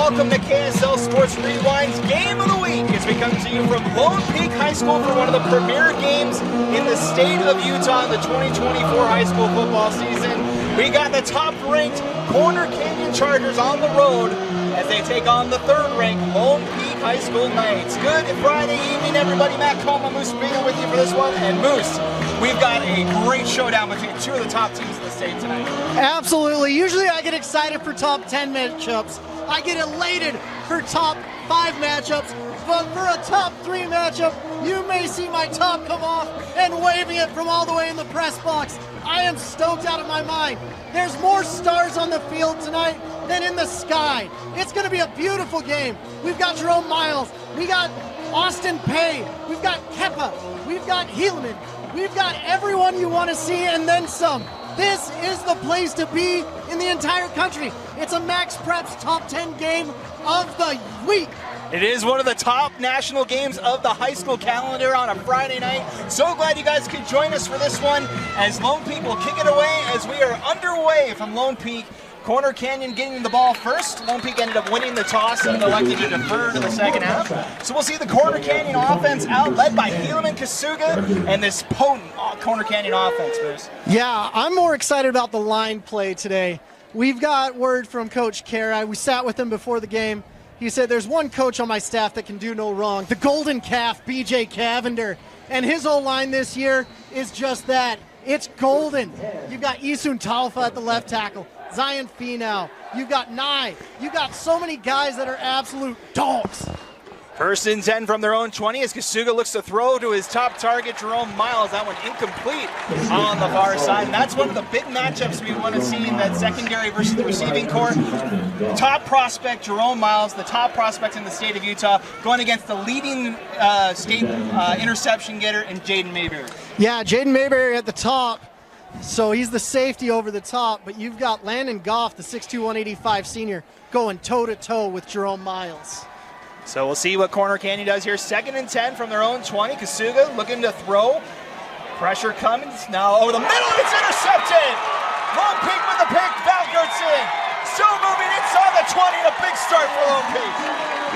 welcome to KSL Sports Rewind's Game of the Week as we come to you from Lone Peak High School for one of the premier games in the state of Utah in the 2024 high school football season. We got the top-ranked Corner Canyon Chargers on the road as they take on the third-ranked Lone Peak High School Knights. Good Friday evening, everybody. Matt Coleman, Moose Bingham with you for this one. And Moose, we've got a great showdown between two of the top teams in the state tonight. Absolutely. Usually I get excited for top 10 matchups. I get elated for top 5 matchups. But for a top 3 matchup, you may see my top come off and waving it from all the way in the press box. I am stoked out of my mind. There's more stars on the field tonight than in the sky. It's going to be a beautiful game. We've got Jerome Miles. We got Austin Pay. We've got Keppa. We've got Helaman. We've got everyone you want to see and then some. This is the place to be in the entire country. It's a Max Preps top 10 game of the week. It is one of the top national games of the high school calendar on a Friday night. So glad you guys could join us for this one as Lone Peak will kick it away as we are underway from Lone Peak. Corner Canyon getting the ball first. Lone Peak ended up winning the toss and elected to defer to the second half. So we'll see the Corner Canyon offense out, led by Helaman Kasuga and this potent Corner Canyon offense, Bruce. Yeah, I'm more excited about the line play today. We've got word from Coach Kara. We sat with him before the game. He said there's one coach on my staff that can do no wrong, the Golden Calf, BJ Cavender. And his O-line this year is just that. It's golden. You've got Isun Talfa at the left tackle, Zion Finau. You've got Nye. You've got so many guys that are absolute dogs. First and 10 from their own 20 as Kasuga looks to throw to his top target, Jerome Miles. That one incomplete on the far side. And that's one of the big matchups we want to see in that secondary versus the receiving core. Top prospect, Jerome Miles, the top prospect in the state of Utah, going against the leading state interception getter in Jaden Mayberry. Yeah, Jaden Mayberry at the top. So he's the safety over the top, but you've got Landon Goff, the 6'2", 185 senior, going toe-to-toe with Jerome Miles. So we'll see what Corner Canyon does here. Second and 10 from their own 20. Kasuga looking to throw. Pressure coming. Now over the middle, it's intercepted. Lone Peak with the pick. Valgertson still moving inside the 20. A big start for Lone Peak.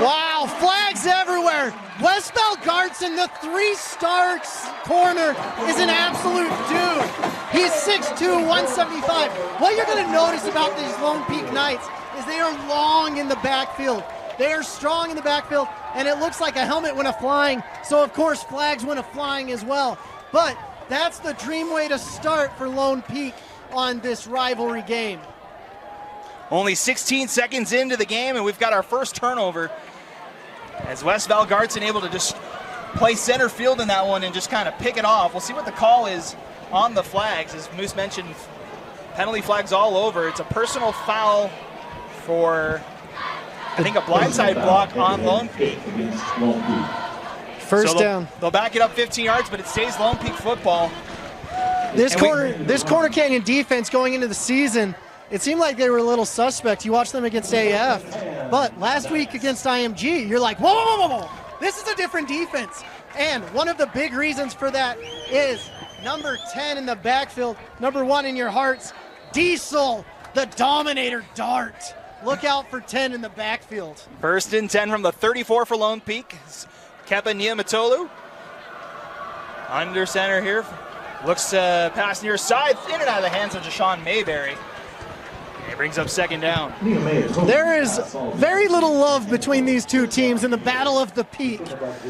Wow, flags everywhere. Wes Valgertson, the 3-star corner, is an absolute dude. He's 6'2", 175. What you're going to notice about these Lone Peak Knights is they are long in the backfield. They are strong in the backfield, and it looks like a helmet went a-flying, so of course flags went a-flying as well. But that's the dream way to start for Lone Peak on this rivalry game. Only 16 seconds into the game, and we've got our first turnover as Wes Valgertson able to just play center field in that one and just kind of pick it off. We'll see what the call is on the flags. As Moose mentioned, penalty flags all over. It's a personal foul for, I think, a blindside block on Lone Peak. First down. They'll back it up 15 yards, but it stays Lone Peak football. This Corner Canyon defense going into the season, it seemed like they were a little suspect. You watched them against AF, but last week against IMG, you're like, whoa, whoa, whoa, whoa. This is a different defense. And one of the big reasons for that is number 10 in the backfield, number 1 in your hearts, Diesel, the Dominator Dart. Look out for 10 in the backfield. First and 10 from the 34 for Lone Peak. Kepa Niamatolu under center here. Looks to pass near side, in and out of the hands of Jashawn Mayberry. It brings up second down. There is very little love between these two teams in the Battle of the Peak.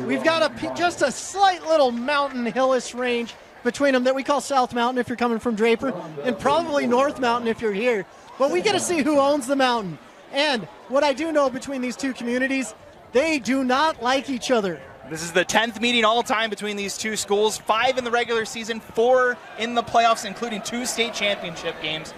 We've got just a slight little mountain hillish range between them that we call South Mountain if you're coming from Draper, and probably North Mountain if you're here. But we get to see who owns the mountain. And what I do know between these two communities, they do not like each other. This is the 10th meeting all time between these two schools, 5 in the regular season, 4 in the playoffs, including 2 state championship games.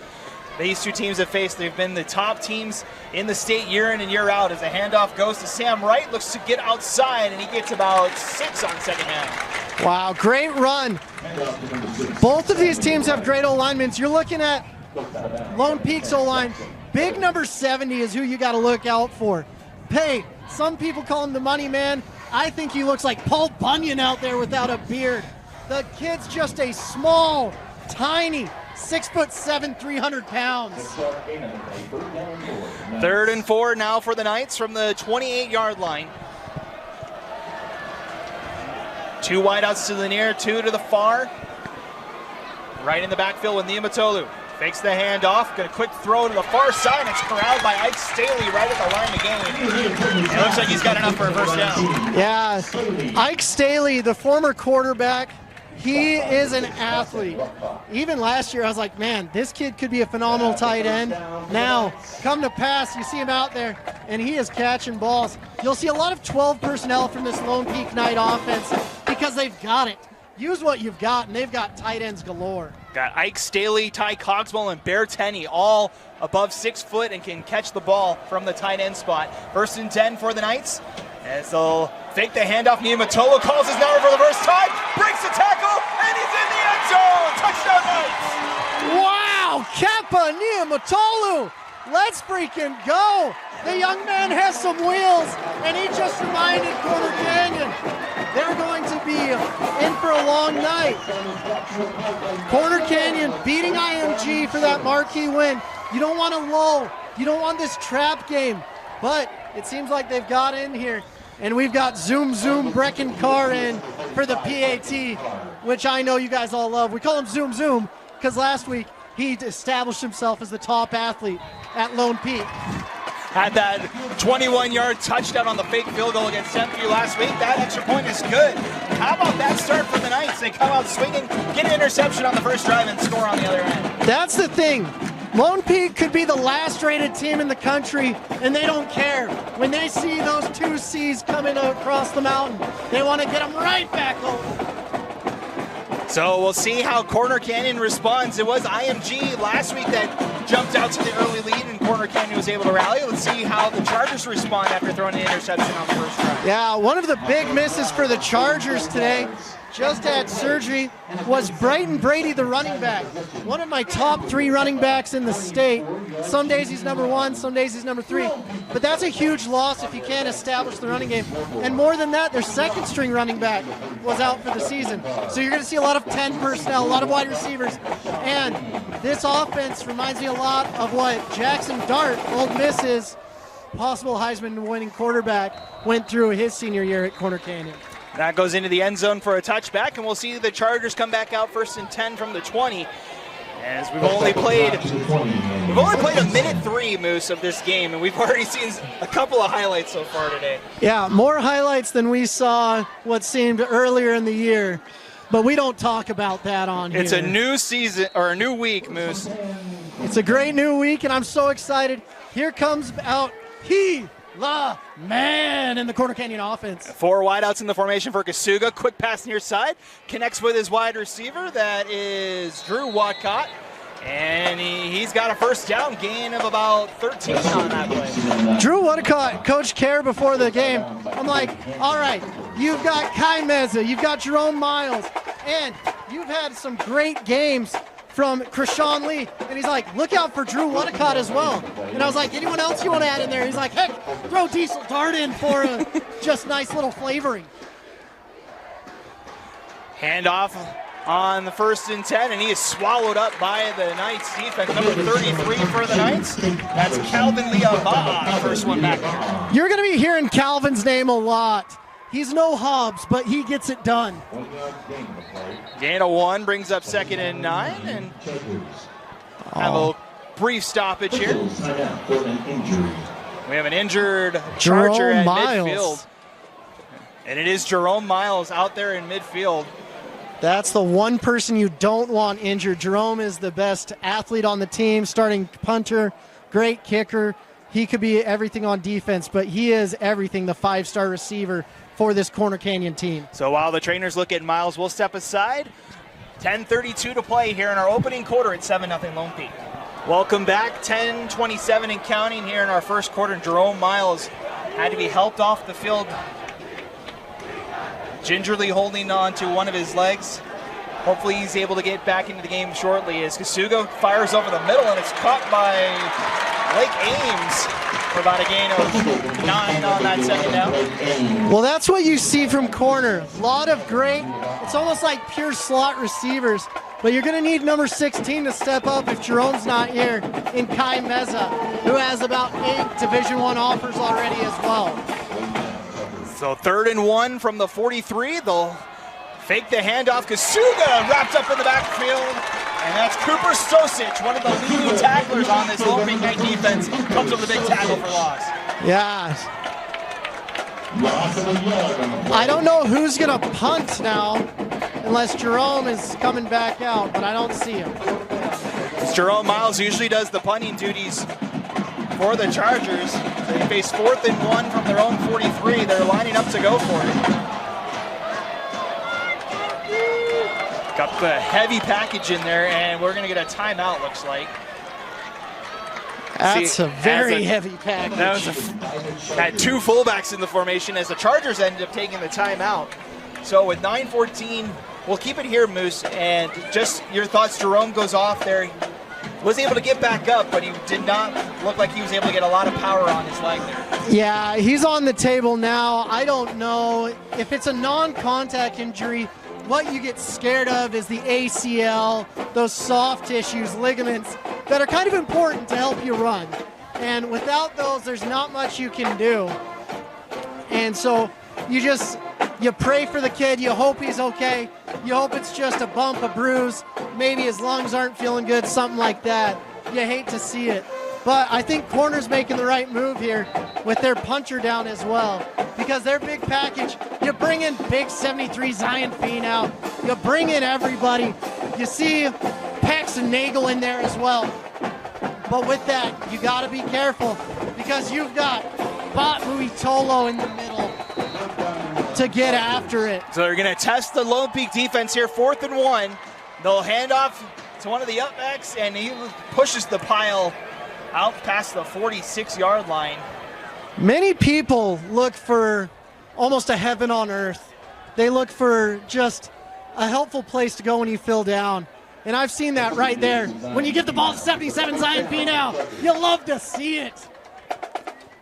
These two teams have faced, they've been the top teams in the state year in and year out as the handoff goes to Sam Wright, looks to get outside, and he gets about 6 on second half. Wow, great run. Both of these teams have great O-linemen. You're looking at Lone Peak's O-line. Big number 70 is who you got to look out for. Pay, some people call him the money man. I think he looks like Paul Bunyan out there without a beard. The kid's just a small, tiny, 6'7", 300 pounds. 3rd and 4 now for the Knights from the 28-yard line. 2 wideouts to the near, 2 to the far. Right in the backfield with Niumatolu. Fakes the handoff, gonna quick throw to the far side. It's corralled by Ike Staley right at the line of game. It looks like he's got enough for a first down. Yeah, Ike Staley, the former quarterback, he is an athlete. Even last year, I was like, man, this kid could be a phenomenal tight end. Now, come to pass, you see him out there, and he is catching balls. You'll see a lot of 12 personnel from this Lone Peak Knight offense because they've got it. Use what you've got, and they've got tight ends galore. Got Ike Staley, Ty Cogswell, and Bear Tenney all above 6 foot and can catch the ball from the tight end spot. 1st and 10 for the Knights. As they'll fake the handoff, Niumatolu calls his number for the first time, breaks the tackle, and he's in the end zone. Touchdown Knights! Wow, Kappa Niumatolu, let's freaking go. The young man has some wheels, and he just reminded Corner Canyon they're going to be in for a long night. Corner Canyon beating IMG for that marquee win. You don't want to lull. You don't want this trap game. But it seems like they've got in here. And we've got Zoom Brecken Carr in for the PAT, which I know you guys all love. We call him Zoom because last week he established himself as the top athlete at Lone Peak. Had that 21-yard touchdown on the fake field goal against Tempview last week. That extra point is good. How about that start for the Knights? They come out swinging, get an interception on the first drive, and score on the other end. That's the thing. Lone Peak could be the last rated team in the country, and they don't care. When they see those 2 C's coming across the mountain, they want to get them right back over. So we'll see how Corner Canyon responds. It was IMG last week that jumped out to the early lead, and Corner Canyon was able to rally. Let's see how the Chargers respond after throwing an interception on the first drive. Yeah, one of the big misses for the Chargers today, just had surgery, was Brighton Brady, the running back. One of my top 3 running backs in the state. Some days he's number 1, some days he's number 3. But that's a huge loss if you can't establish the running game. And more than that, their 2nd string running back was out for the season. So you're going to see a lot of 10 personnel, a lot of wide receivers. And this offense reminds me a lot of what Jackson Dart, Old Miss's possible Heisman winning quarterback, went through his senior year at Corner Canyon. That goes into the end zone for a touchback, and we'll see the Chargers come back out 1st and 10 from the 20. As we've only played a minute 3, Moose, of this game, and we've already seen a couple of highlights so far today. Yeah, more highlights than we saw what seemed earlier in the year, but we don't talk about that on here. It's a new season, or a new week, Moose. It's a great new week, and I'm so excited. Here comes out the man in the Corner Canyon offense. 4 wideouts in the formation for Kasuga. Quick pass near side. Connects with his wide receiver. That is Drew Watcott. And he's got a first down, gain of about 13 on that play. Drew Watcott, Coach Kerr before the game. I'm like, all right, you've got Kai Meza, you've got Jerome Miles, and you've had some great games from Krishawn Lee, and he's like, look out for Drew Watcott as well. And I was like, anyone else you want to add in there? He's like, heck, throw Diesel Dart in for a just nice little flavoring. Handoff on the 1st and 10, and he is swallowed up by the Knights defense. Number 33 for the Knights. That's Calvin Liaba'a, first one back there. You're going to be hearing Calvin's name a lot. He's no Hobbs, but he gets it done. Gain of 1 brings up 2nd and 9, and have a brief stoppage here. We have an injured Charger at midfield. And it is Jerome Miles out there in midfield. That's the one person you don't want injured. Jerome is the best athlete on the team, starting punter, great kicker. He could be everything on defense, but he is everything, the 5-star receiver for this Corner Canyon team. So while the trainers look at Miles, we'll step aside. 10:32 to play here in our opening quarter at 7-0 Lone Peak. Welcome back, 10:27 and counting here in our first quarter. Jerome Miles had to be helped off the field, gingerly holding on to one of his legs. Hopefully he's able to get back into the game shortly as Kasuga fires over the middle, and it's caught by Blake Ames for about a gain of 9 on that 2nd down. Well, that's what you see from corner. A lot of great, it's almost like pure slot receivers. But you're going to need number 16 to step up if Jerome's not here, in Kai Meza, who has about 8 Division I offers already as well. So 3rd and 1 from the 43. They'll fake the handoff. Kasuga wrapped up in the backfield. And that's Cooper Stosic, one of the leading tacklers on this Lone Peak Knight defense. Comes with a big tackle for loss. Yeah. I don't know who's going to punt now, unless Jerome is coming back out, but I don't see him. Jerome Miles usually does the punting duties for the Chargers. They face 4th and 1 from their own 43. They're lining up to go for it. Got the heavy package in there, and we're going to get a timeout, looks like. That's a very heavy package. Had 2 fullbacks in the formation as the Chargers ended up taking the timeout. So with 9:14, we'll keep it here, Moose. And just your thoughts, Jerome goes off there. He was able to get back up, but he did not look like he was able to get a lot of power on his leg there. Yeah, he's on the table now. I don't know if it's a non-contact injury. What you get scared of is the ACL, those soft tissues, ligaments that are kind of important to help you run. And without those, there's not much you can do. And so you pray for the kid, you hope he's okay, you hope it's just a bump, a bruise, maybe his lungs aren't feeling good, something like that. You hate to see it. But I think corner's making the right move here with their puncher down as well, because their big package, you bring in big 73 Zion Finau, you bring in everybody, you see Paxton Nagel in there as well. But with that, you got to be careful, because you've got Bot Muitolo in the middle to get after it. So they're going to test the Lone Peak defense here, 4th and 1. They'll hand off to one of the upbacks, and he pushes the pile out past the 46-yard line. Many people look for almost a heaven on earth. They look for just a helpful place to go when you feel down. And I've seen that right there. When you give the ball to 77 Zion Finau, you'll love to see it.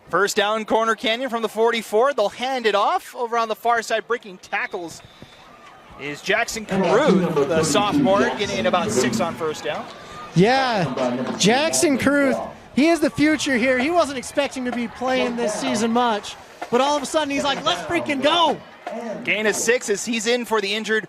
First down, Corner Canyon from the 44. They'll hand it off. Over on the far side, breaking tackles is Jackson Caruth, the sophomore, getting about 6 on first down. Yeah, Jackson Caruth, he is the future here. He wasn't expecting to be playing this season much, but all of a sudden he's like, let's freaking go. Gain of 6 as he's in for the injured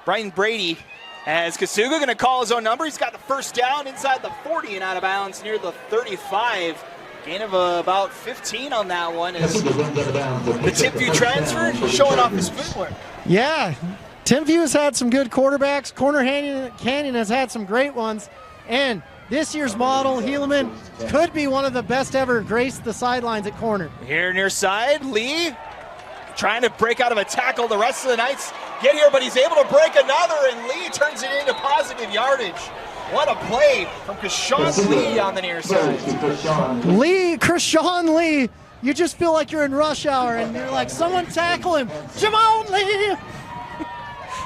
Brian Brady. As Kasuga going to call his own number. He's got the first down inside the 40 and out of bounds near the 35. Gain of about 15 on that one as the Timpview transfer showing off his footwork. Yeah, Timpview has had some good quarterbacks. Corner Canyon has had some great ones. And this year's model, Helaman, could be one of the best ever graced the sidelines at corner. Here near side, Lee trying to break out of a tackle. The rest of the Knights get here, but he's able to break another, and Lee turns it into positive yardage. What a play from Krishan Lee on the near side. Krishan Lee, you just feel like you're in rush hour, and you're like, someone tackle him. Jamon Lee!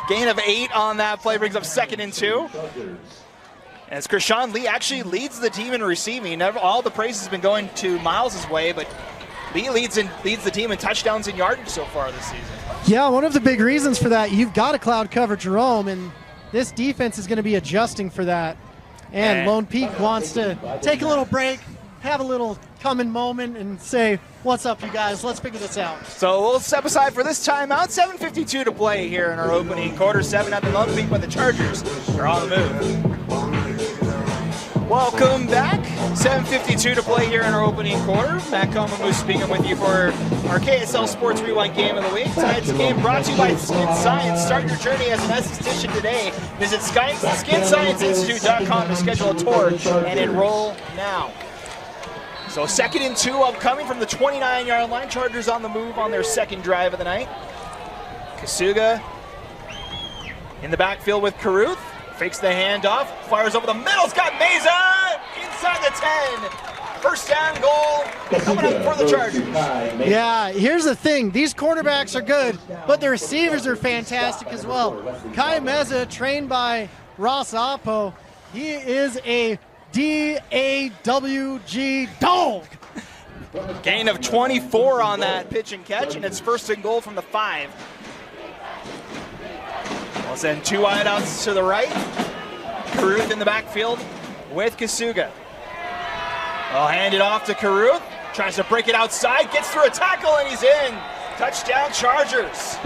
Gain of 8 on that play, brings up 2nd and 2. As Krishan Lee actually leads the team in receiving. All the praise has been going to Miles' way, but Lee leads the team in touchdowns and yardage so far this season. Yeah, one of the big reasons for that, you've got to cloud cover Jerome, and this defense is going to be adjusting for that. And Lone Peak wants to take a little break, have a little coming moment, and say, what's up, you guys? Let's figure this out. So we'll step aside for this timeout. 7:52 to play here in our opening quarter. 7 at the Lone Peak, but the Chargers are on the move. Welcome back. 7:52 to play here in our opening quarter. Matt Cohen speaking with you for our KSL Sports Rewind Game of the Week. Tonight's game brought to you by Skin Science. Start your journey as an esthetician today. Visit SkinScienceInstitute.com to schedule a tour and enroll now. So 2nd and 2 upcoming from the 29-yard line. Chargers on the move on their 2nd drive of the night. Kasuga in the backfield with Caruth. Fakes the handoff, fires over the middle. It's got Meza inside the 10. First down goal coming up for the Chargers. Yeah, here's the thing. These quarterbacks are good, but the receivers are fantastic as well. Kai Meza, trained by Ross Oppo, he is a DAWG dog. Gain of 24 on that pitch and catch, and it's 1st and goal from the 5. We'll send 2 wideouts to the right. Caruth in the backfield with Kasuga. I'll hand it off to Caruth. Tries to break it outside, gets through a tackle, and he's in. Touchdown, Chargers.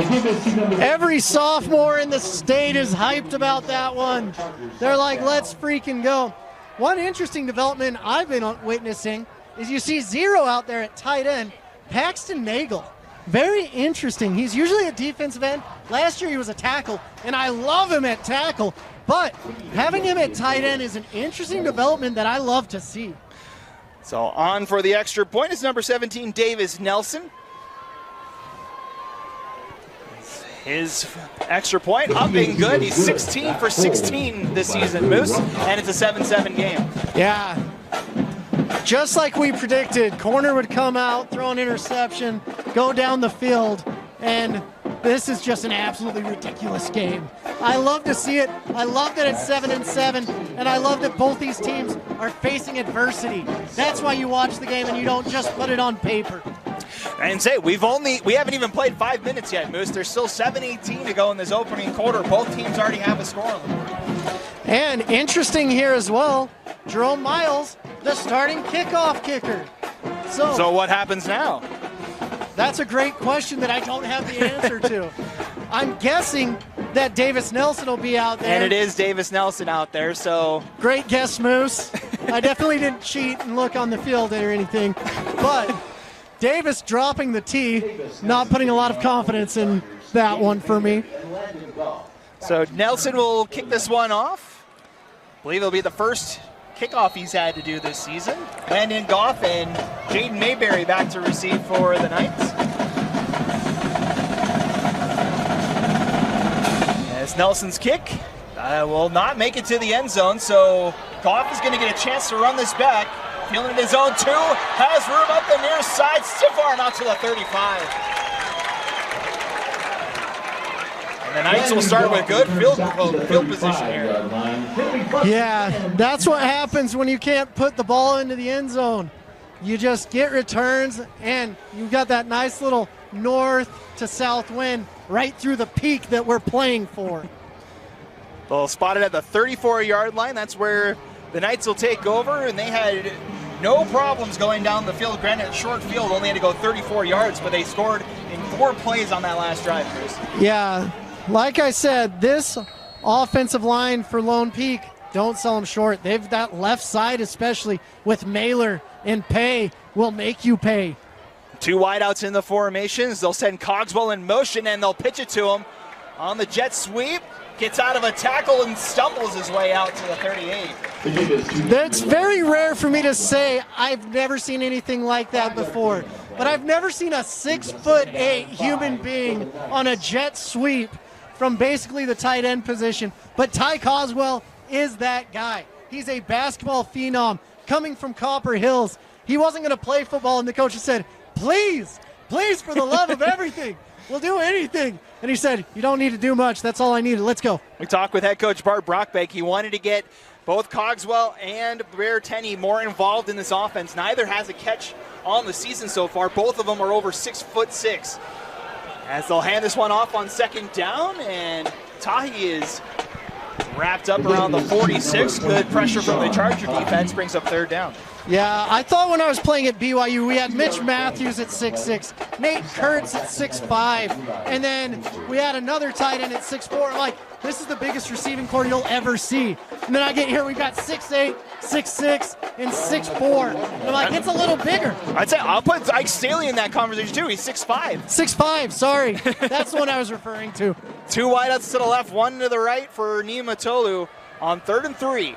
Every sophomore in the state is hyped about that one. They're like, let's freaking go. One interesting development I've been witnessing is you see Zero out there at tight end, Paxton Nagel. Very interesting. He's usually a defensive end. Last year he was a tackle, and I love him at tackle. But having him at tight end is an interesting development that I love to see. So on for the extra point is number 17, Davis Nelson. His extra point up and good. He's 16 for 16 this season, Moose, and it's a 7-7 game. Yeah. Just like we predicted, corner would come out, throw an interception, go down the field, and this is just an absolutely ridiculous game. I love to see it. I love that it's 7-7, and I love that both these teams are facing adversity. That's why you watch the game and you don't just put it on paper. And say we haven't even played 5 minutes yet, Moose. There's still 7:18 to go in this opening quarter. Both teams already have a score on the board. And interesting here as well, Jerome Miles, the starting kickoff kicker. So what happens now? That's a great question that I don't have the answer to. I'm guessing that Davis Nelson will be out there. And it is Davis Nelson out there, so. Great guess, Moose. I definitely didn't cheat and look on the field or anything. But Davis dropping the T, not putting a lot of confidence in that one for me. So Nelson will kick this one off. I believe it'll be the first kickoff he's had to do this season. Landon Goff and Jaden Mayberry back to receive for the Knights. As Nelson's kick will not make it to the end zone, so Goff is going to get a chance to run this back. Feeling in his zone 2, has room up the near side, stiff arm out to the 35. And the Knights will start with good field position here. Yeah, that's what happens when you can't put the ball into the end zone. You just get returns, and you've got that nice little north to south wind right through the peak that we're playing for. Well, spotted at the 34-yard line. That's where the Knights will take over, and they had no problems going down the field. Granted, short field only had to go 34 yards, but they scored in 4 plays on that last drive, Chris. Yeah, like I said, this offensive line for Lone Peak, don't sell them short. They've that left side, especially with Mailer and Pay, will make you pay. 2 wideouts in the formations. They'll send Cogswell in motion, and they'll pitch it to him on the jet sweep. Gets out of a tackle and stumbles his way out to the 38. That's very rare for me to say. I've never seen anything like that before. But I've never seen a 6'8" human being on a jet sweep from basically the tight end position. But Ty Coswell is that guy. He's a basketball phenom coming from Copper Hills. He wasn't going to play football, and the coach said, please, for the love of everything, we'll do anything. And he said, you don't need to do much. That's all I needed. Let's go. We talked with head coach Bart Brockbeck. He wanted to get both Cogswell and Brer Tenney more involved in this offense. Neither has a catch on the season so far. Both of them are over 6'6". As they'll hand this one off on second down, and Tahi is wrapped up around the 46. Good pressure from the Charger defense brings up third down. Yeah, I thought when I was playing at BYU, we had Mitch Matthews at 6'6", Nate Kurtz at 6'5", and then we had another tight end at 6'4". I'm like, this is the biggest receiving core you'll ever see. And then I get here, we've got 6'8", 6'6", and 6'4". And I'm like, it's a little bigger. I'd say I'll put Ike Staley in that conversation too. He's 6'5". 6'5", sorry. That's the one I was referring to. 2 wideouts to the left, 1 to the right for Nima Tolu on 3rd and 3.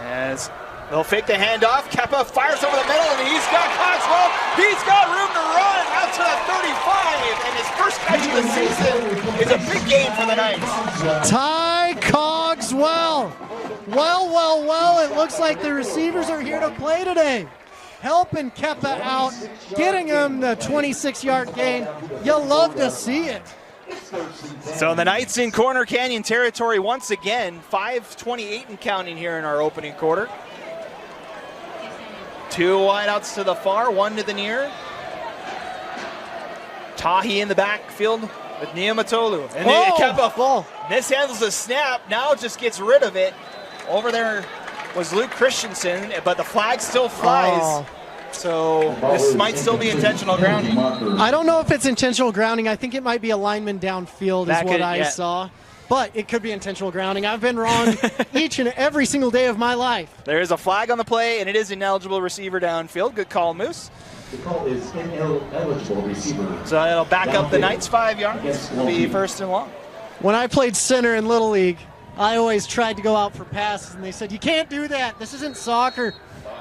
As they'll fake the handoff, Keppa fires over the middle, and he's got Cogswell. He's got room to run out to the 35, and his first catch of the season is a big game for the Knights. Ty Cogswell. Well, it looks like the receivers are here to play today. Helping Keppa out, getting him the 26-yard gain. You'll love to see it. So the Knights in Corner Canyon territory once again, 5:28 and counting here in our opening quarter. 2 wideouts to the far, 1 to the near. Tahi in the backfield with Niumatolu. And Oh, Kepa ball. mishandles the snap, now just gets rid of it. Over there was Luke Christensen, but the flag still flies. Oh. So this might still be intentional grounding. I don't know if it's intentional grounding. I think it might be a lineman downfield That is what could- I yeah. saw. But it could be intentional grounding. I've been wrong each and every single day of my life. There is a flag on the play, and it is ineligible receiver downfield. Good call, Moose. The call is ineligible receiver. So it'll back up the Knights 5 yards. It'll be first and long. When I played center in Little League, I always tried to go out for passes, and they said, you can't do that. This isn't soccer.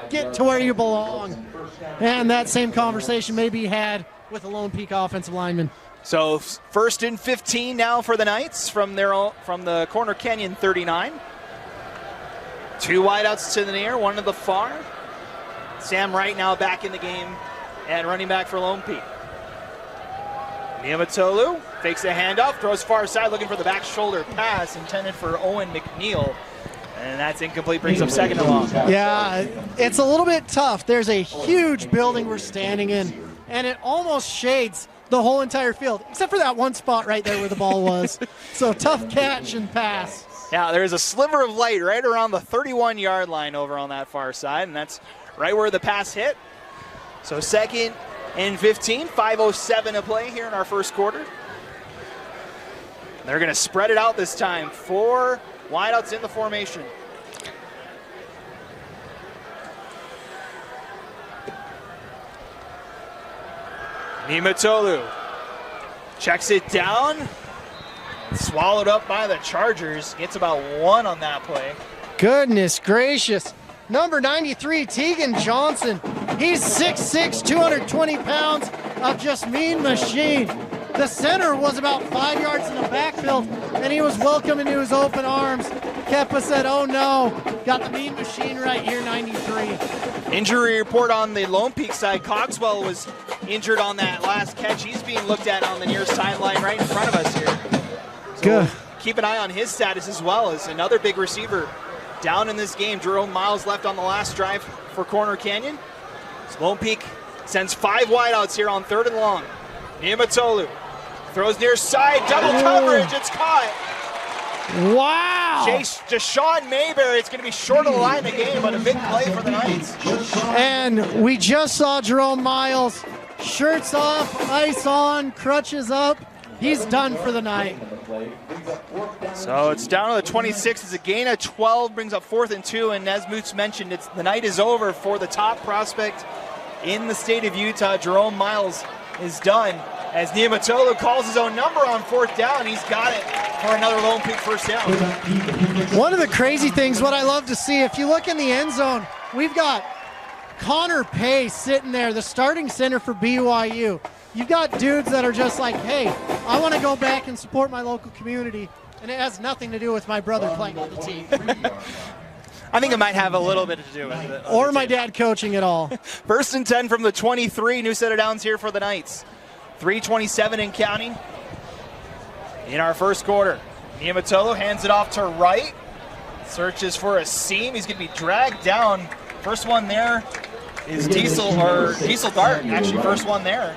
Get to where you belong. And that same conversation may be had with a Lone Peak offensive lineman. So first and 15 now for the Knights from the Corner Canyon 39. Two wideouts to the near, one to the far. Sam Wright now back in the game and running back for Lone Peak. Niumatolu fakes the handoff, throws far side looking for the back shoulder pass intended for Owen McNeil. And that's incomplete, brings up second and long. Yeah, it's a little bit tough. There's a huge building we're standing in, and it almost shades the whole entire field, except for that one spot right there where the ball was. So tough catch and pass. Yeah, there's a sliver of light right around the 31-yard line over on that far side, and that's right where the pass hit. So second and 15, 5:07 to play here in our first quarter. They're going to spread it out this time. 4 wideouts in the formation. Niumatolu checks it down. Swallowed up by the Chargers. Gets about 1 on that play. Goodness gracious. Number 93, Tegan Johnson. He's 6'6", 220 pounds of just mean machine. The center was about 5 yards in the backfield, and he was welcome into his open arms. Kepa said, oh no, got the mean machine right here, 93. Injury report on the Lone Peak side. Cogswell was injured on that last catch. He's being looked at on the near sideline right in front of us here. So Good. keep an eye on his status as well as another big receiver down in this game. Jerome Miles left on the last drive for Corner Canyon. So Lone Peak sends 5 wideouts here on 3rd and long. Niumatolu throws near side, double coverage, it's caught. Wow. Deshaun Mayberry, it's going to be short of the line of the game, but a big play for the Knights. And we just saw Jerome Miles, shirts off, ice on, crutches up. He's done for the night. So it's down to the 26. It's a gain of 12, brings up 4th and 2. And as Moots mentioned, the night is over for the top prospect in the state of Utah. Jerome Miles is done as Niumatolu calls his own number on 4th down. He's got it for another Lone Peak first down. One of the crazy things, what I love to see, if you look in the end zone, we've got Connor Pace sitting there, the starting center for BYU. You've got dudes that are just like, hey, I want to go back and support my local community, and it has nothing to do with my brother playing on the team. I think it might have a little bit to do with it. Or my dad coaching at all. First and 10 from the 23. New set of downs here for the Knights. 3:27 and counting in our first quarter. Niumatolu hands it off to Wright. Searches for a seam. He's going to be dragged down. First one there is Diesel Dart. Actually, first one there.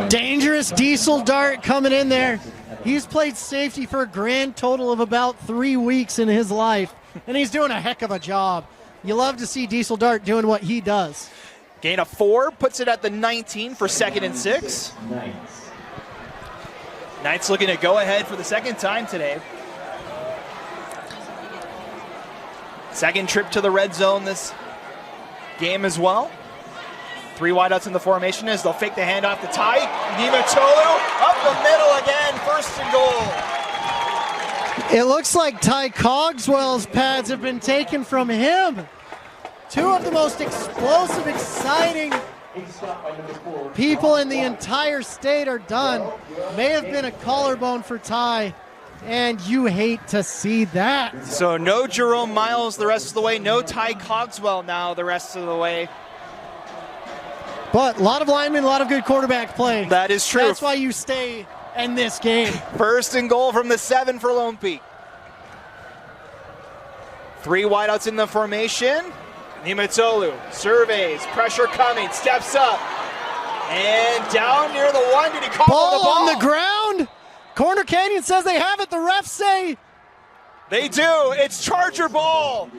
Dangerous Diesel Dart coming in there. He's played safety for a grand total of about 3 weeks in his life, and he's doing a heck of a job. You love to see Diesel Dart doing what he does. Gain of 4, puts it at the 19 for 2nd and 6. Knights looking to go ahead for the second time today. Second trip to the red zone this game as well. 3 wideouts in the formation as they'll fake the handoff to Ty. Niumatolu up the middle again, 1st and goal. It looks like Ty Cogswell's pads have been taken from him. 2 of the most explosive, exciting people in the entire state are done. May have been a collarbone for Ty, and you hate to see that. So no Jerome Miles the rest of the way, no Ty Cogswell now the rest of the way. But a lot of linemen, a lot of good quarterback play. That is true. That's why you stay in this game. 1st and goal from the 7 for Lone Peak. 3 wideouts in the formation. Niumatolu surveys, pressure coming, steps up, and down near the 1. Did he call the ball? On the ground. Corner Canyon says they have it. The refs say, They do. It's Charger ball.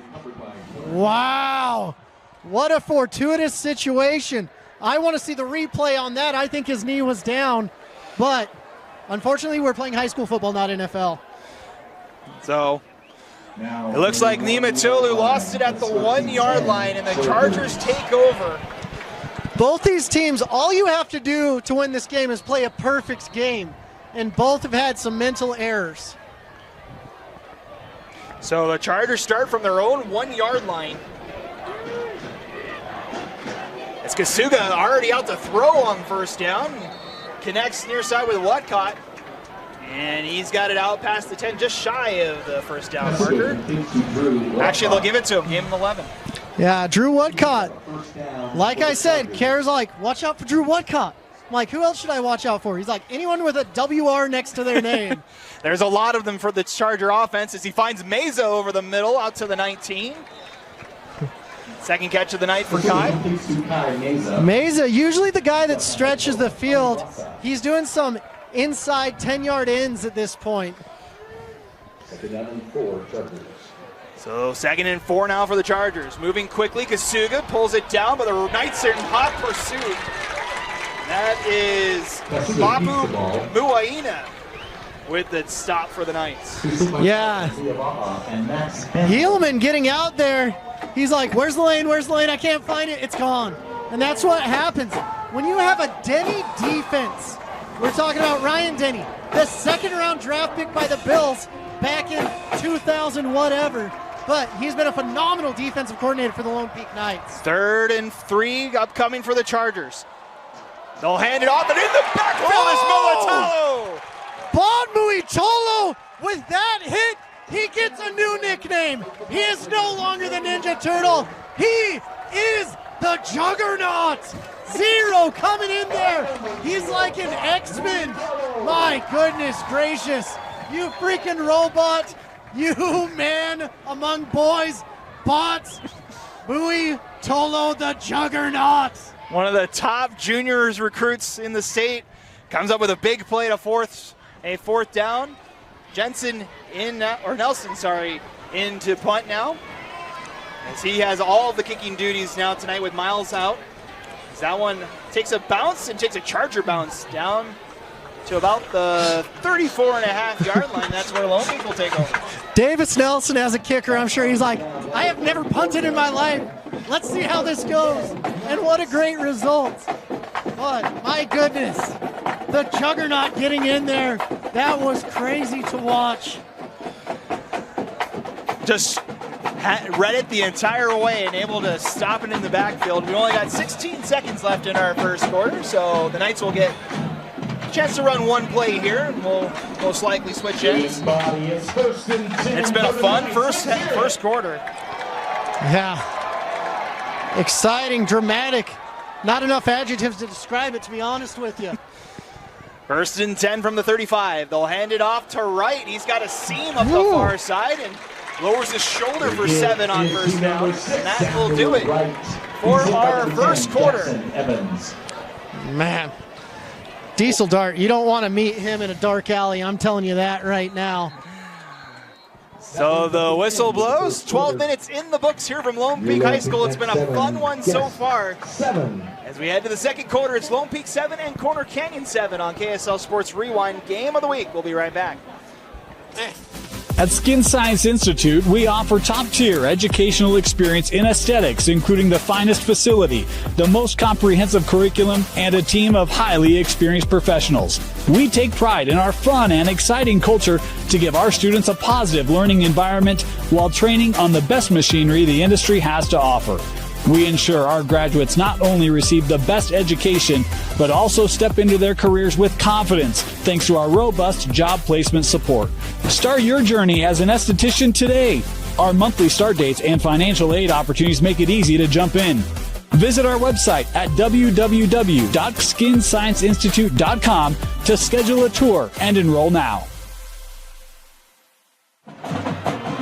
wow, what a fortuitous situation. I want to see the replay on that. I think his knee was down, but unfortunately we're playing high school football, not NFL. So it looks like Niumatalou lost it at the 1 yard line, and the Chargers take over. Both these teams, all you have to do to win this game is play a perfect game, and both have had some mental errors. So the Chargers start from their own 1 yard line. It's Kasuga already out to throw on first down. Connects near side with Whatcott. And he's got it out past the 10, just shy of the first down marker. Actually, they'll give it to him, game 11. Yeah, Drew Whatcott. Like I said, Kerr's like, watch out for Drew Whatcott. I'm like, who else should I watch out for? He's like, anyone with a WR next to their name. There's a lot of them for the Charger offense as he finds Meza over the middle out to the 19. Second catch of the night for Kai. Meza, usually the guy that stretches the field. He's doing some inside 10-yard ends at this point. So 2nd and 4 now for the Chargers. Moving quickly, Kasuga pulls it down, but the Knights are in hot pursuit. That is Babu Muaina with the stop for the Knights. Yeah. Heelman getting out there. He's like, where's the lane? Where's the lane? I can't find it. It's gone. And that's what happens. When you have a Denny defense, we're talking about Ryan Denny, the 2nd-round draft pick by the Bills back in 2000 whatever. But he's been a phenomenal defensive coordinator for the Lone Peak Knights. 3rd and 3 upcoming for the Chargers. They'll hand it off, and in the backfield is Muatalo. Bon Muitolo, with that hit, he gets a new nickname. He is no longer the Ninja Turtle. He is the Juggernaut. Zero coming in there. He's like an X-Men. My goodness gracious. You freaking robot. You man among boys. Bots. Muitolo the Juggernaut. One of the top juniors recruits in the state comes up with a big play to a fourth down. Nelson into punt now, as he has all of the kicking duties now tonight with Miles out. As that one takes a bounce and takes a Charger bounce down to about the 34.5 yard line. That's where Lone Peak will take over. Davis Nelson as a kicker, I'm sure he's like, I have never punted in my life. Let's see how this goes. And what a great result. But my goodness, the Juggernaut getting in there, that was crazy to watch. Just read it the entire way and able to stop it in the backfield. We only got 16 seconds left in our first quarter, so the Knights will get a chance to run one play here, and we'll most likely switch ends. It's been a fun first quarter. Yeah. Exciting, dramatic. Not enough adjectives to describe it, to be honest with you. 1st and 10 from the 35. They'll hand it off to Wright. He's got a seam up the far side and lowers his shoulder for 7 on first down. And that will do it for our first quarter. Man. Diesel Dart, you don't want to meet him in a dark alley. I'm telling you that right now. So the whistle blows. 12 minutes in the books here from Lone Peak High School. It's been a fun one so far. As we head to the second quarter, it's Lone Peak 7 and Corner Canyon 7 on KSL Sports Rewind Game of the Week. We'll be right back. At Skin Science Institute, we offer top-tier educational experience in aesthetics, including the finest facility, the most comprehensive curriculum, and a team of highly experienced professionals. We take pride in our fun and exciting culture to give our students a positive learning environment while training on the best machinery the industry has to offer. We ensure our graduates not only receive the best education, but also step into their careers with confidence thanks to our robust job placement support. Start your journey as an esthetician today. Our monthly start dates and financial aid opportunities make it easy to jump in. Visit our website at www.skinscienceinstitute.com to schedule a tour and enroll now.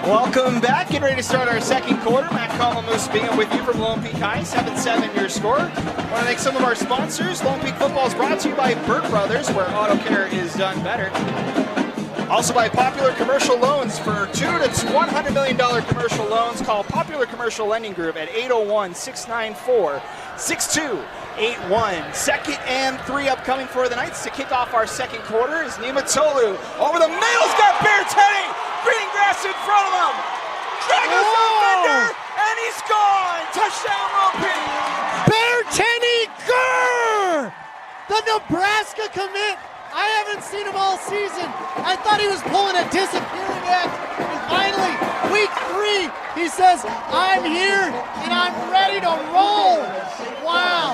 Welcome back. Getting ready to start our second quarter. Matt Colombo speaking with you from Lone Peak High. 7-7 your score. Want to thank some of our sponsors. Lone Peak Football is brought to you by Burt Brothers, where auto care is done better. Also by Popular Commercial Loans. For $2 to $100 million commercial loans, call Popular Commercial Lending Group at 801-694-6281. Second and 3 upcoming for the Knights. To kick off our second quarter is Niumatalou. Over the middle, he's got Bearteni. Green grass in front of him. Dragons defender, and he's gone. Touchdown, Lone Peak. Bearteni Gurr! The Nebraska commit. I haven't seen him all season. I thought he was pulling a disappearing act. And finally, week 3, he says, I'm here and I'm ready to roll. Wow.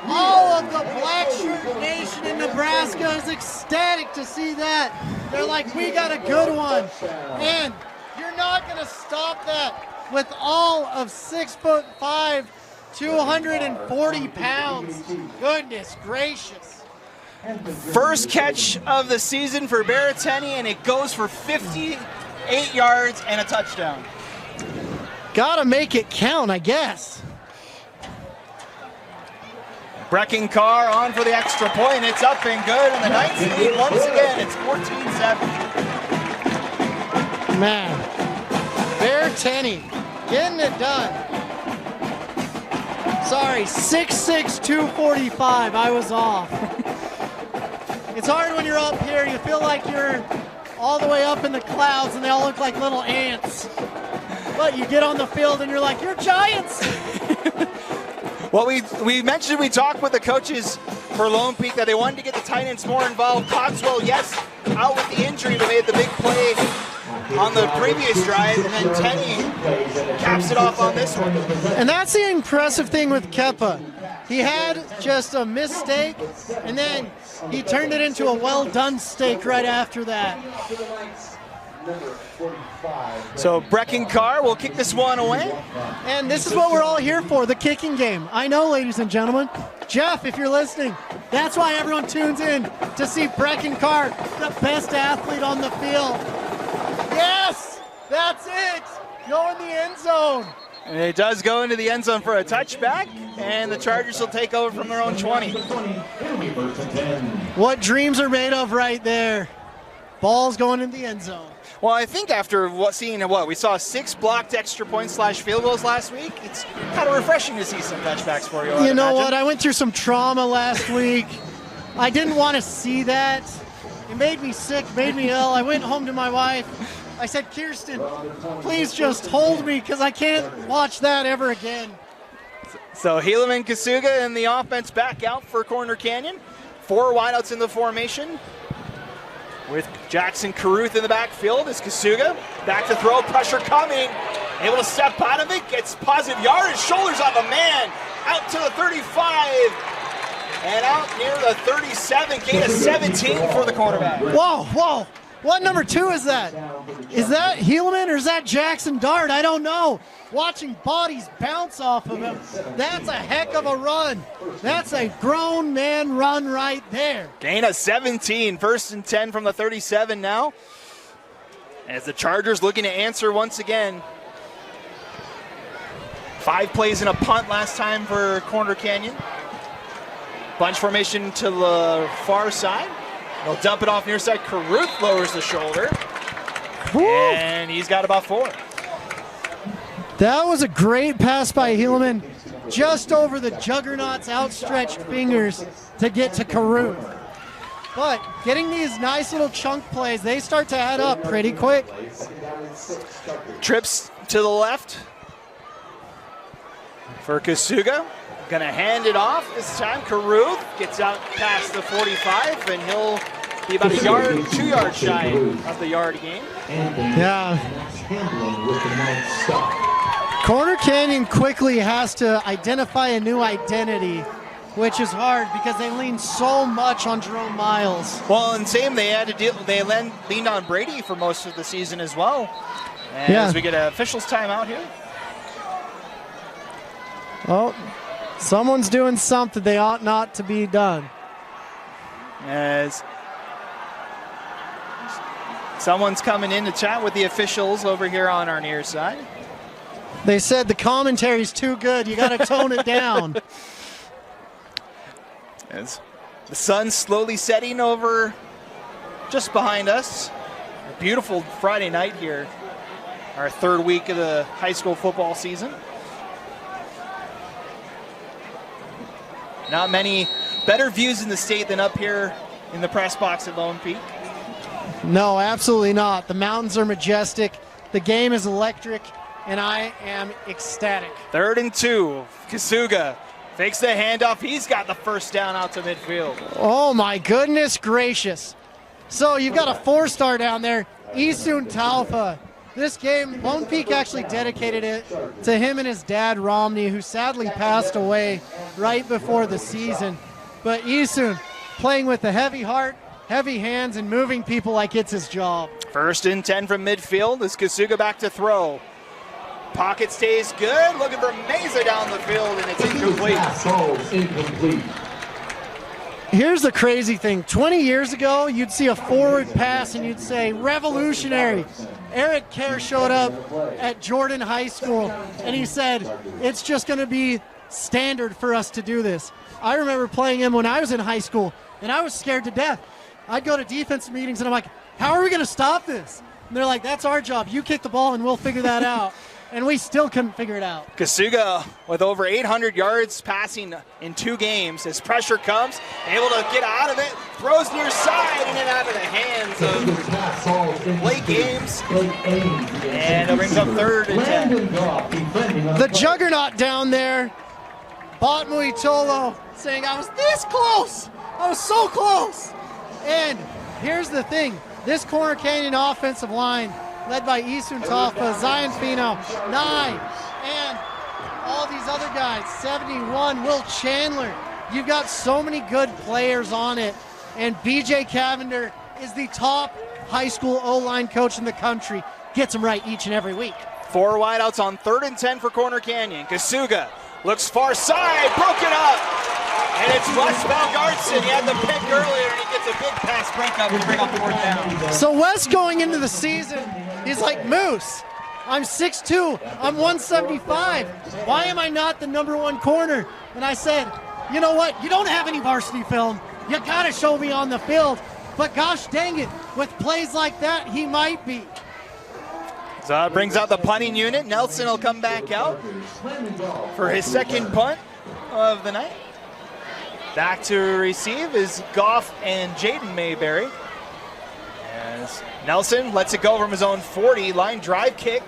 All of the Black Shirt Nation in Nebraska is ecstatic to see that. They're like, we got a good one. And you're not going to stop that with all of 6'5", 240 pounds. Goodness gracious. First catch of the season for Bearteni, and it goes for 58 yards and a touchdown. Gotta make it count, I guess. Brecken Carr on for the extra point. It's up and good, and the Knights lead once again. It's 14-7. Man, Bearteni getting it done. Sorry, 6'6", 245. I was off. It's hard when you're up here. You feel like you're all the way up in the clouds, and they all look like little ants. But you get on the field, and you're like, you're giants. Well, we mentioned, we talked with the coaches for Lone Peak that they wanted to get the tight ends more involved. Cogswell, yes, out with the injury, but made the big play on the previous drive, and then Tenney caps it off on this one. And that's the impressive thing with Kepa. He had just a mistake, and then he turned it into a well-done steak right after that. So Brecken Carr will kick this one away. And this is what we're all here for, the kicking game. I know, ladies and gentlemen. Jeff, if you're listening, that's why everyone tunes in to see Brecken Carr, the best athlete on the field. Yes, that's it. Go in the end zone. And it does go into the end zone for a touchback, and the Chargers will take over from their own 20. What dreams are made of right there. Ball's going in the end zone. Well, I think after we saw 6 blocked extra points / field goals last week, it's kind of refreshing to see some touchbacks for you. You know what? I went through some trauma last week. I didn't want to see that. It made me sick, made me ill. I went home to my wife. I said, Kirsten, please just hold me because I can't watch that ever again. So Helaman Kasuga and the offense back out for Corner Canyon. 4 wideouts in the formation, with Jackson Caruth in the backfield. Is Kasuga back to throw, pressure coming, able to step out of it, gets positive yardage, shoulders off a man, out to the 35, and out near the 37, gain of 17 for the cornerback. Whoa. What number 2 is that? Is that Helaman or is that Jackson Dart? I don't know. Watching bodies bounce off of him, that's a heck of a run. That's a grown man run right there. Gain of 17, 1st and 10 from the 37 now. As the Chargers looking to answer once again. 5 plays and a punt last time for Corner Canyon. Bunch formation to the far side. They'll dump it off near side. Caruth lowers the shoulder. Woo. And he's got about 4. That was a great pass by Helaman, just over the juggernaut's outstretched fingers to get to Caruth. But getting these nice little chunk plays, they start to add up pretty quick. Trips to the left for Kasuga. Gonna hand it off this time. Caruth gets out past the 45, and he'll be about a yard, 2 yards shy of the yard gain. Yeah. Corner Canyon quickly has to identify a new identity, which is hard because they lean so much on Jerome Miles. Well, and same, they had to deal. They leaned on Brady for most of the season as well. And as we get an officials timeout here. Oh, someone's doing something they ought not to be done. As Someone's coming in to chat with the officials over here on our near side. They said the commentary's too good. You got to tone it down. As the sun's slowly setting over just behind us. A beautiful Friday night here. Our third week of the high school football season. Not many better views in the state than up here in the press box at Lone Peak. No, absolutely not. The mountains are majestic. The game is electric, and I am ecstatic. 3rd and 2. Kasuga fakes the handoff. He's got the first down out to midfield. Oh my goodness gracious. So you've got a 4-star down there, Isun Taufa. This game, Lone Peak actually dedicated it to him and his dad, Romney, who sadly passed away right before the season. But Isun, playing with a heavy heart, heavy hands, and moving people like it's his job. 1st and 10 from midfield as Kasuga back to throw. Pocket stays good, looking for Meza down the field, and it's incomplete. Incomplete. Here's the crazy thing. 20 years ago, you'd see a forward pass and you'd say, revolutionary. Eric Kerr showed up at Jordan High School and he said, it's just going to be standard for us to do this. I remember playing him when I was in high school and I was scared to death. I'd go to defense meetings and I'm like, how are we going to stop this? And they're like, that's our job. You kick the ball and we'll figure that out. And we still couldn't figure it out. Kasuga with over 800 yards passing in 2 games. As pressure comes, able to get out of it, throws near side and then out of the hands of Blake Ames. And it brings up 3rd and 10. The juggernaut down there, Bot Muitolo, saying, I was this close. I was so close. And here's the thing. This Corner Canyon offensive line, led by Isun Taufa, Zion Fino, 9, and all these other guys, 71, Will Chandler. You've got so many good players on it, and BJ Cavender is the top high school O-line coach in the country. Gets them right each and every week. 4 wideouts on 3rd and 10 for Corner Canyon. Kasuga looks far side, broken up, and it's Wes Valgartson. He had the pick earlier, and he gets a big pass breakup to bring up 4th down. So Wes going into the season, he's like, Moose, I'm 6'2", I'm 175. Why am I not the #1 corner? And I said, you know what? You don't have any varsity film. You got to show me on the field. But gosh dang it, with plays like that, he might be. So it brings out the punting unit. Nelson will come back out for his 2nd punt of the night. Back to receive is Goff and Jaden Mayberry. As Nelson lets it go from his own 40. Line drive kick.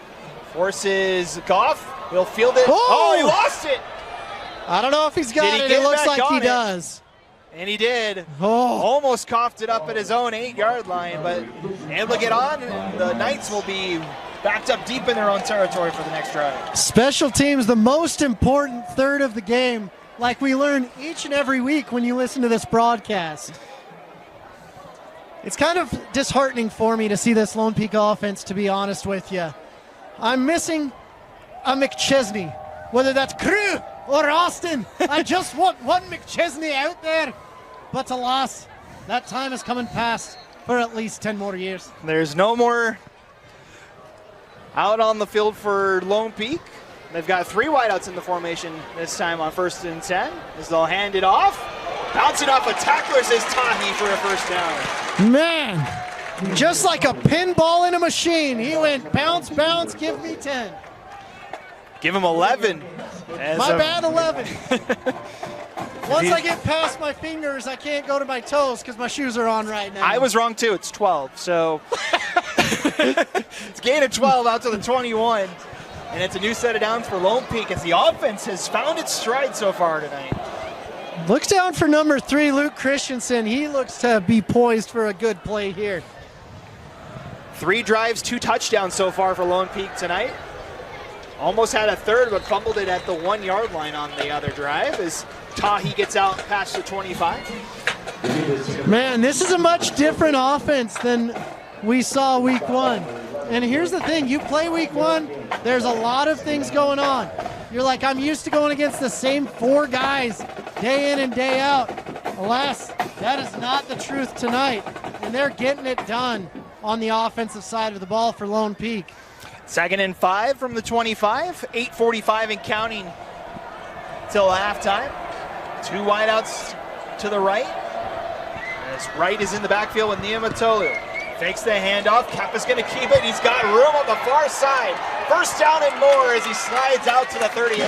Forces Goff. He'll field it. Oh, he lost it. I don't know if he's got Did he it. get It looks back like on he it? does. And he did. Oh. Almost coughed it up at his own 8-yard line, but able to get on. And the Knights will be backed up deep in their own territory for the next drive. Special teams, the most important third of the game, like we learn each and every week when you listen to this broadcast. It's kind of disheartening for me to see this Lone Peak offense, to be honest with you. I'm missing a McChesney, whether that's Crew or Austin. I just want one McChesney out there. But alas, that time is coming past for at least 10 more years. There's no more out on the field for Lone Peak. They've got 3 wideouts in the formation this time on 1st and 10 as they'll hand it off. Bouncing off a tackler says Tahi for a first down. Man, just like a pinball in a machine, he went bounce, bounce, give me 10. Give him 11. My bad, 11. Once I get past my fingers, I can't go to my toes because my shoes are on right now. I was wrong too. It's 12. So it's gain of 12 out to the 21. And it's a new set of downs for Lone Peak as the offense has found its stride so far tonight. Looks down for number 3, Luke Christensen. He looks to be poised for a good play here. 3 drives, 2 touchdowns so far for Lone Peak tonight. Almost had a third, but fumbled it at the 1-yard line on the other drive as Tahi gets out past the 25. Man, this is a much different offense than we saw week 1. And here's the thing, you play week 1, there's a lot of things going on. You're like, I'm used to going against the same 4 guys day in and day out. Alas, that is not the truth tonight, and they're getting it done. on the offensive side of the ball for Lone Peak. 2nd and 5 from the 25. 8:45 and counting till halftime. 2 wideouts to the right. As Wright is in the backfield with Niumatolu. Fakes the handoff. Kappa's going to keep it. He's got room on the far side. First down and more as he slides out to the 38.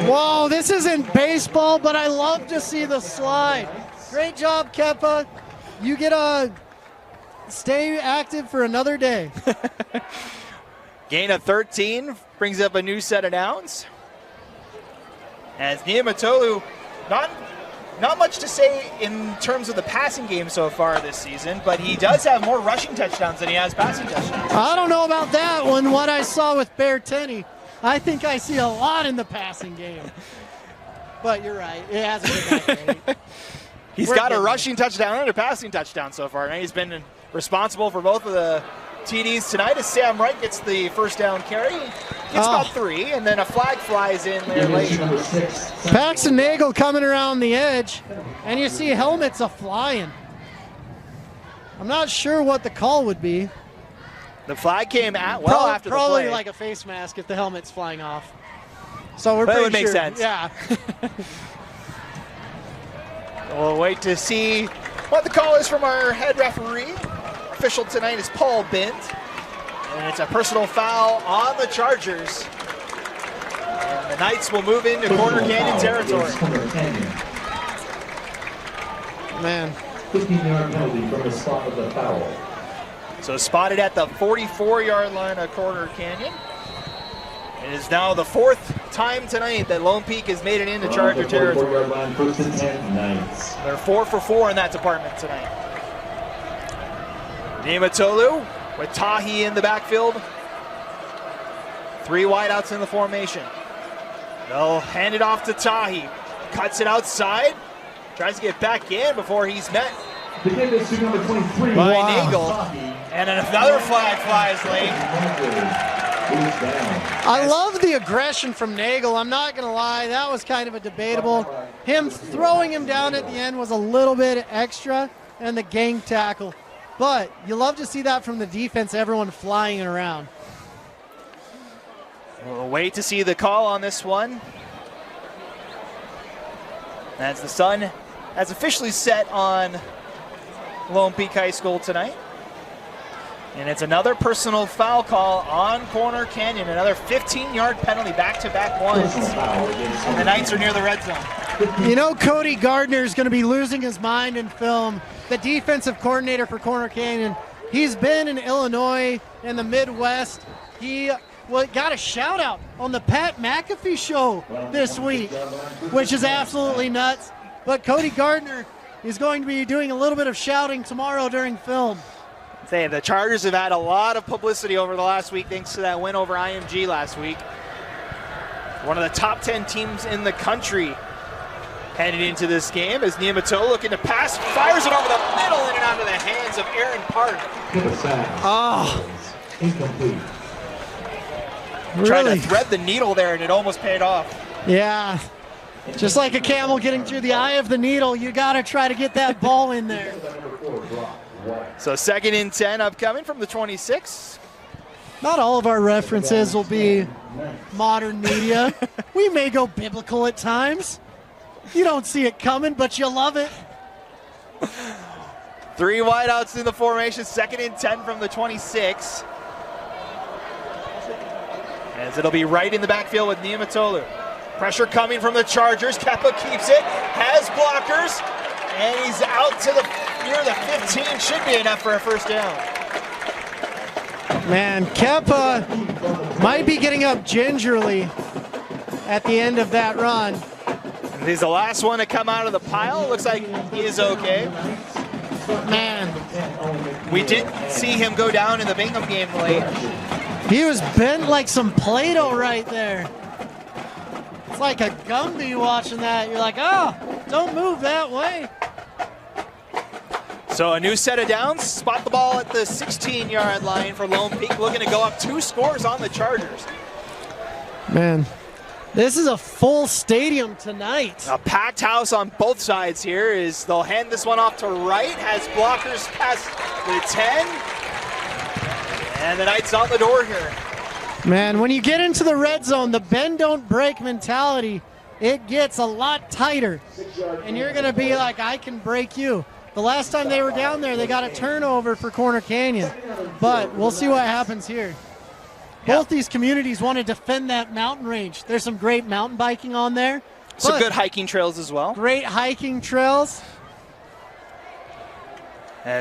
Whoa, this isn't baseball, but I love to see the slide. Great job, Kappa. You get to stay active for another day. Gain of 13 brings up a new set of downs. As Niumatolu, not much to say in terms of the passing game so far this season, but he does have more rushing touchdowns than he has passing touchdowns. I don't know about that one. What I saw with Bear Tenney, I think I see a lot in the passing game. But you're right. It hasn't been that great. He's got a rushing touchdown and a passing touchdown so far. And he's been responsible for both of the TDs tonight as Sam Wright gets the first down carry. Gets about 3, and then a flag flies in there late. Paxton Nagel coming around the edge, and you see helmets a-flying. I'm not sure what the call would be. The flag came after the play. Probably like a face mask if the helmet's flying off. So we're But it pretty would make sure. sense. Yeah. We'll wait to see what the call is from our head referee. Official tonight is Paul Bint. And it's a personal foul on the Chargers. And the Knights will move into Corner Canyon territory. Man. 15-yard penalty from the spot of the foul. So spotted at the 44-yard line of Corner Canyon. It is now the 4th time tonight that Lone Peak has made it into Charger territory. 44-yard line, 1st and 10, Knights. They're 4 for 4 in that department tonight. Niumatolu with Tahi in the backfield. 3 wideouts in the formation. They'll hand it off to Tahi. Cuts it outside. Tries to get back in before he's met Begin to number 23. by Nagel. And another flag flies late. I love the aggression from Nagel. I'm not going to lie. That was kind of a debatable. Him throwing him down at the end was a little bit extra, and the gang tackle. But you love to see that from the defense, everyone flying around. We'll wait to see the call on this one. As the sun has officially set on Lone Peak High School tonight. And it's another personal foul call on Corner Canyon. Another 15-yard penalty, back-to-back ones. And the Knights are near the red zone. You know Cody Gardner is going to be losing his mind in film. The defensive coordinator for Corner Canyon. He's been in Illinois and the Midwest. He got a shout-out on the Pat McAfee show this week, which is absolutely nuts. But Cody Gardner is going to be doing a little bit of shouting tomorrow during film. Say the Chargers have had a lot of publicity over the last week thanks to that win over IMG last week. One of the top 10 teams in the country headed into this game as Niumatolu looking to pass, fires it over the middle in and out of the hands of Aaron Park. Incomplete. Trying to thread the needle there and it almost paid off. Yeah. Just like a camel getting through the eye of the needle, you got to try to get that ball in there. So 2nd and 10 upcoming from the 26. Not all of our references will be modern media. We may go biblical at times. You don't see it coming, but you love it. 3 wideouts in the formation, 2nd and 10 from the 26. As it'll be right in the backfield with Niumatolu. Pressure coming from the Chargers. Kappa keeps it, has blockers, and he's out to near the 15. Should be enough for a first down. Man, Kappa might be getting up gingerly at the end of that run. He's the last one to come out of the pile. Looks like he is okay. Man, we did see him go down in the Bingham game late. He was bent like some Play-Doh right there. It's like a Gumby watching that. You're like, oh, don't move that way. So a new set of downs. Spot the ball at the 16-yard line for Lone Peak. Looking to go up 2 scores on the Chargers. Man, this is a full stadium tonight. A packed house on both sides here. They'll hand this one off to Wright. Has blockers past the 10. And the Knights on the door here. Man, when you get into the red zone, the bend don't break mentality, it gets a lot tighter. And you're going to be like, I can break you. The last time they were down there, they got a turnover for Corner Canyon. But we'll see what happens here. Both these communities want to defend that mountain range. There's some great mountain biking on there. Some good hiking trails as well. Great hiking trails.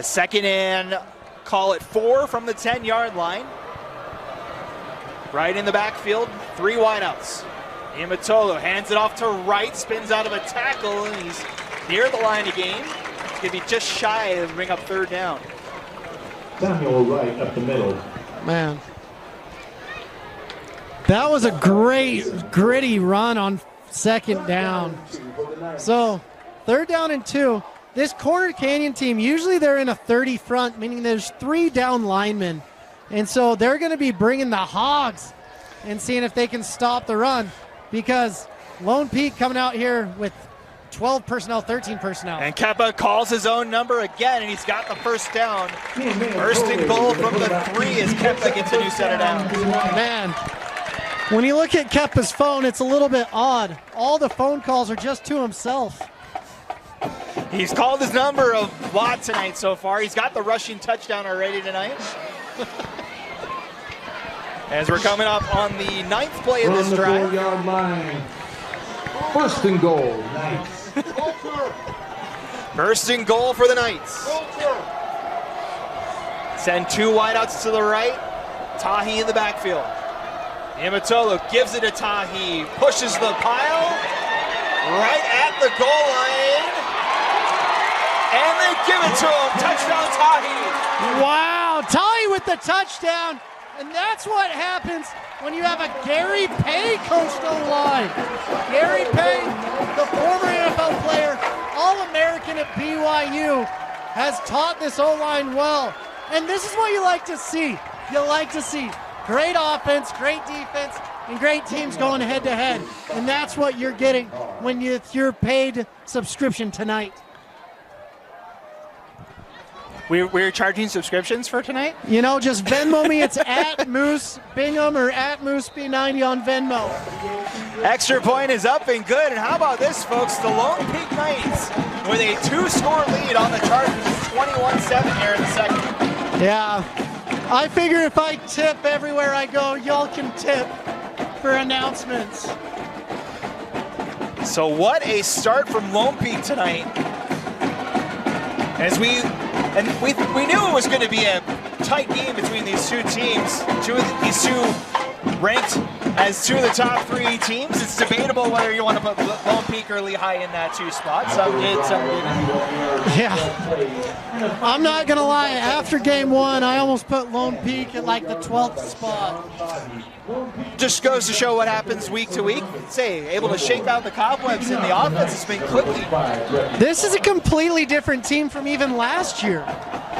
Second and call it 4 from the 10-yard line. Right in the backfield, 3 wideouts. Imatolo hands it off to Wright, spins out of a tackle, and he's near the line of game. It's going to be just shy of bring up 3rd down. Samuel Wright up the middle. Man. That was a great, gritty run on 2nd down. So, 3rd down and 2. This Corner Canyon team, usually they're in a 30 front, meaning there's 3 down linemen. And so they're going to be bringing the hogs and seeing if they can stop the run, because Lone Peak coming out here with 12 personnel, 13 personnel. And Keppa calls his own number again, and he's got the 1st down. 1st and goal from the 3 as Keppa gets a new set of downs. Man, when you look at Keppa's phone, it's a little bit odd. All the phone calls are just to himself. He's called his number a lot tonight so far. He's got the rushing touchdown already tonight. As we're coming up on the 9th play of this drive. From the 4-yard line. 1st and goal, Knights. 1st and goal for the Knights. Send 2 wideouts to the right. Tahi in the backfield. Imatolo gives it to Tahi. Pushes the pile. Right at the goal line. And they give it to him. Touchdown Tahi. Wow, Tahi with the touchdown. And that's what happens when you have a Gary Pay coached O-line. Gary Pay, the former NFL player, All-American at BYU, has taught this O-line well. And this is what you like to see. You like to see great offense, great defense, and great teams going head-to-head. And that's what you're getting when you're paid subscription tonight. We're charging subscriptions for tonight? You know, just Venmo me. It's at Moose Bingham or at Moose B90 on Venmo. Extra point is up and good. And how about this, folks? The Lone Peak Knights with a 2-score lead on the Chargers. It's 21-7 here in the 2nd. Yeah. I figure if I tip everywhere I go, y'all can tip for announcements. So what a start from Lone Peak tonight. As we knew it was going to be a tight game between these 2 teams. These 2 ranked as 2 of the top 3 teams. It's debatable whether you want to put Lone Peak or Lehigh in that 2 spot. Some did, some didn't. Yeah. I'm not going to lie. After game 1, I almost put Lone Peak at like the 12th spot. Just goes to show what happens week to week. Say, able to shake out the cobwebs in the offense has been quickly. This is a completely different team from even last year,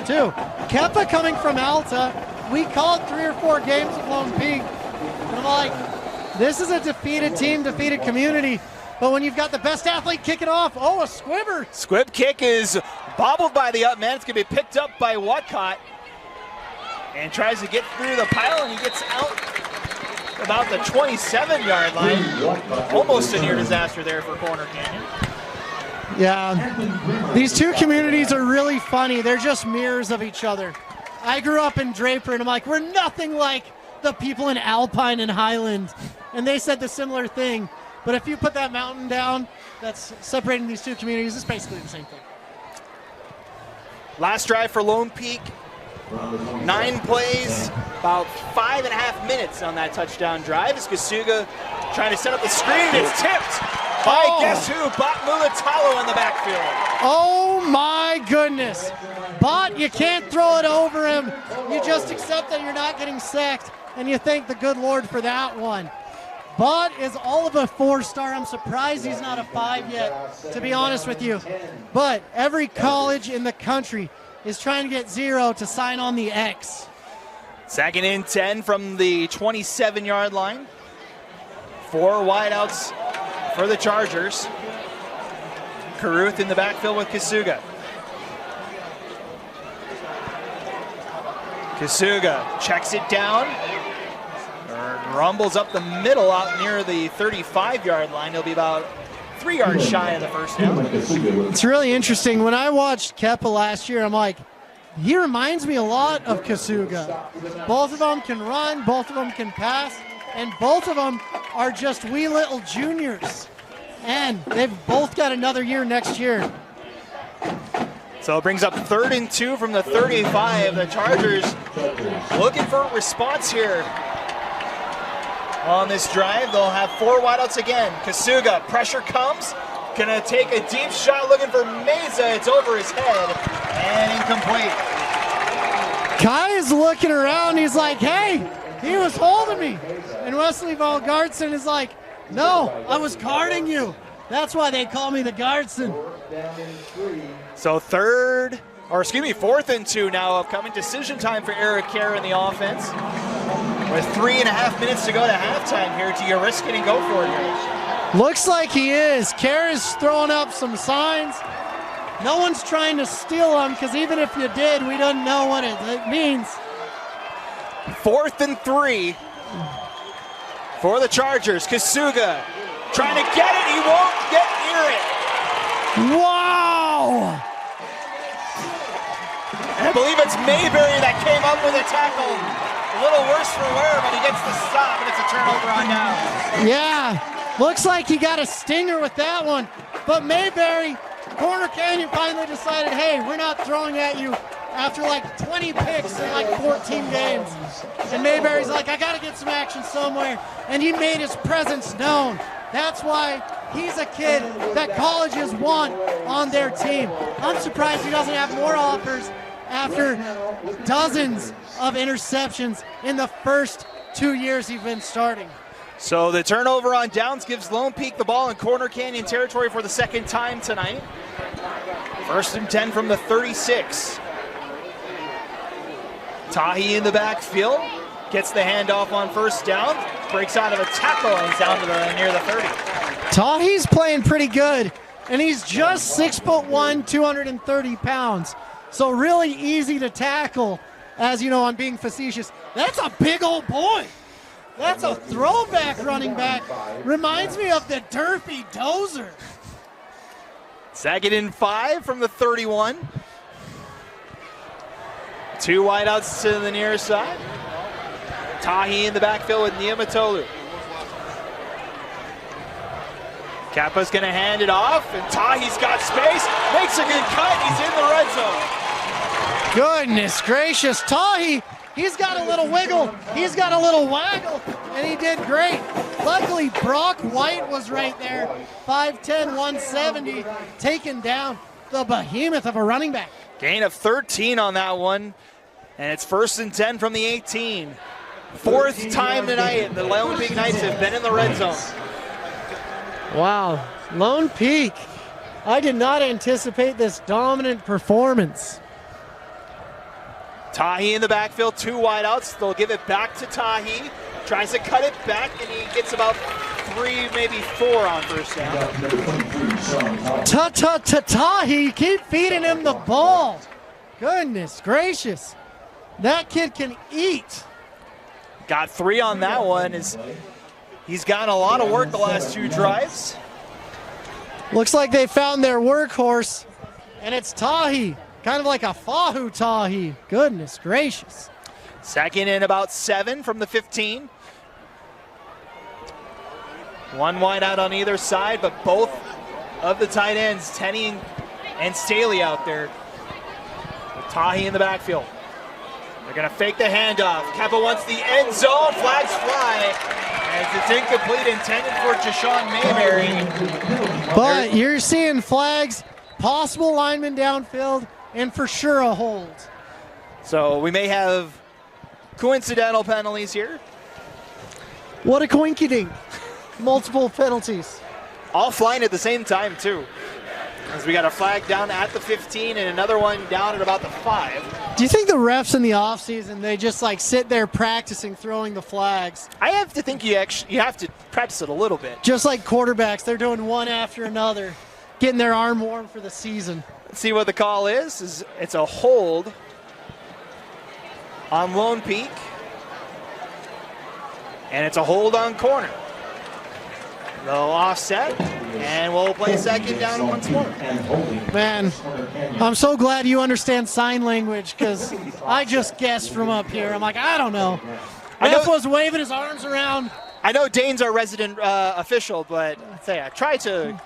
too. Keppa coming from Alta. We called 3 or 4 games of Lone Peak. And I'm like, this is a defeated team, defeated community. But when you've got the best athlete kicking off, a squibber. Squib kick is bobbled by the up man. It's going to be picked up by Watcott. And tries to get through the pile, and he gets out about the 27-yard line. Almost a near disaster there for Corner Canyon. Yeah, these 2 communities are really funny. They're just mirrors of each other. I grew up in Draper, and I'm like, we're nothing like the people in Alpine and Highland. And they said the similar thing. But if you put that mountain down that's separating these 2 communities, it's basically the same thing. Last drive for Lone Peak. 9 plays, about 5.5 minutes on that touchdown drive. As Kasuga trying to set up the screen. It's tipped by guess who? Bot Mulatalo in the backfield. Oh my goodness. Bot, you can't throw it over him. You just accept that you're not getting sacked, and you thank the good Lord for that one. Bot is all of a 4-star. I'm surprised he's not a 5 yet, to be honest with you. But every college in the country is trying to get 0 to sign on the X. 2nd and 10 from the 27-yard line. 4 wideouts for the Chargers. Caruth in the backfield with Kasuga. Kasuga checks it down. Rumbles up the middle out near the 35-yard line. He'll be about 3 yards shy of the first down. It's really interesting. When I watched Kepa last year, I'm like, he reminds me a lot of Kasuga. Both of them can run, both of them can pass, and both of them are just wee little juniors. And they've both got another year next year. So it brings up 3rd and 2 from the 35. The Chargers looking for a response here on this drive. They'll have 4 wideouts again. Kasuga, pressure comes. Gonna take a deep shot looking for Meza. It's over his head and incomplete. Kai is looking around. He's like, hey, he was holding me. And Wesley Valgaardson is like, no, I was guarding you. That's why they call me the Guardson. So 4th and 2 now. Upcoming decision time for Eric Kerr in the offense. With 3.5 minutes to go to halftime here. Do you risk it and go for it here? Looks like he is. Kerr is throwing up some signs. No one's trying to steal them, because even if you did, we don't know what it means. 4th and 3 for the Chargers. Kasuga trying to get it. He won't get near it. Wow! And I believe it's Mayberry that came up with a tackle. A little worse for wear, but he gets the stop, and it's a turnover on down. Yeah, looks like he got a stinger with that one. But Mayberry, Corner Canyon finally decided, hey, we're not throwing at you after like 20 picks in like 14 games. And Mayberry's like, I got to get some action somewhere. And he made his presence known. That's why he's a kid that colleges want on their team. I'm surprised he doesn't have more offers after dozens of interceptions in the first 2 years he's been starting. So the turnover on downs gives Lone Peak the ball in Corner Canyon territory for the second time tonight. 1st and 10 from the 36. Tahi in the backfield, gets the handoff on 1st down, breaks out of a tackle and he's down to near the 30. Tahi's playing pretty good, and he's just 6'1", 230 pounds. So really easy to tackle, as you know, I'm being facetious. That's a big old boy. That's a throwback running back. Reminds me of the Derpy Dozer. 2nd and 5 from the 31. 2 wideouts to the near side. Tahi in the backfield with Niamatolu. Kappa's going to hand it off, and Tahi's got space. Makes a good cut. He's in the red zone. Goodness gracious. Tahi, he's got a little wiggle. He's got a little waggle, and he did great. Luckily, Brock White was right there. 5'10", 170, taking down the behemoth of a running back. Gain of 13 on that one, and it's 1st and 10 from the 18. 4th time tonight the Lone Peak Knights have been in the red zone. Wow, Lone Peak. I did not anticipate this dominant performance. Tahi in the backfield, 2 wideouts. They'll give it back to Tahi. Tries to cut it back, and he gets about 3, maybe 4 on 1st down. Tahi, keep feeding him the ball. Goodness gracious. That kid can eat. Got 3 on that one. He's gotten a lot of work the last 2 drives. Looks like they found their workhorse, and it's Tahi. Kind of like a Fahu Tahi. Goodness gracious. 2nd and about 7 from the 15. 1 wide out on either side, but both of the tight ends, Tenney and Staley out there. With Tahi in the backfield. They're going to fake the handoff. Kappa wants the end zone. Flags fly as it's incomplete, intended for Jashawn Mayberry. But you're seeing flags, possible lineman downfield, and for sure a hold. So we may have coincidental penalties here. What a coinkydink. Multiple penalties. All flying at the same time, too. As we got a flag down at the 15 and another one down at about the 5. Do you think the refs in the offseason, they just like sit there practicing throwing the flags? I have to think you have to practice it a little bit. Just like quarterbacks, they're doing one after another, getting their arm warm for the season. Let's see what the call is. It's a hold on Lone Peak. And it's a hold on corner. They'll offset, and we'll play second down once more. Man, I'm so glad you understand sign language, because I just guessed from up here. I'm like, I don't know. Ref was waving his arms around. I know Dane's our resident official, but I try to.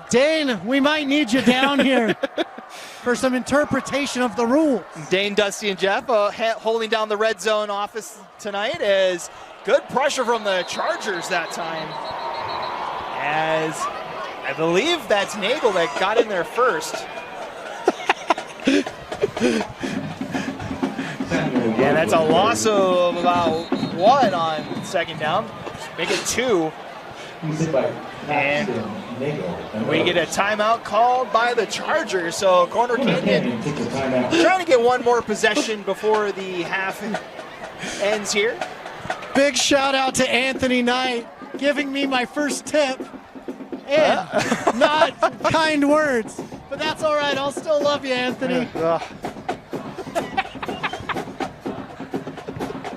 Dane, we might need you down here for some interpretation of the rules. Dane, Dusty, and Jeff holding down the red zone office tonight as good pressure from the Chargers that time. As I believe that's Nagel that got in there first. Yeah, that's a loss of about 1 on second down. Make it 2. And we get a timeout called by the Chargers. So Corner Canyon trying to get one more possession before the half ends here. Big shout out to Anthony Knight giving me my first tip. And not kind words, but that's all right. I'll still love you, Anthony.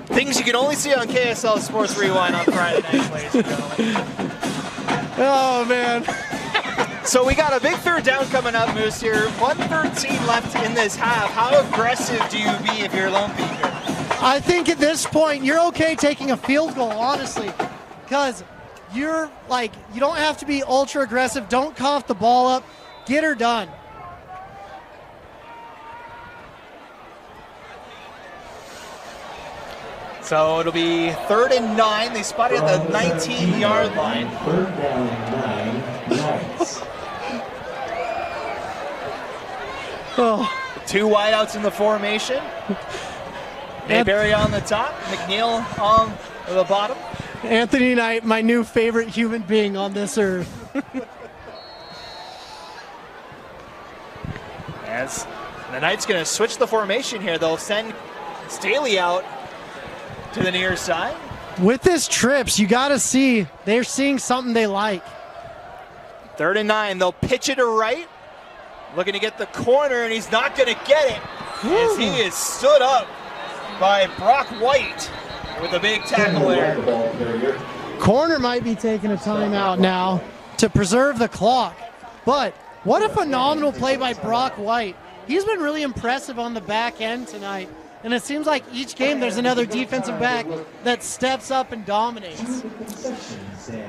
Things you can only see on KSL Sports Rewind on Friday nights, ladies and gentlemen. Oh, man. So we got a big third down coming up, Moose, here. 1:13 left in this half. How aggressive do you be if you're Lone Peak here? I think at this point, you're okay taking a field goal, honestly, because you're like, you don't have to be ultra aggressive. Don't cough the ball up. Get her done. So it'll be 3rd and 9. They spot it at the 19-yard line. 3rd down and 9. Nice. Oh. 2 wideouts in the formation. Mayberry on the top, McNeil on the bottom. Anthony Knight, my new favorite human being on this earth. As the Knights going to switch the formation here, they'll send Staley out to the near side. With this trips, you got to see they're seeing something they like. 3rd and 9, they'll pitch it to right. Looking to get the corner, and he's not going to get it. As he is stood up by Brock White with a big tackle there. Corner might be taking a timeout now to preserve the clock. But what a phenomenal play by Brock White. He's been really impressive on the back end tonight. And it seems like each game there's another defensive back that steps up and dominates.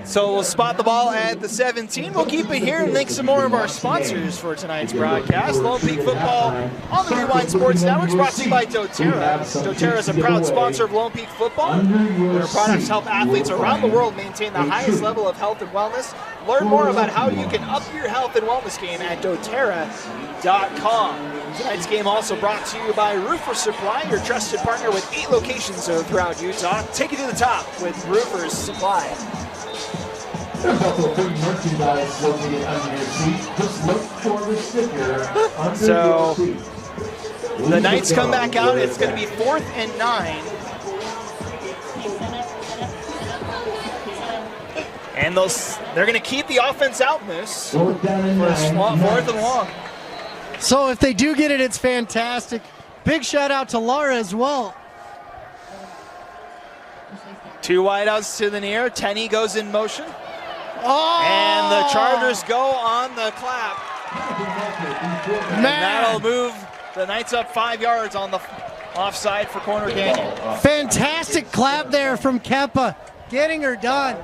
So we'll spot the ball at the 17. We'll keep it here and thank some more of our sponsors for tonight's broadcast. Lone Peak Football on the Rewind Sports Network is brought to you by doTERRA. doTERRA is a proud sponsor of Lone Peak Football. Their products help athletes around the world maintain the highest level of health and wellness. Learn more about how you can up your health and wellness game at doTERRA.com. Tonight's game also brought to you by Roofers Supply, your trusted partner with 8 locations throughout Utah. Take it to the top with Roofers Supply. There's also free merchandise located under your seat. Just look for the sticker under your seat. The Knights come back out. It's going to be 4th and 9. And they're going to keep the offense out, Moose. 4th down and 9. 4th and long. So if they do get it, it's fantastic. Big shout out to Lara as well. 2 wideouts to the near. Tenney goes in motion. Oh! And the Chargers go on the clap. And that'll move the Knights up 5 yards on the offside for Corner Canyon. Fantastic clap there from Keppa, getting her done.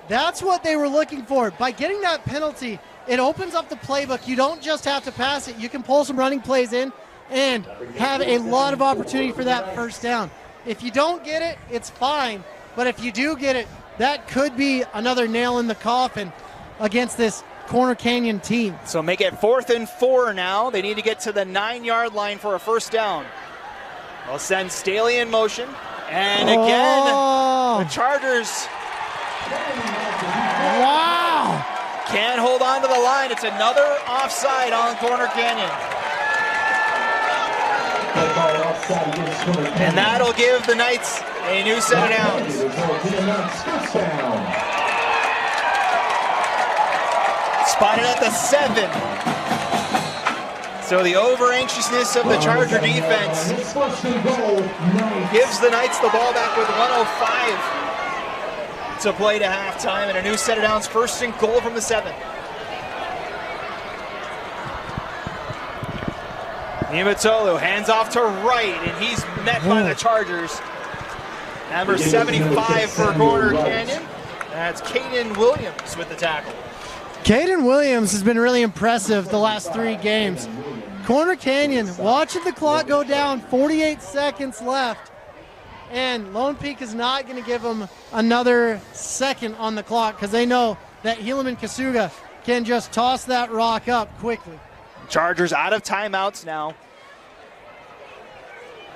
That's what they were looking for. By getting that penalty, it opens up the playbook. You don't just have to pass it. You can pull some running plays in and have a lot of opportunity for that first down. If you don't get it, it's fine. But if you do get it, that could be another nail in the coffin against this Corner Canyon team. So make it 4th and 4 now. They need to get to the 9-yard line for a first down. They'll send Staley in motion. And again, the Chargers can't hold on to the line. It's another offside on Corner Canyon. And that'll give the Knights a new set of downs. Spotted at the 7. So the over-anxiousness of the Charger defense gives the Knights the ball back with 1:05 to play to halftime, and a new set of downs, 1st and goal from the 7. Niumatalou hands off to right, and he's met by the Chargers. Number 75 for Corner Canyon. That's Caden Williams with the tackle. Caden Williams has been really impressive the last 3 games. Corner Canyon watching the clock go down, 48 seconds left, and Lone Peak is not going to give them another second on the clock because they know that Helaman Kasuga can just toss that rock up quickly. Chargers out of timeouts now,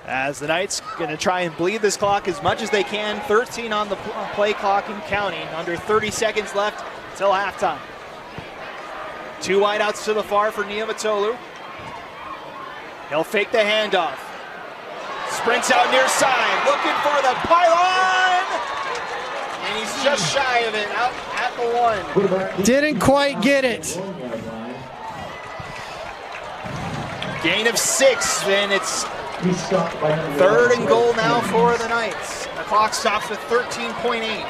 as the Knights going to try and bleed this clock as much as they can. 13 on the play clock and counting. Under 30 seconds left till halftime. 2 wideouts to the far for Niumatalou. He'll fake the handoff. Sprints out near side, looking for the pylon! And he's just shy of it, out at the 1. Didn't quite get it. Gain of 6, and it's 3rd and goal now for the Knights. The clock stops with 13.8.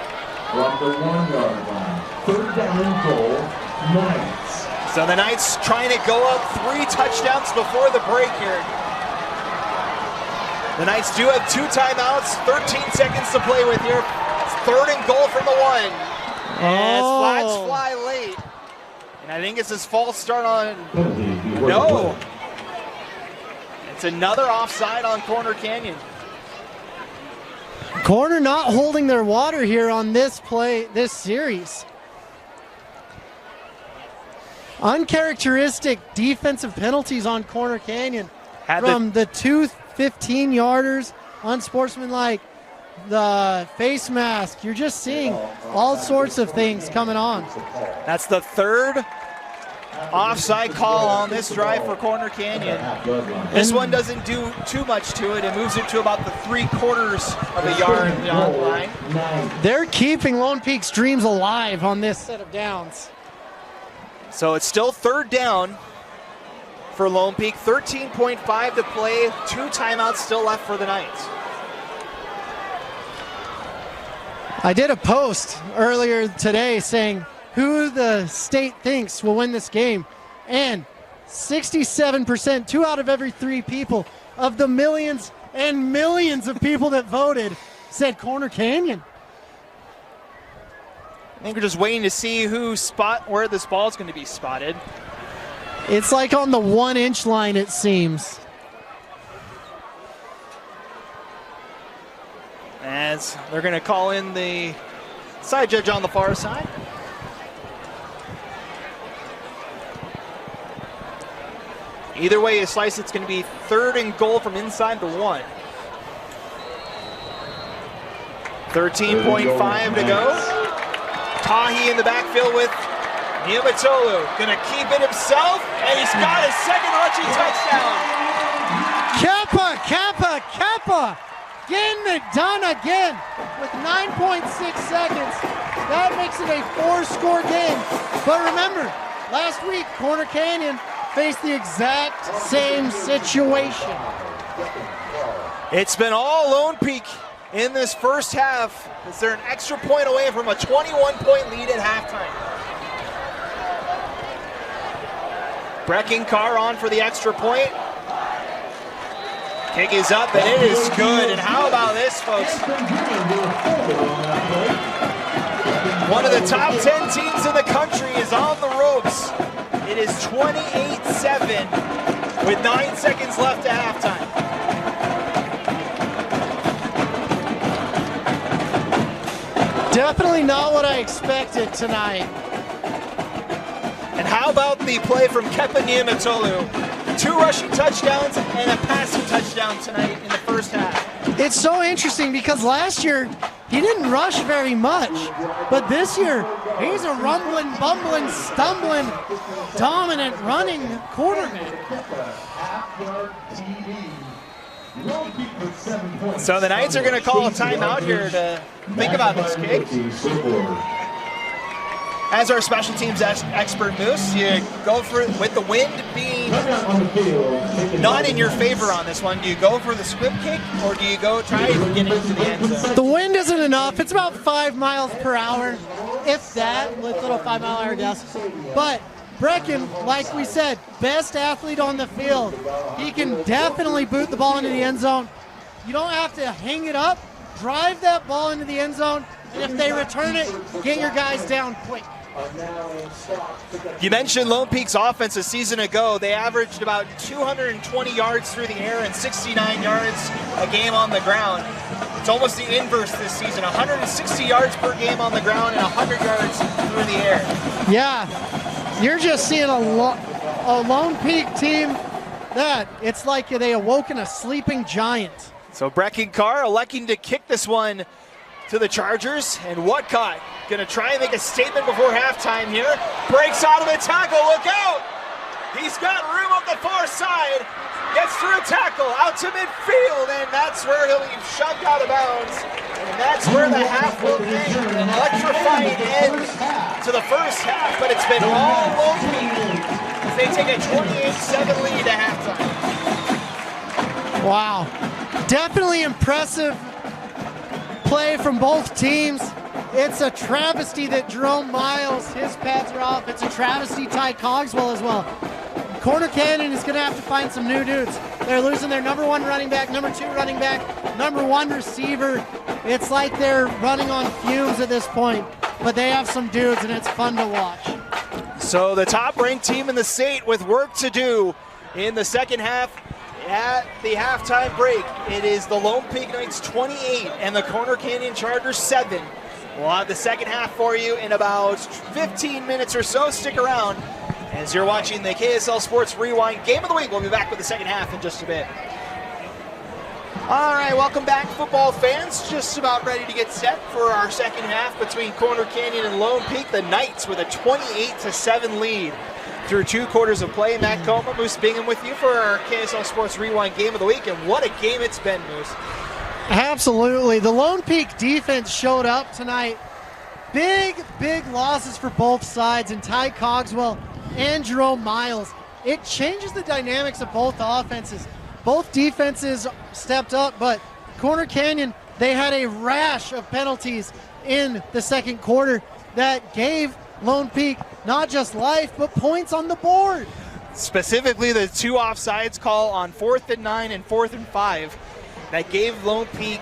From the 1-yard line. 3rd down and goal, Knights. So the Knights trying to go up 3 touchdowns before the break here. The Knights do have 2 timeouts, 13 seconds to play with here. It's 3rd and goal from the 1. And flats fly late. And I think it's his false start on, no. It's another offside on Corner Canyon. Corner not holding their water here on this play, this series. Uncharacteristic defensive penalties on Corner Canyon. From the 2 15-yarders, unsportsmanlike, the face mask. You're just seeing all sorts of things coming on. That's the 3rd offside call on this drive for Corner Canyon. This one doesn't do too much to it. It moves it to about the 3/4 of a yard down the line. They're keeping Lone Peak's dreams alive on this set of downs. So it's still 3rd down for Lone Peak. 13.5 to play. 2 timeouts still left for the Knights. I did a post earlier today saying who the state thinks will win this game, and 67%, 2 out of every 3 people of the millions and millions of people that voted said Corner Canyon. I think we're just waiting to see where this ball is going to be spotted. It's like on the 1-inch line, it seems. As they're going to call in the side judge on the far side. Either way you slice, it's going to be 3rd and goal from inside the 1. 13.5 to go. Tahi in the backfield with Niumatalou. Gonna keep it himself, and he's got his 2nd rushing touchdown. Kappa, getting it done again with 9.6 seconds. That makes it a 4-score game. But remember, last week, Corner Canyon faced the exact same situation. It's been all Lone Peak in this first half, as they're an extra point away from a 21-point lead at halftime. Brecking Carr on for the extra point. Kick is up, and it is good. And how about this, folks? One of the top 10 teams in the country is on the ropes. It is 28-7 with 9 seconds left at halftime. Definitely not what I expected tonight. And how about the play from Kepa Niumatalou? 2 rushing touchdowns and a passing touchdown tonight in the first half. It's so interesting because last year he didn't rush very much, but this year he's a rumbling, bumbling, stumbling, dominant running quarterback. So the Knights are going to call a timeout here to think about this kick. as our special teams expert, Moose, you go for it with the wind being not in your favor on this one. Do you go for the squib kick, or do you go try and get into the end zone? The wind isn't enough. It's about 5 miles per hour, if that, with little 5 mile an hour gusts. But Brecken, like we said, best athlete on the field. He can definitely boot the ball into the end zone. You don't have to hang it up. Drive that ball into the end zone, and if they return it, get your guys down quick. You mentioned Lone Peak's offense a season ago. They averaged about 220 yards through the air and 69 yards a game on the ground. It's almost the inverse this season, 160 yards per game on the ground and 100 yards through the air. Yeah, you're just seeing a Lone Peak team that it's like they awoken a sleeping giant. So Brecken Carr electing to kick this one to the Chargers, and Whatcott gonna try and make a statement before halftime here. Breaks out of the tackle, look out! He's got room up the far side, gets through a tackle, out to midfield, and that's where he'll be shoved out of bounds. And that's where the half will be. An electrifying end to the first half, but it's been all Lone Peak as they take a 28-7 lead at halftime. Wow, definitely impressive play from both teams. It's a travesty that Jerome Miles, his pads are off. It's a travesty Ty Cogswell as well. Corner Canyon is going to have to find some new dudes. They're losing their number 1 running back, number 2 running back, number 1 receiver. It's like they're running on fumes at this point, but they have some dudes, and it's fun to watch. So the top-ranked team in the state with work to do in the second half. At the halftime break, it is the Lone Peak Knights 28 and the Corner Canyon Chargers 7. We'll have the second half for you in about 15 minutes or so. Stick around as you're watching the KSL Sports Rewind Game of the Week. We'll be back with the second half in just a bit. All right, welcome back, football fans. Just about ready to get set for our second half between Corner Canyon and Lone Peak. The Knights with a 28-7 lead through 2 quarters of play. Matt Coma, Moose Bingham with you for our KSL Sports Rewind Game of the Week, and what a game it's been, Moose. Absolutely. The Lone Peak defense showed up tonight. Big losses for both sides, and Ty Cogswell and Jerome Miles. It changes the dynamics of both offenses. Both defenses stepped up, but Corner Canyon, they had a rash of penalties in the second quarter that gave Lone Peak not just life, but points on the board. Specifically, the 2 offsides call on 4th and 9 and 4th and 5 that gave Lone Peak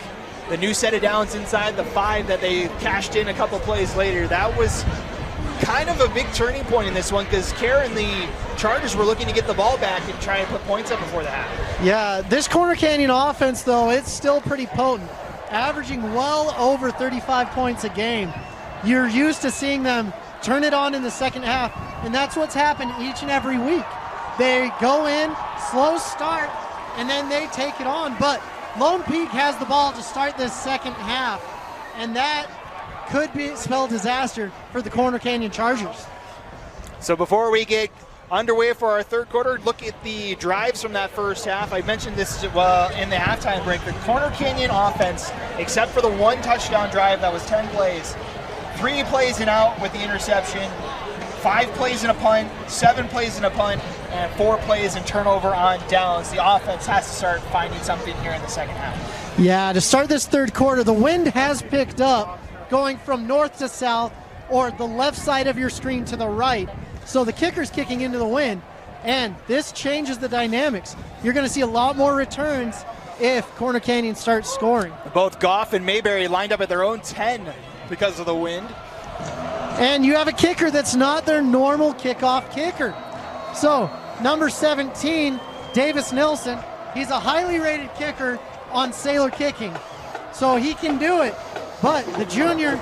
the new set of downs inside the 5 that they cashed in a couple plays later. That was kind of a big turning point in this one because Kerr and the Chargers were looking to get the ball back and try and put points up before the half. Yeah, this Corner Canyon offense, though, it's still pretty potent, averaging well over 35 points a game. You're used to seeing them turn it on in the second half, and that's what's happened each and every week. They go in, slow start, and then they take it on. But Lone Peak has the ball to start this second half, and that could spell disaster for the Corner Canyon Chargers. So before we get underway for our third quarter, look at the drives from that first half. I mentioned this in the halftime break. The Corner Canyon offense, except for the 1 touchdown drive that was 10 plays, 3 plays and out with the interception, 5 plays in a punt, 7 plays in a punt, and 4 plays in turnover on downs. The offense has to start finding something here in the second half. Yeah, to start this third quarter, the wind has picked up, going from north to south, or the left side of your screen to the right. So the kicker's kicking into the wind, and this changes the dynamics. You're going to see a lot more returns if Corner Canyon starts scoring. Both Goff and Mayberry lined up at their own 10 because of the wind. And you have a kicker that's not their normal kickoff kicker. So, number 17, Davis Nelson, he's a highly rated kicker on Sailor Kicking. So he can do it. But the junior,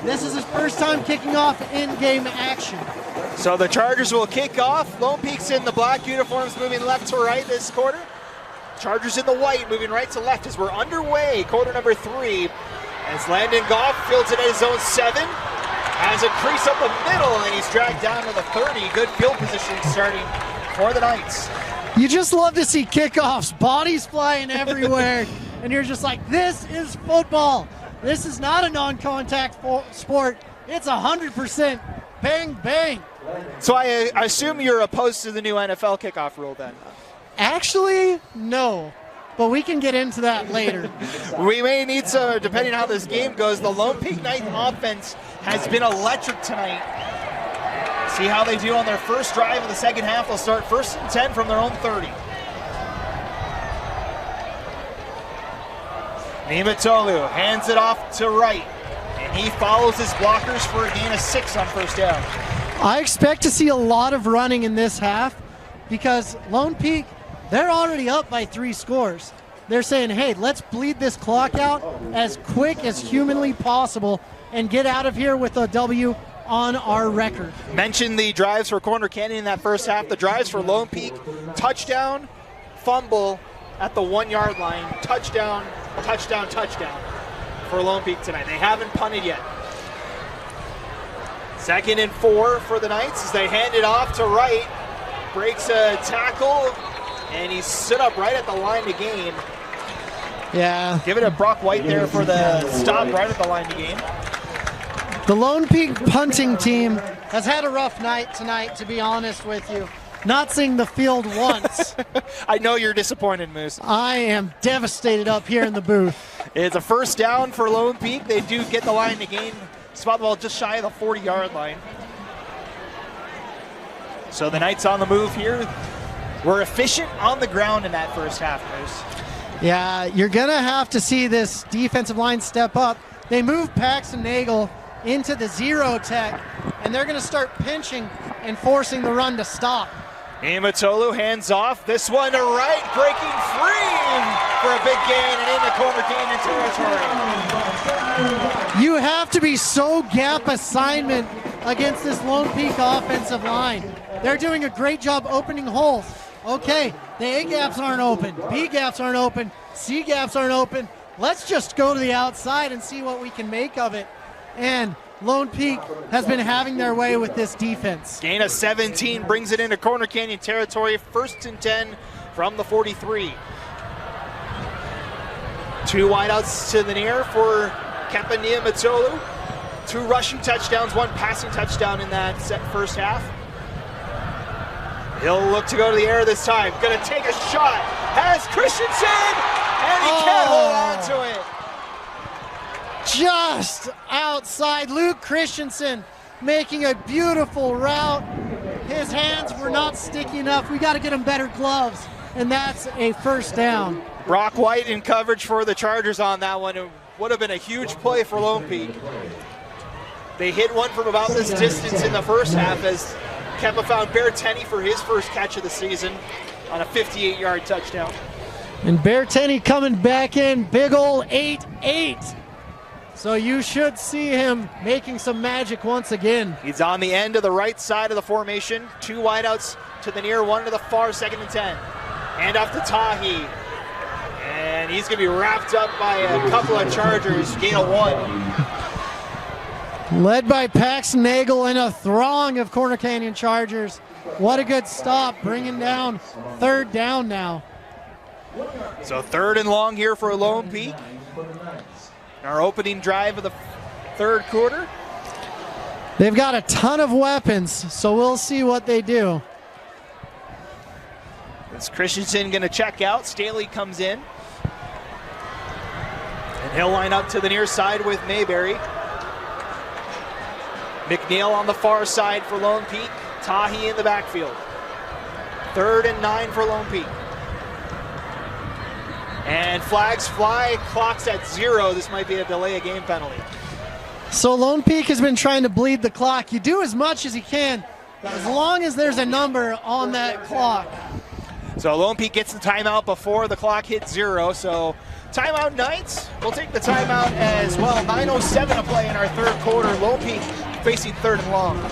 this is his first time kicking off in-game action. So the Chargers will kick off. Lone Peak's in the black uniforms, moving left to right this quarter. Chargers in the white, moving right to left as we're underway. Quarter number 3, as Landon Goff fields it at his own 7. Has a crease up the middle, and he's dragged down to the 30. Good field position starting for the Knights. You just love to see kickoffs, bodies flying everywhere, and you're just like, this is football. This is not a non-contact sport. It's 100% bang, bang. So I assume you're opposed to the new NFL kickoff rule then? Actually, no. But we can get into that later. We may need some, depending on how this game goes. The Lone Peak Knights offense has been electric tonight. See how they do on their first drive of the second half. They'll start 1st and 10 from their own 30. Niumatalou hands it off to Wright, and he follows his blockers for a gain of 6 on first down. I expect to see a lot of running in this half because Lone Peak, they're already up by 3 scores. They're saying, hey, let's bleed this clock out as quick as humanly possible and get out of here with a W on our record. Mentioned the drives for Corner Canyon in that first half. The drives for Lone Peak, touchdown, fumble at the 1-yard line, touchdown, touchdown, touchdown for Lone Peak tonight. They haven't punted yet. 2nd and 4 for the Knights as they hand it off to Wright. Breaks a tackle, and he stood up right at the line to gain. Yeah. Give it to Brock White there for the stop right at the line to gain. The Lone Peak punting team has had a rough night tonight, to be honest with you. Not seeing the field once. I know you're disappointed, Moose. I am devastated up here in the booth. It's a first down for Lone Peak. They do get the line to gain. Spot the ball just shy of the 40-yard line. So the Knights on the move here. We're efficient on the ground in that first half, Moose. Yeah, you're going to have to see this defensive line step up. They move Paxton Nagel into the 0 tech, and they're going to start pinching and forcing the run to stop. Niumatalou hands off. This one to Wright, breaking free for a big gain and into Corner Canyon territory. You have to be so gap assignment against this Lone Peak offensive line. They're doing a great job opening holes. Okay, the A gaps aren't open, B gaps aren't open, C gaps aren't open. Let's just go to the outside and see what we can make of it. And Lone Peak has been having their way with this defense. Gain of 17 brings it into Corner Canyon territory. 1st and 10 from the 43. 2 wideouts to the near for Kepa Niumatalou. 2 rushing touchdowns, 1 passing touchdown in that first half. He'll look to go to the air this time. Gonna take a shot. Has Christensen, and he can't hold on to it. Just outside, Luke Christensen making a beautiful route. His hands were not sticky enough. We got to get him better gloves, and that's a first down. Brock White in coverage for the Chargers on that one. It would have been a huge play for Lone Peak. They hit one from about this distance in the first half as Kepa found Berteni for his first catch of the season on a 58-yard touchdown. And Berteni coming back in, big ol' 8-8. So you should see him making some magic once again. He's on the end of the right side of the formation. 2 wideouts to the near, 1 to the far, 2nd and 10. Hand off to Tahi. And he's going to be wrapped up by a couple of Chargers, gain of 1. Led by Paxton Nagel and a throng of Corner Canyon Chargers. What a good stop, bringing down 3rd down now. So 3rd and long here for Lone Peak. Our opening drive of the 3rd quarter. They've got a ton of weapons, so we'll see what they do. Is Christensen going to check out? Staley comes in. And he'll line up to the near side with Mayberry. McNeil on the far side for Lone Peak. Tahi in the backfield. 3rd and 9 for Lone Peak. And flags fly, clock's at 0. This might be a delay of game penalty. So Lone Peak has been trying to bleed the clock. You do as much as you can, as long as there's a number on that clock. So Lone Peak gets the timeout before the clock hits 0. So timeout Knights. We'll take the timeout as well. 9:07 to play in our 3rd quarter. Lone Peak facing 3rd and long.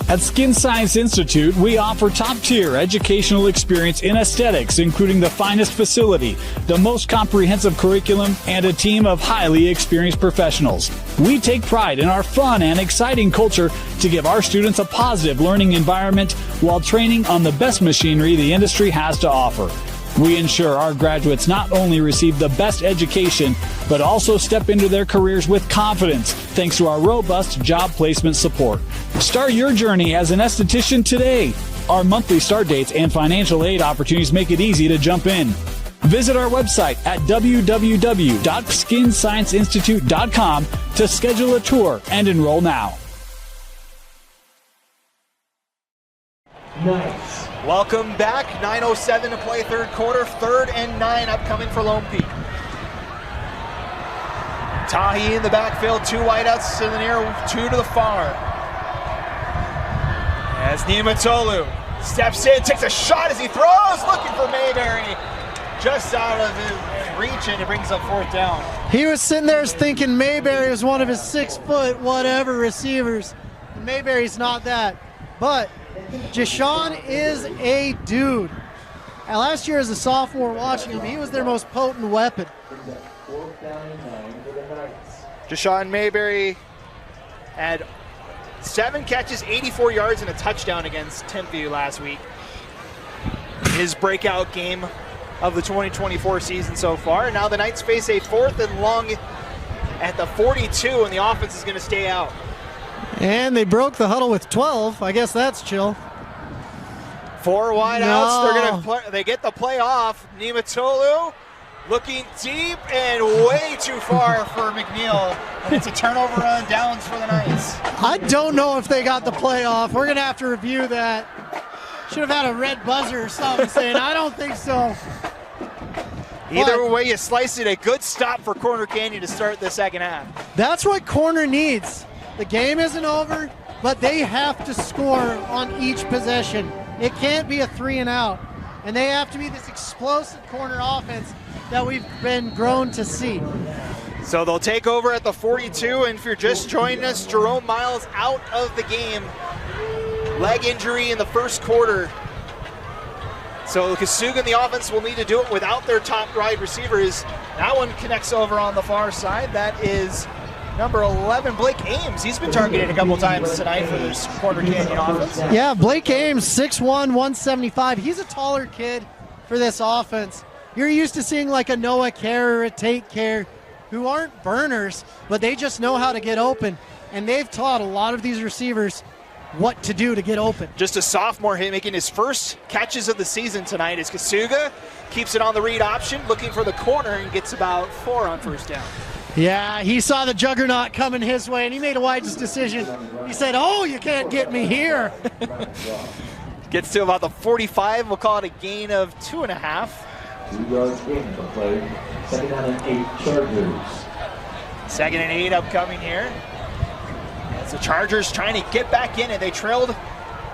At Skin Science Institute, we offer top-tier educational experience in aesthetics, including the finest facility, the most comprehensive curriculum, and a team of highly experienced professionals. We take pride in our fun and exciting culture to give our students a positive learning environment while training on the best machinery the industry has to offer. We ensure our graduates not only receive the best education, but also step into their careers with confidence thanks to our robust job placement support. Start your journey as an esthetician today. Our monthly start dates and financial aid opportunities make it easy to jump in. Visit our website at www.skinscienceinstitute.com to schedule a tour and enroll now. Nice. Welcome back. 9:07 to play third quarter. 3rd and 9 upcoming for Lone Peak. Tahi in the backfield. 2 wideouts to the near, 2 to the far. As Niumatolu steps in, takes a shot as he throws, looking for Mayberry. Just out of his reach, and it brings up 4th down. He was sitting there thinking Mayberry was one of his 6-foot whatever receivers. Mayberry's not that. But Jashawn is a dude. And last year as a sophomore watching him, he was their most potent weapon. Jashawn Mayberry had 7 catches, 84 yards, and a touchdown against Timpview last week. His breakout game of the 2024 season so far. Now the Knights face a 4th and long at the 42, and the offense is going to stay out. And they broke the huddle with 12. I guess that's chill. 4 wideouts. No. They get the play off. Niumatolu looking deep and way too far for McNeil. And it's a turnover on downs for the Knights. I don't know if they got the play off. We're going to have to review that. Should have had a red buzzer or something saying, I don't think so. Either way you slice it, a good stop for Corner Canyon to start the second half. That's what Corner needs. The game isn't over, but they have to score on each possession. It can't be a 3 and out. And they have to be this explosive corner offense that we've been grown to see. So they'll take over at the 42, and if you're just joining us, Jerome Miles out of the game. Leg injury in the first quarter. So Kasuga and the offense will need to do it without their top wide receivers. That one connects over on the far side. That is number 11, Blake Ames. He's been targeted a couple times tonight for this Corner Canyon offense. Yeah, Blake Ames, 6'1", 175. He's a taller kid for this offense. You're used to seeing like a Noah Kerr or a Tate Kerr who aren't burners, but they just know how to get open. And they've taught a lot of these receivers what to do to get open. Just a sophomore making his first catches of the season tonight as Kasuga keeps it on the read option, looking for the corner, and gets about 4 on first down. Yeah, he saw the juggernaut coming his way, and he made a wise decision. He said, oh, you can't get me here. Gets to about the 45. We'll call it a gain of 2.5. 2 yards gain for play. 2nd down and 8 Chargers. 2nd and 8 upcoming here. As the Chargers trying to get back in it. They trailed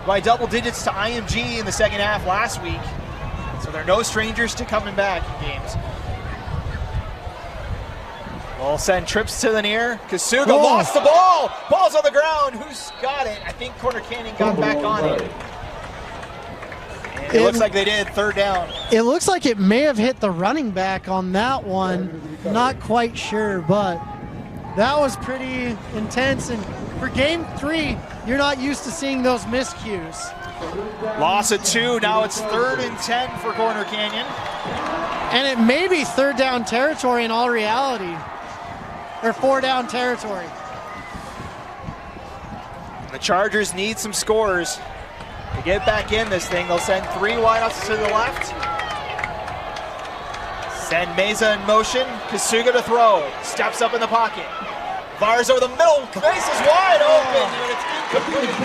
by double digits to IMG in the second half last week. So they're no strangers to coming back in games. We'll send trips to the near. Kasuga lost the ball. Ball's on the ground. Who's got it? I think Corner Canyon got back on it. And it looks like they did. 3rd down. It looks like it may have hit the running back on that one. Not quite sure, but that was pretty intense. And for game 3, you're not used to seeing those miscues. Loss of 2. Now it's 3rd and 10 for Corner Canyon. And it may be 3rd down territory in all reality. Or 4 down territory. The Chargers need some scores to get back in this thing. They'll send 3 wideouts to the left. Send Meza in motion. Kasuga to throw. Steps up in the pocket. Fires over the middle. Base is wide open. And it's incomplete.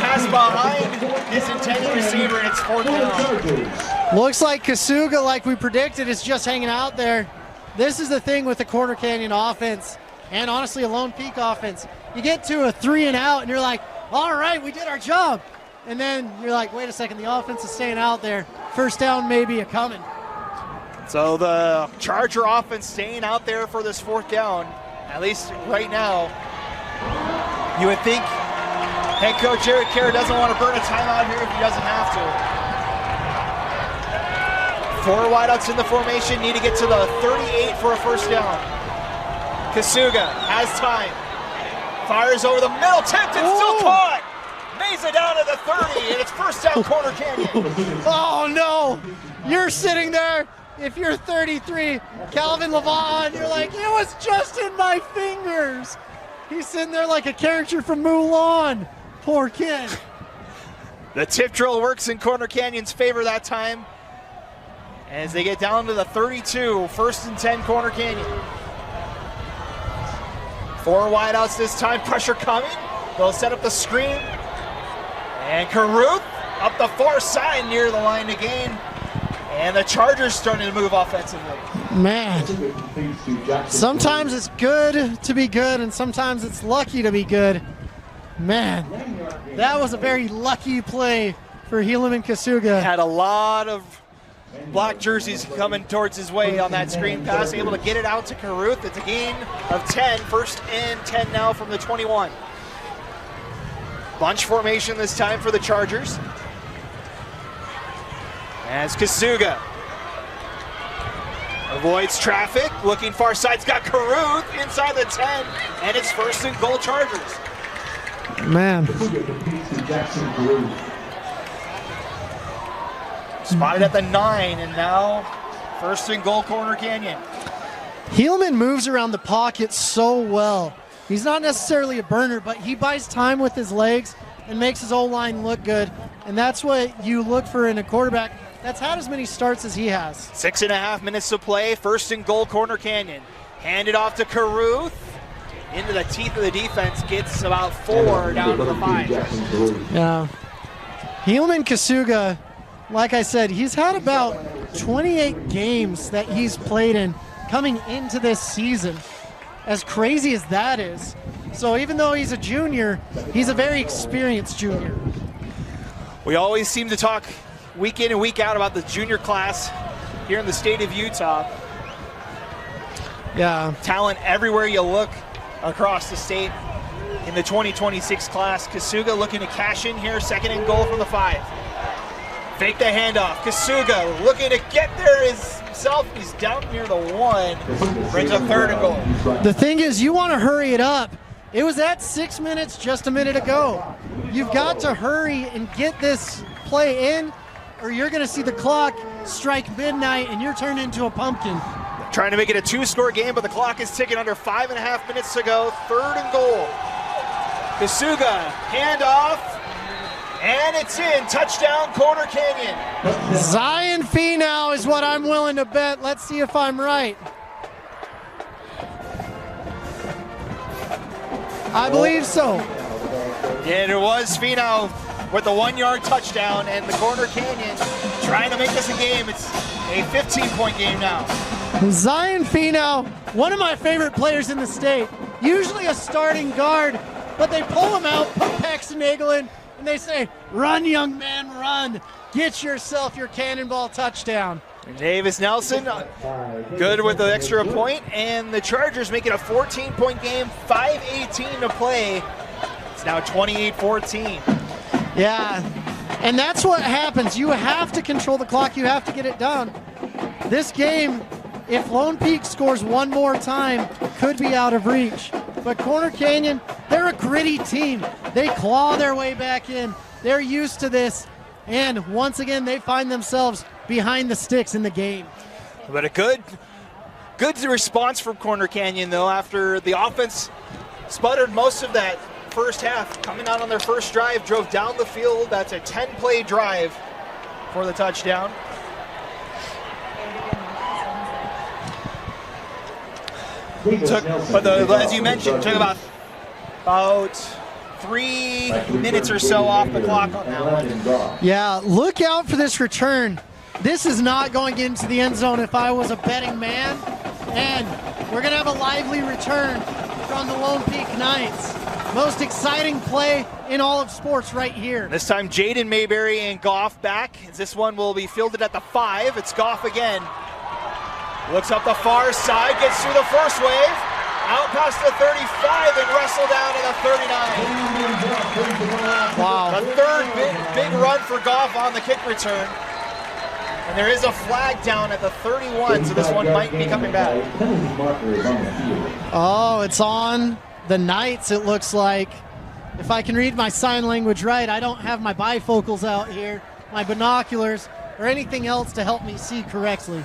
Pass behind his intended receiver, and it's 4th down. Looks like Kasuga, like we predicted, is just hanging out there. This is the thing with the Corner Canyon offense, and honestly a Lone Peak offense. You get to a 3 and out, and you're like, all right, we did our job. And then you're like, wait a second, the offense is staying out there. First down may be a-coming. So the Charger offense staying out there for this 4th down, at least right now. You would think head coach Jared Kerr doesn't want to burn a timeout here if he doesn't have to. 4 wideouts in the formation, need to get to the 38 for a first down. Kasuga has time. Fires over the middle, tipped and still caught. Mesa down to the 30, and it's first down, Corner Canyon. Oh no! You're sitting there. If you're 33, Calvin Levant, you're like, it was just in my fingers. He's sitting there like a character from Mulan. Poor kid. The tip drill works in Corner Canyon's favor that time. As they get down to the 32, first and 10, Corner Canyon. 4 wideouts this time, pressure coming. They'll set up the screen. And Caruth up the far side near the line to gain. And the Chargers starting to move offensively. Man, sometimes it's good to be good, and sometimes it's lucky to be good. Man, that was a very lucky play for Helaman Kasuga. Had a lot of black jerseys coming towards his way on that screen pass, able to get it out to Caruth. It's a gain of 10, first and 10 now from the 21. Bunch formation this time for the Chargers. As Kasuga avoids traffic, looking far side's got Caruth inside the 10, and it's first and goal, Chargers. Man. Spotted at the 9, and now first and goal, Corner Canyon. Helaman moves around the pocket so well. He's not necessarily a burner, but he buys time with his legs and makes his O-line look good, and that's what you look for in a quarterback that's had as many starts as he has. 6.5 minutes to play, first and goal, Corner Canyon. Hand it off to Caruth. Into the teeth of the defense, gets about 4 down to the 5. Yeah. Helaman Kasuga, like I said, he's had about 28 games that he's played in coming into this season. As crazy as that is. So even though he's a junior, he's a very experienced junior. We always seem to talk week in and week out about the junior class here in the state of Utah. Yeah. Talent everywhere you look across the state in the 2026 class. Kasuga looking to cash in here, second and goal from the 5. Fake the handoff. Kasuga looking to get there himself. He's down near the 1. Brings up third and goal. The thing is, you want to hurry it up. It was at 6 minutes just a minute ago. You've got to hurry and get this play in, or you're going to see the clock strike midnight and you're turned into a pumpkin. Trying to make it a 2-score game, but the clock is ticking under 5.5 minutes to go. Third and goal. Kasuga, handoff, and it's in. Touchdown, Corner Canyon. Zion Finau is what I'm willing to bet. Let's see if I'm right. I believe so. And it was Finau with the 1-yard touchdown, and the Corner Canyon trying to make this a game. It's a 15-point game now. Zion Finau, one of my favorite players in the state. Usually a starting guard, but they pull him out, put Paxton Nagel in, and they say, run, young man, run. Get yourself your cannonball touchdown. Davis Nelson, good with the extra point, and the Chargers make it a 14-point game, 5:18 to play. It's now 28-14. Yeah, and that's what happens. You have to control the clock. You have to get it done. This game, if Lone Peak scores one more time, could be out of reach. But Corner Canyon, they're a gritty team. They claw their way back in. They're used to this. And once again, they find themselves behind the sticks in the game. But a good response from Corner Canyon, though, after the offense sputtered most of that first half. Coming out on their first drive, drove down the field. That's a 10-play drive for the touchdown. As you mentioned, took about 3 minutes or so off the clock on that one. Yeah, look out for this return. This is not going into the end zone if I was a betting man. And we're going to have a lively return from the Lone Peak Knights. Most exciting play in all of sports right here. This time Jaden Mayberry and Goff back. This one will be fielded at the 5. It's Goff again. Looks up the far side, gets through the first wave, out past the 35 and wrestled down to the 39. Wow. The third big run for Goff on the kick return. And there is a flag down at the 31, so this one might be coming back. Oh, it's on the Knights, it looks like. if I can read my sign language right, I don't have my bifocals out here, my binoculars, or anything else to help me see correctly.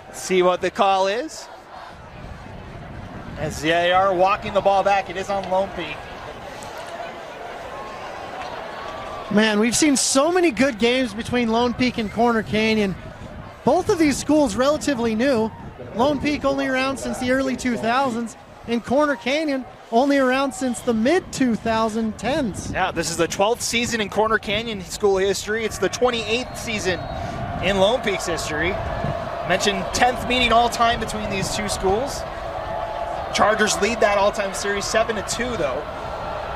Let's see what the call is. As they are walking the ball back, it is on Lone Peak. Man, we've seen so many good games between Lone Peak and Corner Canyon. Both of these schools relatively new. Lone Peak only around since the early 2000s, and Corner Canyon only around since the mid-2010s. Yeah, this is the 12th season in Corner Canyon school history. It's the 28th season in Lone Peak's history. Mentioned 10th meeting all-time between these two schools. Chargers lead that all-time series 7-2 though.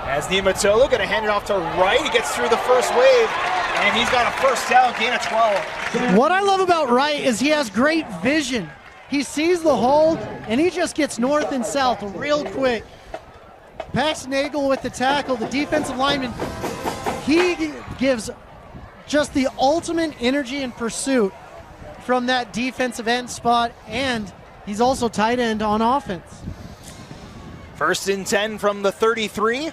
As Niumatolu going to hand it off to Wright. He gets through the first wave, and he's got a first down, gain of 12. What I love about Wright is he has great vision. He sees the hole, and he just gets north and south real quick. Pax Nagel with the tackle, the defensive lineman, he gives just the ultimate energy and pursuit from that defensive end spot, and he's also tight end on offense. First and 10 from the 33.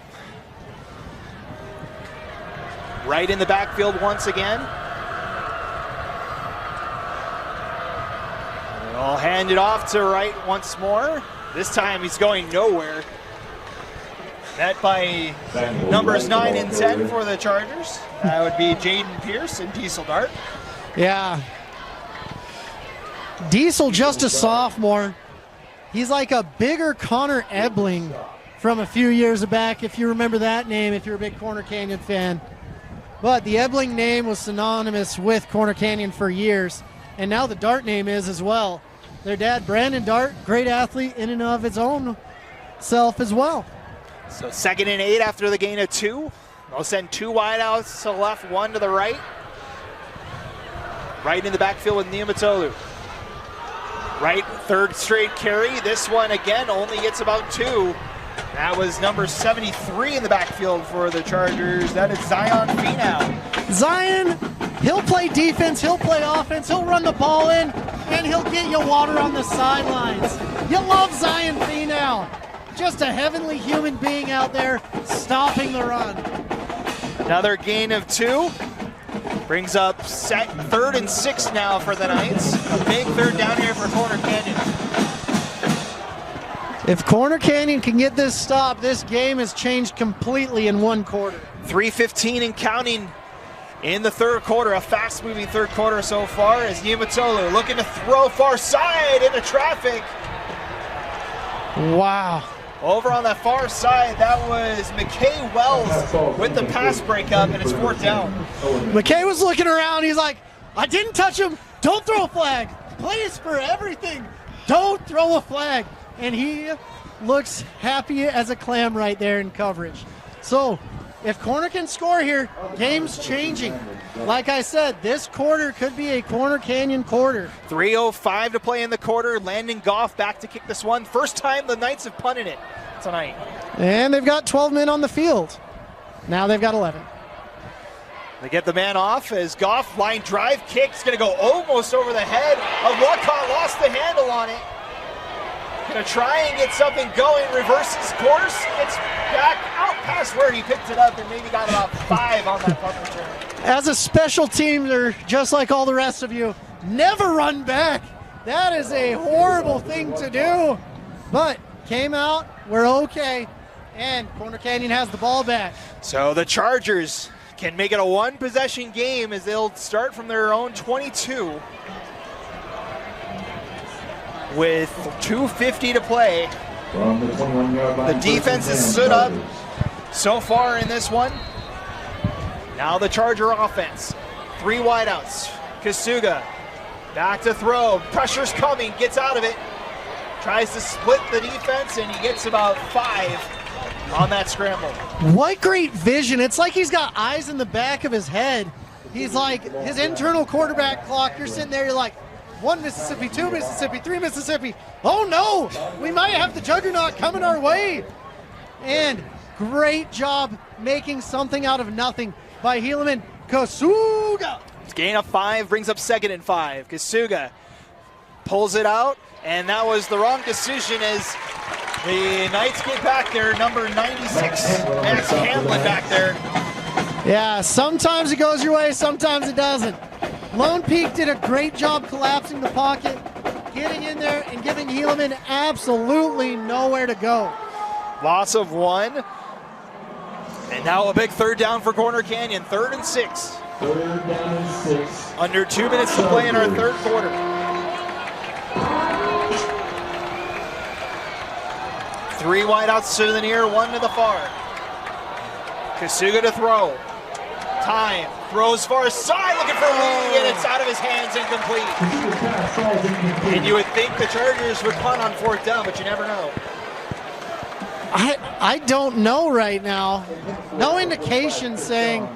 Right in the backfield once again. I'll hand it off to Wright once more. This time he's going nowhere. Met by numbers 9 and 10 for the Chargers. That would be Jaden Pierce and Diesel Dart. Yeah. Diesel, just a sophomore. He's like a bigger Connor Ebling from a few years back, if you remember that name, if you're a big Corner Canyon fan. But the Ebling name was synonymous with Corner Canyon for years, and now the Dart name is as well. Their dad, Brandon Dart, great athlete in and of his own self as well. So 2nd and 8 after the gain of 2. They'll send 2 wideouts to the left, 1 to the right. Right in the backfield with Niumatolu. Right, 3rd straight carry. This one again only gets about 2. That was number 73 in the backfield for the Chargers. That is Zion Finau. Zion, he'll play defense, he'll play offense, he'll run the ball in, and he'll get you water on the sidelines. You love Zion Finau. Just a heavenly human being out there stopping the run. Another gain of 2. Brings up 3rd and 6 now for the Knights. A big 3rd down here for Corner Canyon. If Corner Canyon can get this stop, this game has changed completely in 1 quarter. 3:15 and counting in the 3rd quarter. A fast-moving 3rd quarter so far as Niumatolu looking to throw far side into traffic. Wow. Over on that far side, that was McKay Wells with the pass breakup, and it's 4th down. McKay was looking around. He's like, I didn't touch him. Don't throw a flag. Please, for everything, don't throw a flag. And he looks happy as a clam right there in coverage. So if Corner can score here, game's changing. Like I said, this quarter could be a Corner Canyon quarter. 3:05 to play in the quarter. Landon Goff back to kick this one. First time the Knights have punted it tonight. And they've got 12 men on the field. Now they've got 11. They get the man off as Goff line drive kick. It's going to go almost over the head of Whatcott. Lost the handle on it. Going to try and get something going. Reverses course. Gets back out past where he picked it up and maybe got about 5 on that punt return. As a special teamer, just like all the rest of you, never run back. That is a horrible thing to do. But came out, we're okay, and Corner Canyon has the ball back. So the Chargers can make it a 1-possession game as they'll start from their own 22 with 2:50 to play. The defense has stood up so far in this one. Now the Charger offense. 3 wideouts. Kasuga back to throw. Pressure's coming. Gets out of it. Tries to split the defense, and he gets about 5 on that scramble. What great vision. It's like he's got eyes in the back of his head. He's like his internal quarterback clock. You're sitting there, you're like, 1 Mississippi, 2 Mississippi, 3 Mississippi. Oh no, we might have the juggernaut coming our way. And great job making something out of nothing by Helaman Kasuga. Gain of 5 brings up 2nd and 5. Kasuga pulls it out, and that was the wrong decision as The Knights get back there, number 96, Max Hamlin back there. Yeah, sometimes it goes your way, sometimes it doesn't. Lone Peak did a great job collapsing the pocket, getting in there and giving Helaman absolutely nowhere to go. Loss of 1. And now a big third down for Corner Canyon, 3rd and 6. 3rd down and 6. Under 2 minutes to play in our third quarter. 3 wideouts to the near, 1 to the far. Kasuga to throw. Time, throws far side, looking for Lee, and it's out of his hands, incomplete. And you would think the Chargers would punt on 4th down, but you never know. I don't know right now. No indication saying,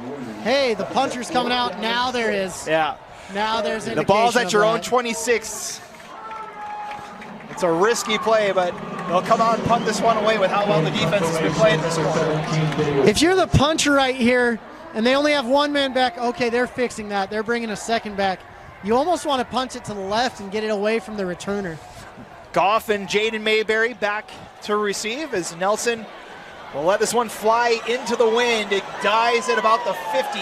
hey, the puncher's coming out. Now there is. Yeah. Now there's indication. The ball's at your of own that. 26. It's a risky play, but they'll come out and punt this one away with how well the defense has been playing this quarter. If you're the puncher right here and they only have 1 man back, okay, they're fixing that. They're bringing a second back. You almost want to punch it to the left and get it away from the returner. Goff and Jaden Mayberry back to receive as Nelson will let this one fly into the wind. It dies at about the 50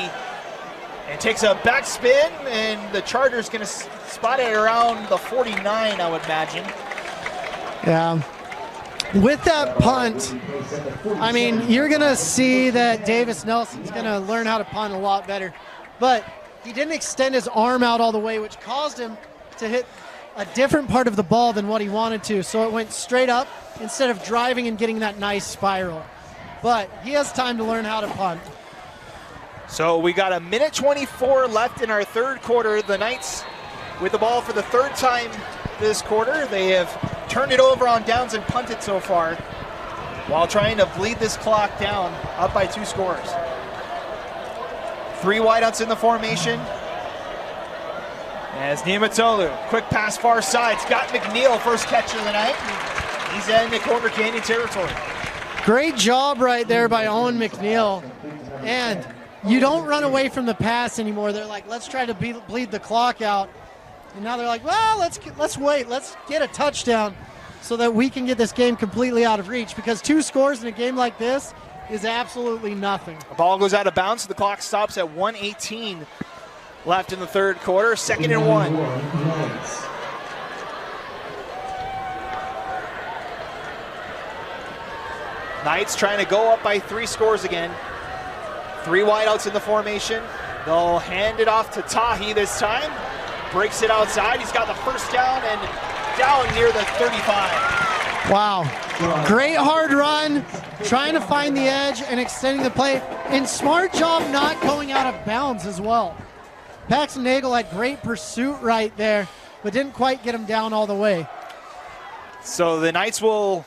and takes a back spin, and the Chargers going to spot it around the 49, I would imagine. Yeah. With that punt, I mean, you're going to see that Davis Nelson's going to learn how to punt a lot better. But he didn't extend his arm out all the way, which caused him to hit a different part of the ball than what he wanted to. So it went straight up instead of driving and getting that nice spiral. But he has time to learn how to punt. So we got 1:24 left in our third quarter. The Knights with the ball for the 3rd time this quarter. They have turned it over on downs and punted so far while trying to bleed this clock down, up by 2 scores. 3 wideouts in the formation. As Niumatolu, quick pass far side. Scott McNeil, first catch of the night. He's in the Corner Canyon territory. Great job right there by Owen McNeil. And you don't run away from the pass anymore. They're like, let's try to bleed the clock out. And now they're like, well, let's wait. Let's get a touchdown so that we can get this game completely out of reach, because 2 scores in a game like this is absolutely nothing. The ball goes out of bounds. The clock stops at 1:18 left in the third quarter. 2nd and 1. Knights trying to go up by 3 scores again. 3 wideouts in the formation. They'll hand it off to Tahi this time. Breaks it outside. He's got the first down and down near the 35. Wow. Great hard run, trying to find the edge and extending the play. And smart job not going out of bounds as well. Paxton Nagel had great pursuit right there, but didn't quite get him down all the way. So the Knights will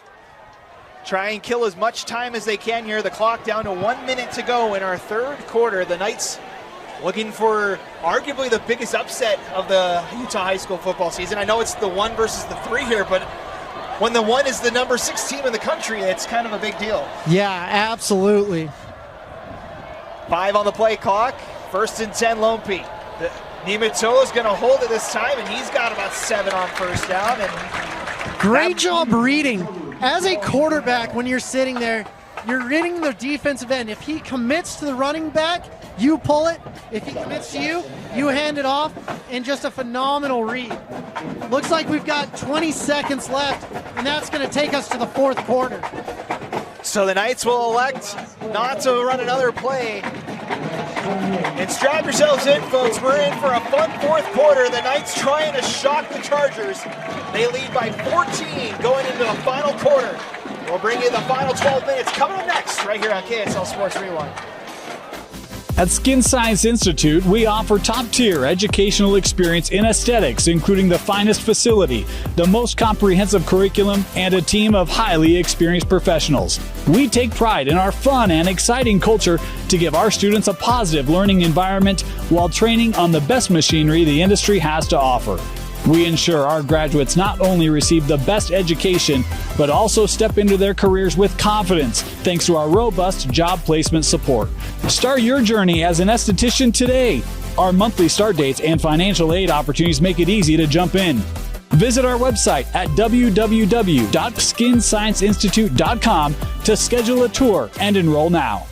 try and kill as much time as they can here. The clock down to 1 minute to go in our third quarter. The Knights looking for arguably the biggest upset of the Utah high school football season. I know it's the 1 versus the 3 here, but when the 1 is the number 6 team in the country, it's kind of a big deal. Yeah, absolutely. 5 on the play clock. 1st and 10, Lone Peak. Niumatolu is going to hold it this time, and he's got about 7 on first down. And great job reading. As a quarterback, when you're sitting there, you're reading the defensive end. If he commits to the running back, you pull it. If he commits to you, you hand it off, and just a phenomenal read. Looks like we've got 20 seconds left, and that's going to take us to the 4th quarter. So the Knights will elect not to run another play. And strap yourselves in, folks. We're in for a fun 4th quarter. The Knights trying to shock the Chargers. They lead by 14 going into the final quarter. We'll bring you the final 12 minutes coming up next right here on KSL Sports Rewind. At Skin Science Institute, we offer top-tier educational experience in aesthetics, including the finest facility, the most comprehensive curriculum, and a team of highly experienced professionals. We take pride in our fun and exciting culture to give our students a positive learning environment while training on the best machinery the industry has to offer. We ensure our graduates not only receive the best education, but also step into their careers with confidence thanks to our robust job placement support. Start your journey as an esthetician today. Our monthly start dates and financial aid opportunities make it easy to jump in. Visit our website at www.skinscienceinstitute.com to schedule a tour and enroll now.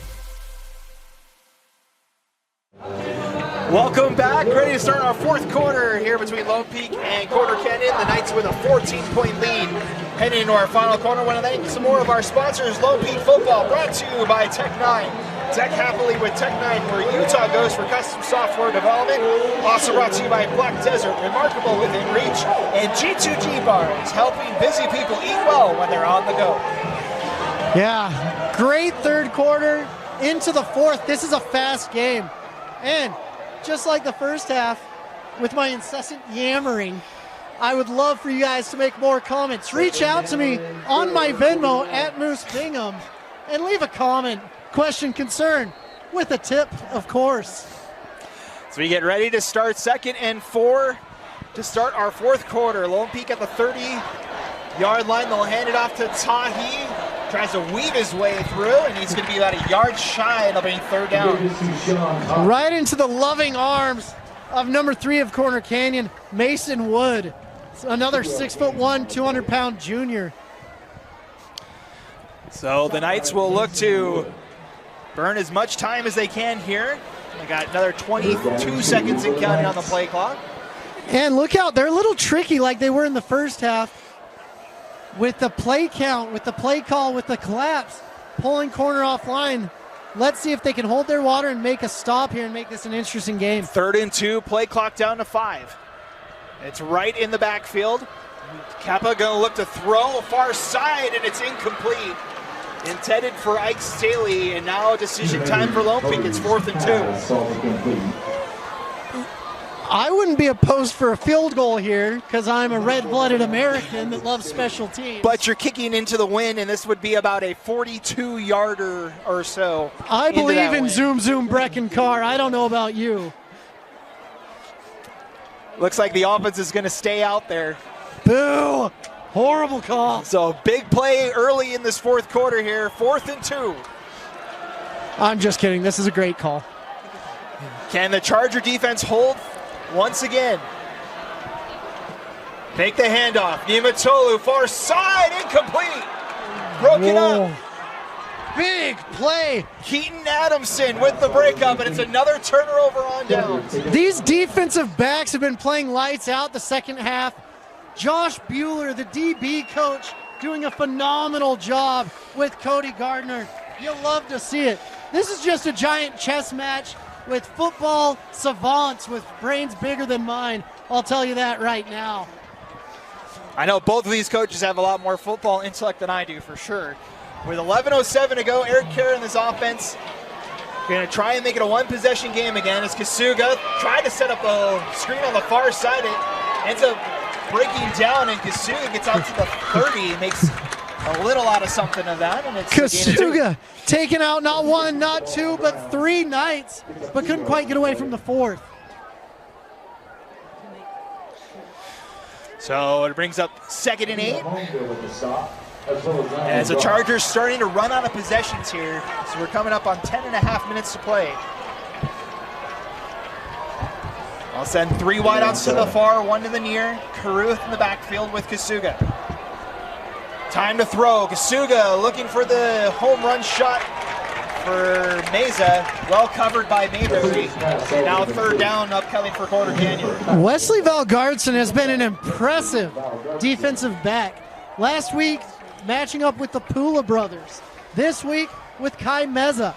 Welcome back. Ready to start our fourth quarter here between Lone Peak and Corner Canyon. The Knights with a 14-point lead heading into our final quarter. I want to thank some more of our sponsors. Lone Peak Football brought to you by Tech9. Tech happily with Tech9, where Utah goes for custom software development. Also brought to you by Black Desert, remarkable within reach, and G2G Bars, helping busy people eat well when they're on the go. Yeah, great third quarter into the fourth. This is a fast game. And just like the first half, with my incessant yammering, I would love for you guys to make more comments. Reach out to me on my Venmo at Moose Bingham and leave a comment, question, concern, with a tip, of course. So we get ready to start 2nd and 4 to start our fourth quarter. Lone Peak at the 30-yard line. They'll hand it off to Tahi. Tries to weave his way through, and he's going to be about a yard shy. It'll be 3rd down. Right into the loving arms of number 3 of Corner Canyon, Mason Wood. Another 6'1", 200-pound junior. So the Knights will look to burn as much time as they can here. They got another 22 seconds and counting on the play clock. And look out, they're a little tricky like they were in the first half with the play count, with the play call, with the collapse, pulling corner offline. Let's see if they can hold their water and make a stop here and make this an interesting game. 3rd and 2, play clock down to 5. It's right in the backfield. Kappa going to look to throw far side, and it's incomplete. Intended for Ike Staley, and now decision time for Lone Peak. It's 4th and 2. I wouldn't be opposed for a field goal here because I'm a red-blooded American that loves special teams. But you're kicking into the wind, and this would be about a 42-yarder or so. I believe in Zoom Zoom Brecken Carr. I don't know about you. Looks like the offense is going to stay out there. Boo! Horrible call. So big play early in this fourth quarter here. 4th and 2. I'm just kidding. This is a great call. Can the Charger defense hold once again? Make the handoff. Niumatolu, far side, incomplete. Broken up. Big play. Keaton Adamson with the breakup, and it's another turnover on downs. These defensive backs have been playing lights out the second half. Josh Bueller, the DB coach, doing a phenomenal job with Cody Gardner. You'll love to see it. This is just a giant chess match with football savants with brains bigger than mine. I'll tell you that right now. I know both of these coaches have a lot more football intellect than I do, for sure. With 11:07 to go, Eric Kerr in this offense going to try and make it a one-possession game again as Kasuga tried to set up a screen on the far side. It ends up breaking down, and Kasuga gets out to the 30, makes a little out of something of that, and it's Kasuga taking out not one, not two, but 3 Knights, but couldn't quite get away from the 4th. So it brings up 2nd and 8. As the Chargers starting to run out of possessions here, so we're coming up on 10.5 minutes to play. I'll send 3 wideouts to the far, 1 to the near. Caruth in the backfield with Kasuga. Time to throw. Kasuga looking for the home run shot for Meza. Well covered by Mayberry. And now 3rd down upcoming for Corner Canyon. Wesley Valgardson has been an impressive defensive back. Last week, matching up with the Pula brothers. This week with Kai Meza.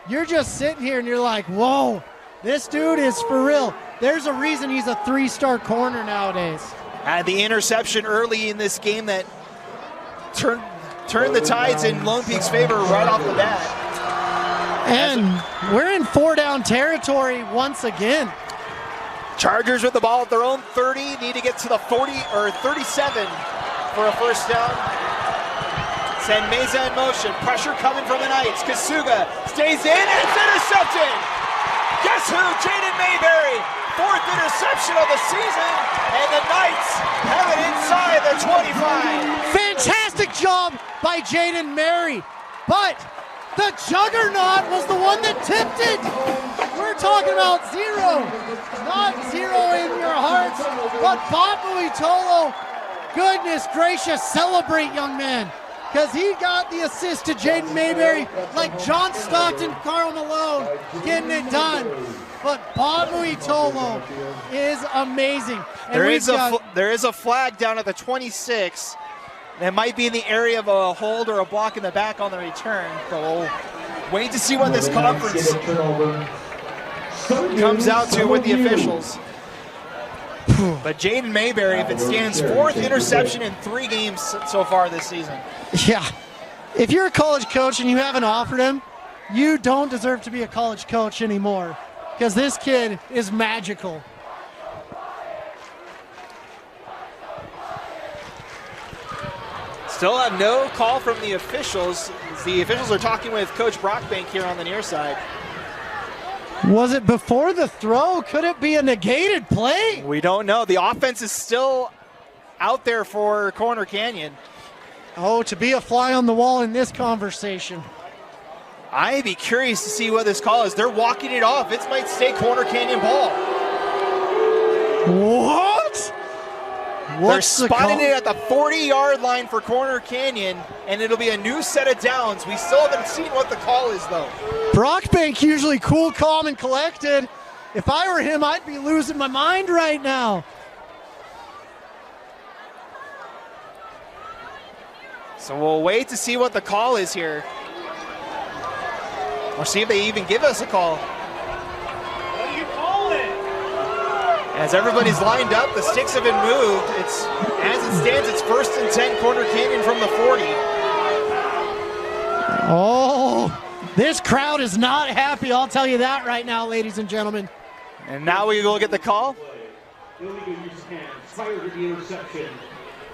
You're just sitting here and you're like, whoa, this dude is for real. There's a reason he's a 3-star corner nowadays. Had the interception early in this game that turned the tides in Lone Peak's favor right off the bat. And we're in 4-down territory once again. Chargers with the ball at their own 30, need to get to the 40 or 37 for a 1st down. Send Meza in motion, pressure coming from the Knights. Kasuga stays in, and it's intercepted. Guess who? Jaden Mayberry, 4th interception of the season, and the Knights have it inside the 25. Fantastic job by Jaden Mary, but the juggernaut was the one that tipped it. We're talking about 0, not 0 in your hearts, but Papu Itolo goodness gracious, celebrate, young man. Because he got the assist to Jaden Mayberry like John Stockton, Karl Malone, getting it done. But Bob Muitolo is amazing. And there is a flag down at the 26. That might be in the area of a hold or a block in the back on the return. But we'll wait to see what this conference comes out to with the officials. But Jaden Mayberry, if it stands, 4th interception in 3 games so far this season. Yeah. If you're a college coach and you haven't offered him, you don't deserve to be a college coach anymore. Because this kid is magical. Still have no call from the officials. The officials are talking with Coach Brockbank here on the near side. Was it before the throw? Could it be a negated play? We don't know. The offense is still out there for Corner Canyon. Oh, to be a fly on the wall in this conversation. I'd be curious to see what this call is. They're walking it off. It might stay Corner Canyon ball. What? They're spotting it at the 40-yard line for Corner Canyon, and it'll be a new set of downs. We still haven't seen what the call is, though. Brockbank usually cool, calm, and collected. If I were him, I'd be losing my mind right now. So we'll wait to see what the call is here. Or see if they even give us a call. What do you call it? As everybody's lined up, the sticks have been moved. As it stands, it's 1st and 10, Corner Canyon from the 40. Oh, this crowd is not happy. I'll tell you that right now, ladies and gentlemen. And now we will get the call. Illegal use of hands prior to the interception.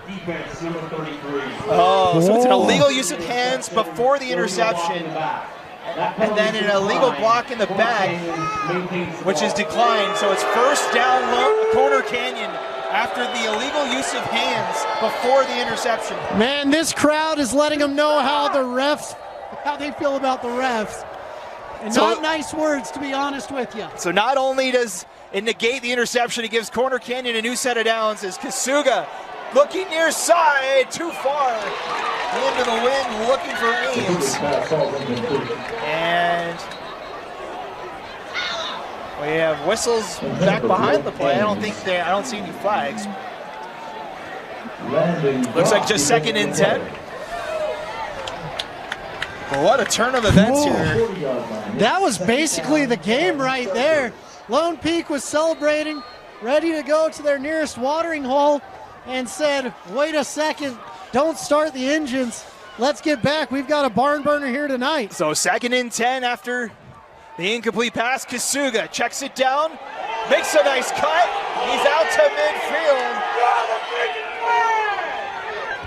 Defense number 33. Oh, so it's an illegal use of hands before the interception. And then an illegal block in the back, which is declined. So it's 1st down Corner Canyon after the illegal use of hands before the interception. Man, this crowd is letting them know how they feel about the refs. And So- not nice words, to be honest with you. So not only does it negate the interception, it gives Corner Canyon a new set of downs as Kasuga looking near side, too far into the wind, looking for Ames. And we have whistles back behind the play. I don't see any flags. Looks like just 2nd and 10. Well, what a turn of events here. That was basically the game right there. Lone Peak was celebrating, ready to go to their nearest watering hole, and said, wait a second, don't start the engines. Let's get back. We've got a barn burner here tonight. So 2nd and 10 after the incomplete pass. Kasuga checks it down, makes a nice cut. He's out to midfield.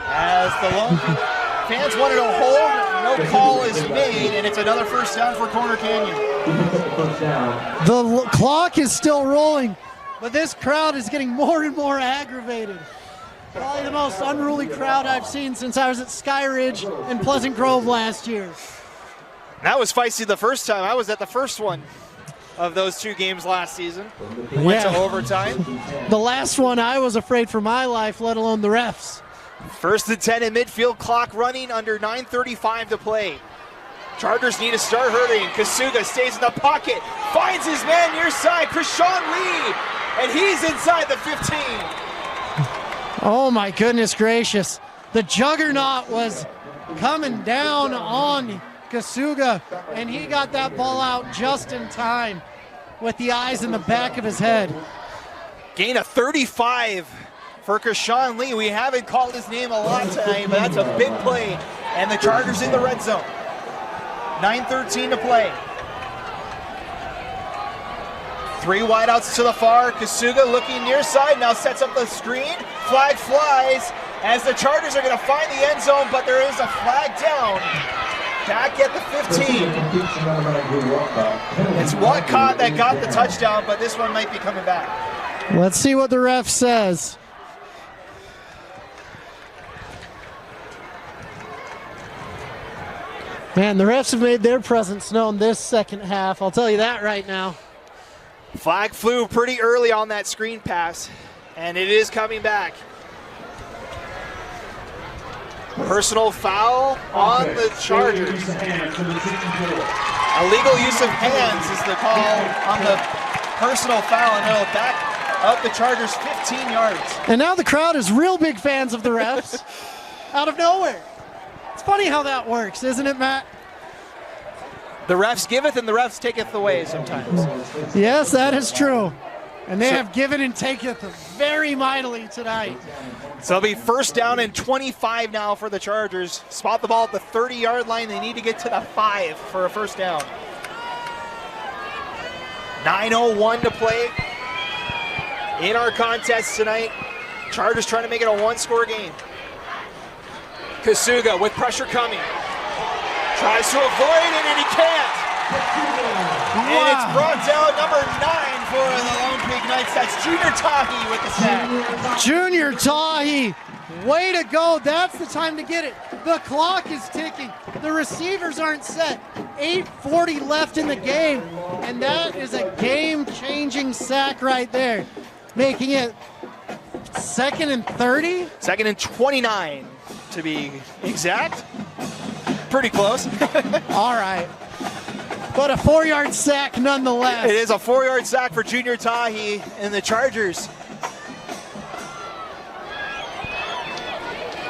As the Lone Peak fans wanted to hold, no call is made, and it's another 1st down for Corner Canyon. The clock is still rolling, but this crowd is getting more and more aggravated. Probably the most unruly crowd I've seen since I was at Sky Ridge and Pleasant Grove last year. That was feisty the first time. I was at the first one of those 2 games last season. Went to overtime. The last one, I was afraid for my life, let alone the refs. 1st and 10 in midfield, clock running under 9:35 to play. Chargers need to start hurting. Kasuga stays in the pocket, finds his man near side, Krishawn Lee, and he's inside the 15. Oh my goodness gracious. The juggernaut was coming down on Kasuga, and he got that ball out just in time with the eyes in the back of his head. Gain of 35 for Krishawn Lee. We haven't called his name a lot tonight, but that's a big play. And the Chargers in the red zone. 9:13 to play. 3 wideouts to the far. Kasuga looking near side, now sets up the screen. Flag flies as the Chargers are going to find the end zone, but there is a flag down. Back at the 15. It's Watcott that got the touchdown, but this one might be coming back. Let's see what the ref says. Man, the refs have made their presence known this second half. I'll tell you that right now. Flag flew pretty early on that screen pass, and it is coming back. Personal foul on the Chargers. Illegal use of hands is the call on the personal foul, and it'll back up the Chargers 15 yards. And now the crowd is real big fans of the refs out of nowhere. It's funny how that works, isn't it, Matt? The refs giveth and the refs taketh away sometimes. Yes, that is true. And they have given and taketh very mightily tonight. So it'll be first down and 25 now for the Chargers. Spot the ball at the 30-yard line. They need to get to the 5 for a first down. 9:01 to play in our contest tonight. Chargers trying to make it a one-score game. Kasuga with pressure coming. Tries to avoid it, and he can't. And it's brought down, number 9 for the Lone Peak Knights. That's Junior Tahi with the sack. Junior Tahi, way to go. That's the time to get it. The clock is ticking. The receivers aren't set. 8:40 left in the game, and that is a game-changing sack right there, making it 2nd and 30? 2nd and 29 to be exact. Pretty close. All right. But a 4-yard sack nonetheless. It is a 4-yard sack for Junior Tahi and the Chargers.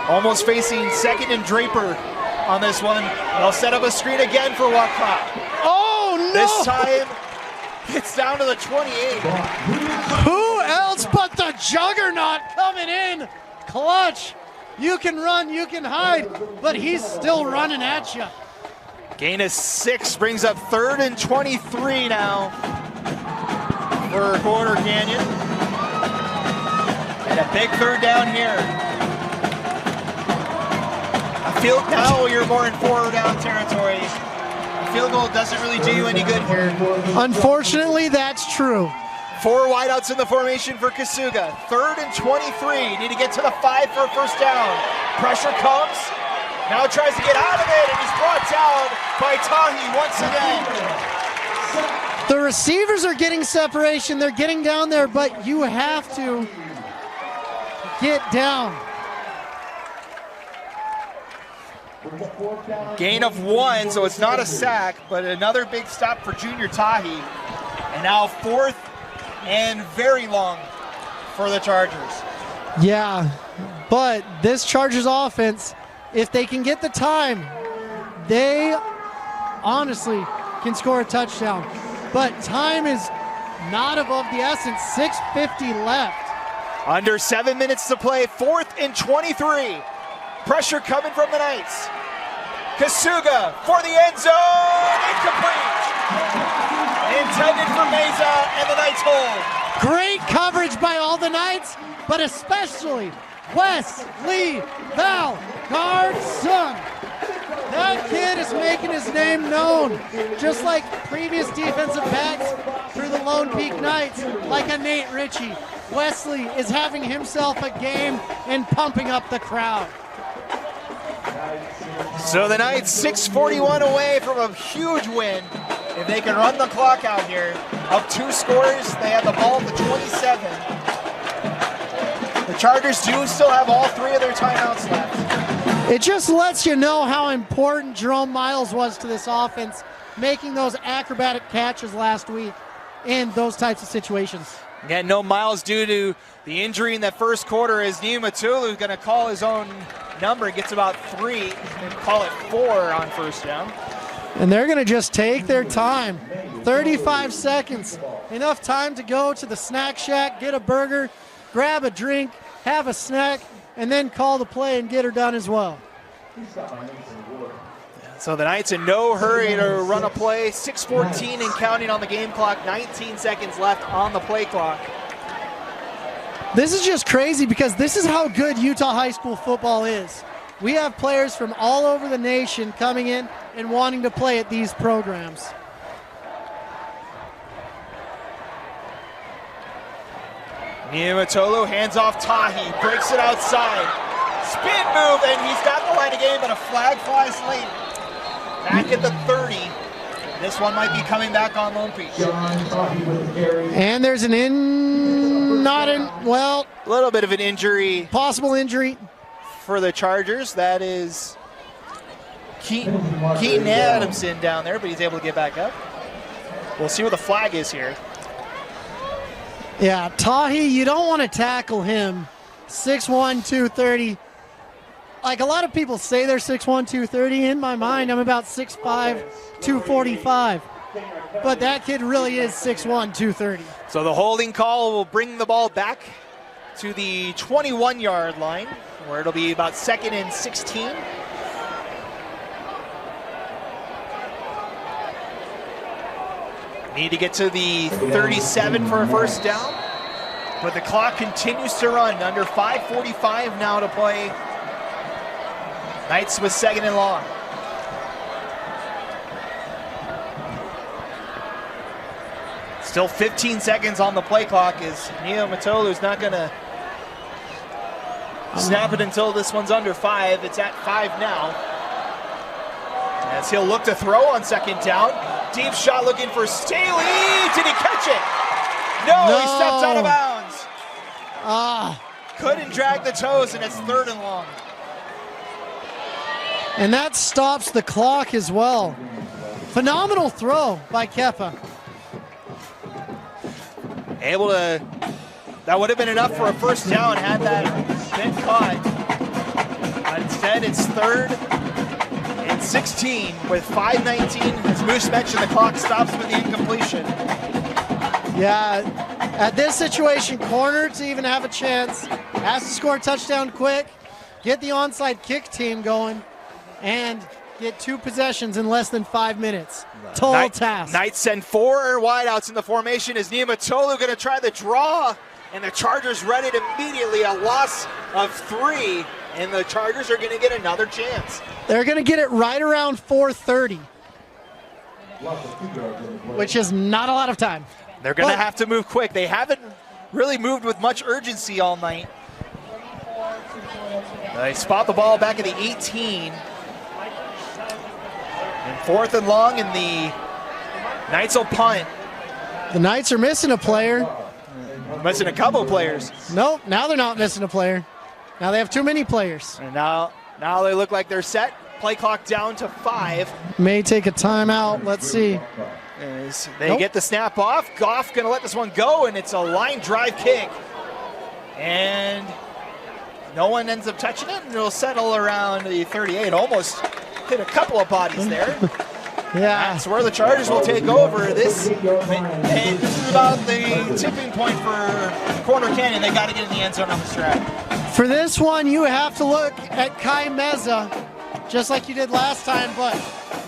Almost facing 2nd and Draper on this one. They'll set up a screen again for Wacott. Oh, no! This time, it's down to the 28. Who else but the Juggernaut coming in? Clutch. You can run, you can hide, but he's still running at you. Gain of 6 brings up 3rd and 23 now for Corner Canyon. And a big third down here. A field goal, you're more in 4 down territory. A field goal doesn't really do you any good here. Unfortunately, that's true. 4 wideouts in the formation for Kasuga. 3rd and 23. Need to get to the 5 for a first down. Pressure comes. Now tries to get out of it, and he's brought down by Tahi once again. The receivers are getting separation. They're getting down there, but you have to get down. Gain of 1, so it's not a sack, but another big stop for Junior Tahi. And now 4th and very long for the Chargers. Yeah, but this Chargers offense, if they can get the time, they honestly can score a touchdown. But time is not above the essence. 6:50 left. Under 7 minutes to play, 4th and 23. Pressure coming from the Knights. Kasuga for the end zone, incomplete. Intended for Meza, and the Knights hold. Great coverage by all the Knights, but especially Wesley Valgaardson. That kid is making his name known, just like previous defensive backs through the Lone Peak Knights, like a Nate Ritchie. Wesley is having himself a game and pumping up the crowd. So the Knights 6:41 away from a huge win. If they can run the clock out here, up 2 scores, they have the ball at the 27. The Chargers do still have all 3 of their timeouts left. It just lets you know how important Jerome Miles was to this offense, making those acrobatic catches last week in those types of situations. Again, no Miles due to the injury in that first quarter, as Niumatulu is going to call his own number. Gets about 3 and call it 4 on first down. And they're going to just take their time. 35 seconds. Enough time to go to the snack shack, get a burger, grab a drink, have a snack, and then call the play and get her done as well. So the Knights in no hurry to run a play. 6:14 and counting on the game clock. 19 seconds left on the play clock. This is just crazy because this is how good Utah high school football is. We have players from all over the nation coming in and wanting to play at these programs. Niumatolu hands off Tahi, breaks it outside. Spin move, and he's got the line of game, but a flag flies late. Back at the 30. This one might be coming back on Lone Peak. And there's a little bit of an injury. Possible injury. for the Chargers. That is Keaton Adamson down there, but he's able to get back up. We'll see what the flag is here. Yeah, Tahi, you don't want to tackle him. 6'1", 230. Like a lot of people say they're 6'1", 230. In my mind, I'm about 6'5", 245. But that kid really is 6'1", 230. So the holding call will bring the ball back to the 21-yard line, where it'll be about 2nd and 16. Need to get to the 37 for a first down, but the clock continues to run. Under 5:45 now to play. Knights with 2nd and long. Still 15 seconds on the play clock as Neo Matolu's not going to snap it until this one's under 5. It's at 5 now. As he'll look to throw on 2nd down. Deep shot looking for Staley. Did he catch it? No, he stepped out of bounds. Couldn't drag the toes, and it's 3rd and long. And that stops the clock as well. Phenomenal throw by Kepa. Able to, that would have been enough for a first down had that been caught. But instead, it's 3rd and 16 with 5:19. As Moose mentioned, the clock stops with the incompletion. Yeah, at this situation, corner to even have a chance has to score a touchdown quick, get the onside kick team going, and get 2 possessions in less than 5 minutes. Tall task. Knights send 4 wideouts in the formation. Is Niumatolu going to try the draw? And the Chargers read it immediately. A loss of 3, and the Chargers are going to get another chance. They're going to get it right around 4:30, which is not a lot of time. They're going to have to move quick. They haven't really moved with much urgency all night. They spot the ball back at the 18. And 4th and long, and the Knights will punt. The Knights are missing a player. Missing a couple of players. Nope, now they're not missing a player. Now they have too many players. And now they look like they're set. Play clock down to 5. May take a timeout. Let's see. As they get the snap off, Goff going to let this one go, and it's a line drive kick. And no one ends up touching it, and it'll settle around the 38. Almost hit a couple of bodies there. Yeah. That's where the Chargers will take over. This is about the tipping point for Corner Canyon. They got to get in the end zone on the strap. For this one, you have to look at Kai Meza, just like you did last time, but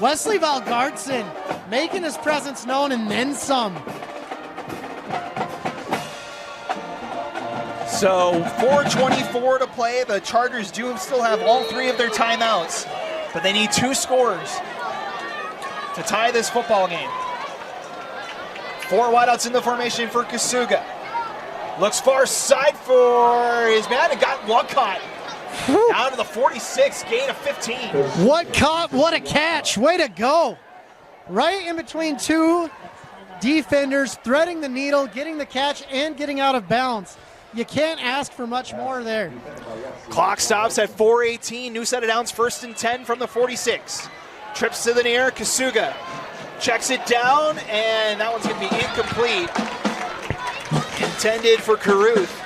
Wesley Valgaardson making his presence known and then some. So 4:24 to play. The Chargers do still have all 3 of their timeouts, but they need 2 scores to tie this football game. 4 wideouts in the formation for Kasuga. Looks far side for his man and got one caught. Down to the 46, gain of 15. What a catch. Way to go. Right in between 2 defenders, threading the needle, getting the catch, and getting out of bounds. You can't ask for much more there. Clock stops at 4:18. New set of downs, 1st and 10 from the 46. Trips to the near. Kasuga checks it down, and that one's going to be incomplete. Intended for Caruth.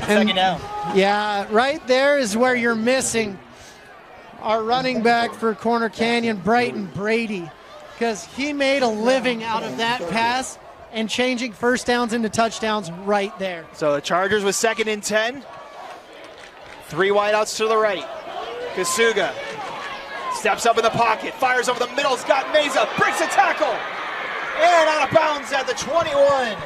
2nd down. Yeah, right there is where you're missing our running back for Corner Canyon, Brighton Brady, because he made a living out of that pass and changing first downs into touchdowns right there. So the Chargers with 2nd and 10. 3 wideouts to the right. Kasuga steps up in the pocket, fires over the middle. Scott Meza breaks a tackle, and out of bounds at the 21.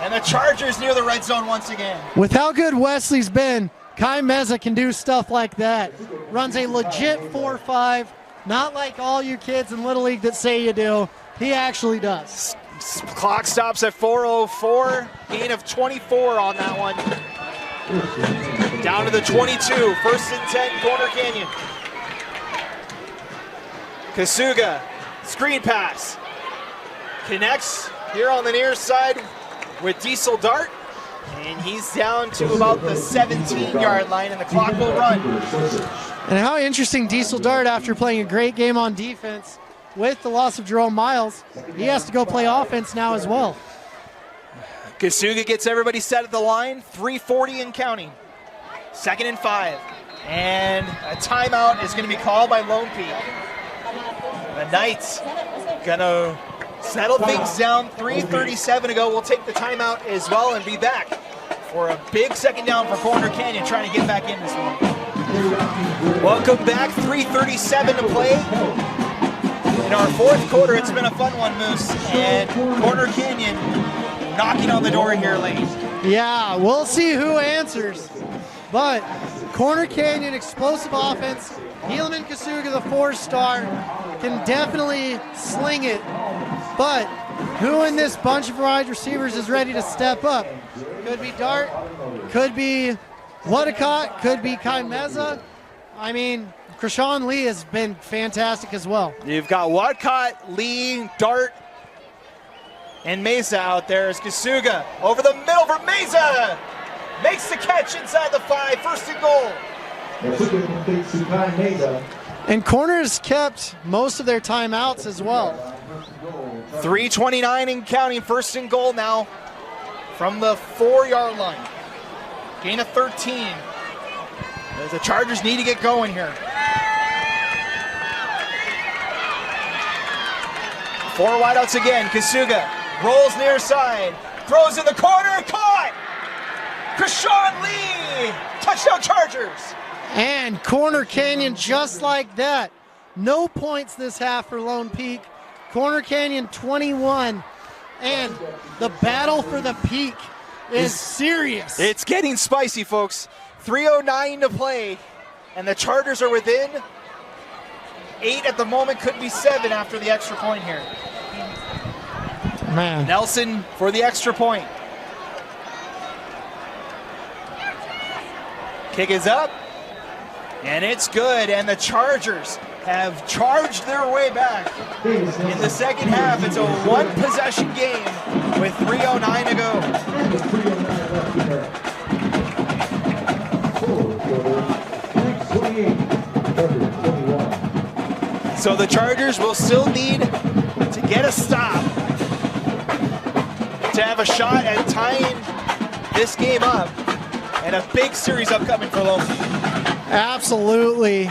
And the Chargers near the red zone once again. With how good Wesley's been, Kai Meza can do stuff like that. Runs a legit 4.5, not like all you kids in Little League that say you do. He actually does. Clock stops at 4:04. Gain of 24 on that one. Down to the 22. 1st and 10, Corner Canyon. Kasuga, screen pass. Connects here on the near side with Diesel Dart. And he's down to about the 17-yard line, and the clock will run. And how interesting, Diesel Dart, after playing a great game on defense with the loss of Jerome Miles, he has to go play offense now as well. Kasuga gets everybody set at the line, 3:40 and counting. 2nd and 5. And a timeout is going to be called by Lone Peak. The Knights going to settle things down. 3:37 to go. We'll take the timeout as well and be back for a big 2nd down for Corner Canyon, trying to get back in this one. Welcome back. 3:37 to play. In our 4th quarter, it's been a fun one, Moose. And Corner Canyon knocking on the door here late. Yeah, we'll see who answers. But Corner Canyon, explosive offense. Helaman Kasuga, the 4-star, can definitely sling it. But who in this bunch of wide receivers is ready to step up? Could be Dart, could be Wadicott, could be Kai Meza. I mean, Krishan Lee has been fantastic as well. You've got Wadcott, Lee, Dart, and Meza out there as Kasuga over the middle for Meza. Makes the catch inside the 5, 1st and goal. And Corners kept most of their timeouts as well. 3:29 and counting, 1st and goal now from the 4-yard line. Gain of 13. As the Chargers need to get going here. 4 wideouts again. Kasuga rolls near side, throws in the corner, caught! Krishan Lee! Touchdown Chargers! And Corner Canyon just like that. No points this half for Lone Peak. Corner Canyon 21. And the battle for the peak is serious. It's getting spicy, folks. 3:09 to play, and the Chargers are within 8 at the moment, could be 7 after the extra point here. Man. Nelson for the extra point. Kick is up, and it's good, and the Chargers have charged their way back. In the 2nd half, it's a 1-possession game with 3:09 to go. So the Chargers will still need to get a stop to have a shot at tying this game up, and a big series upcoming for Lone Peak. Absolutely.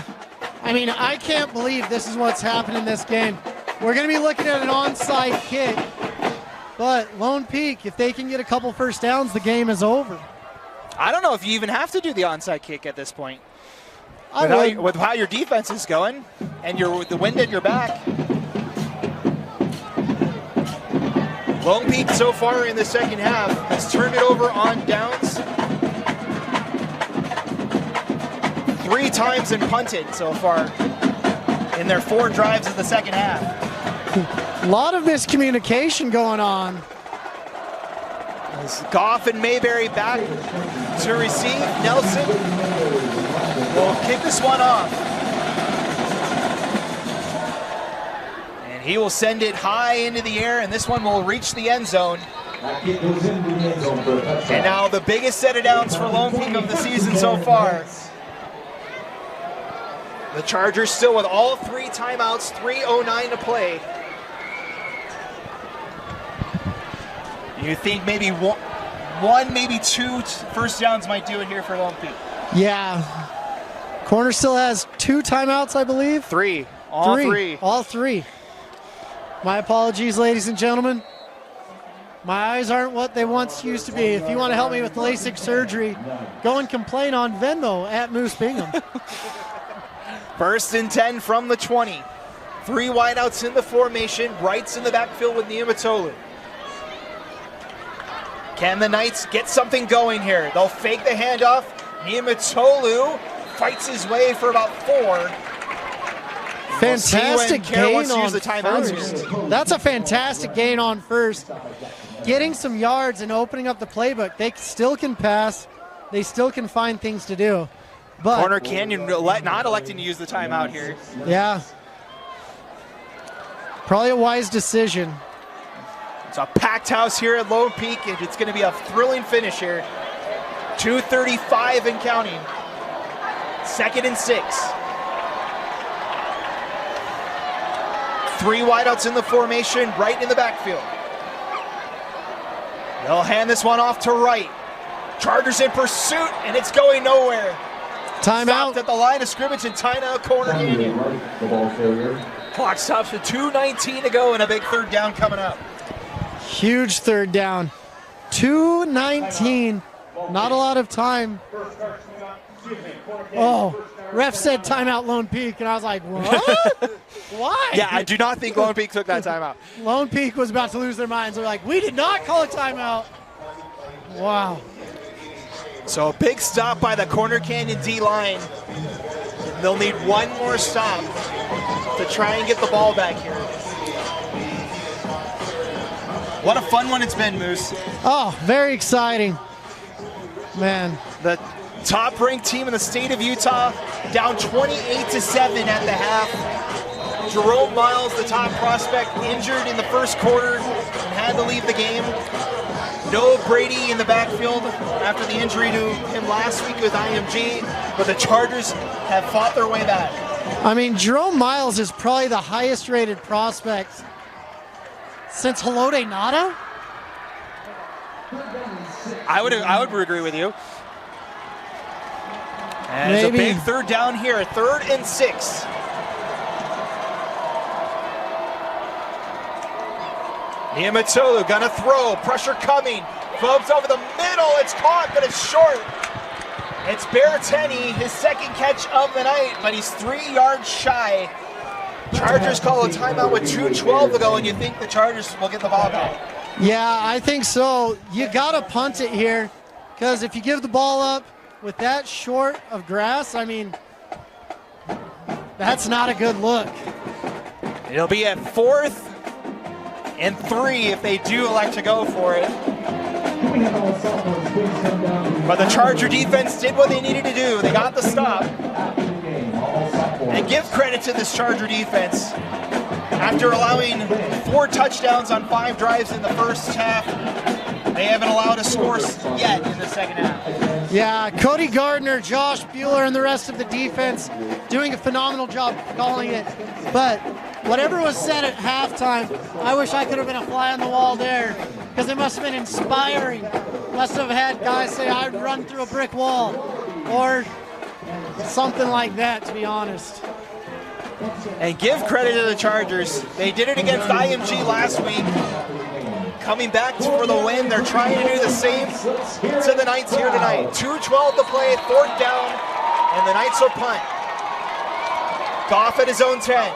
I mean, I can't believe this is what's happened in this game. We're going to be looking at an onside kick, but Lone Peak, if they can get a couple 1st downs, the game is over. I don't know if you even have to do the onside kick at this point. I With how your defense is going and with the wind at your back. Lone Peak so far in the 2nd half has turned it over on downs 3 times and punted so far in their 4 drives of the 2nd half. A lot of miscommunication going on. As Goff and Mayberry back to receive. Nelson will kick this one off. And he will send it high into the air, and this one will reach the end zone. And now the biggest set of downs for Lone Peak of the season so far. The Chargers still with all 3 timeouts, 3:09 to play. You think maybe one, maybe 2 1st downs might do it here for Lone Peak? Yeah. Corner still has 2 timeouts, I believe. 3. All three. All 3. My apologies, ladies and gentlemen. My eyes aren't what they once used to be. If you want to help me with LASIK surgery, go and complain on Venmo at Moose Bingham. 1st and 10 from the 20. 3 wideouts in the formation. Wright's in the backfield with Niumatolu. Can the Knights get something going here? They'll fake the handoff. Niumatolu fights his way for about 4. Fantastic gain on the timeouts first. here. That's a fantastic gain on first. Getting some yards and opening up the playbook. They still can pass. They still can find things to do. But Corner Canyon not electing to use the timeout here. yeah, probably a wise decision. It's a packed house here at Lone Peak, and it's going to be a thrilling finish here. 2:35 and counting. 2nd and 6. 3 wideouts in the formation, right in the backfield. They'll hand this one off to Wright. Chargers in pursuit, and it's going nowhere. Timeout. Stopped at the line of scrimmage and timeout Corner Canyon. Clock stops with 2:19 to go and a big 3rd down coming up. Huge 3rd down. 2:19. Not a lot of time. Oh, ref said timeout Lone Peak, and I was like, what? Why? Yeah, I do not think Lone Peak took that timeout. Lone Peak was about to lose their minds. They're like, we did not call a timeout. Wow. So a big stop by the Corner Canyon D-line. They'll need one more stop to try and get the ball back here. What a fun one it's been, Moose. Oh, very exciting. Man. The top-ranked team in the state of Utah, down 28-7 at the half. Jerome Miles, the top prospect, injured in the first quarter and had to leave the game. No Brady in the backfield after the injury to him last week with IMG, but the Chargers have fought their way back. I mean, Jerome Miles is probably the highest rated prospect since Halode Nada? I would agree with you. And it's a Maybe. big 3rd down here, 3rd and 6. Niumatalou gonna throw, pressure coming, Phobes over the middle, it's caught, but it's short. It's Berrettini, his 2nd catch of the night, but he's 3 yards shy. Chargers call a timeout with 2:12 to go, and you think the Chargers will get the ball back. Yeah, I think so. You got to punt it here, because if you give the ball up with that short of grass, I mean, that's not a good look. It'll be at 4th and 3 if they do elect to go for it. But the Charger defense did what they needed to do. They got the stop. And give credit to this Charger defense. After allowing 4 touchdowns on 5 drives in the first half, they haven't allowed a score yet in the second half. Yeah, Cody Gardner, Josh Bueller, and the rest of the defense doing a phenomenal job calling it. But whatever was said at halftime, I wish I could have been a fly on the wall there, because it must have been inspiring. Must have had guys say I'd run through a brick wall or something like that, to be honest. And give credit to the Chargers. They did it against IMG last week. Coming back for the win, they're trying to do the same to the Knights here tonight. 2:12 to play, 4th down, and the Knights will punt. Goff at his own 10.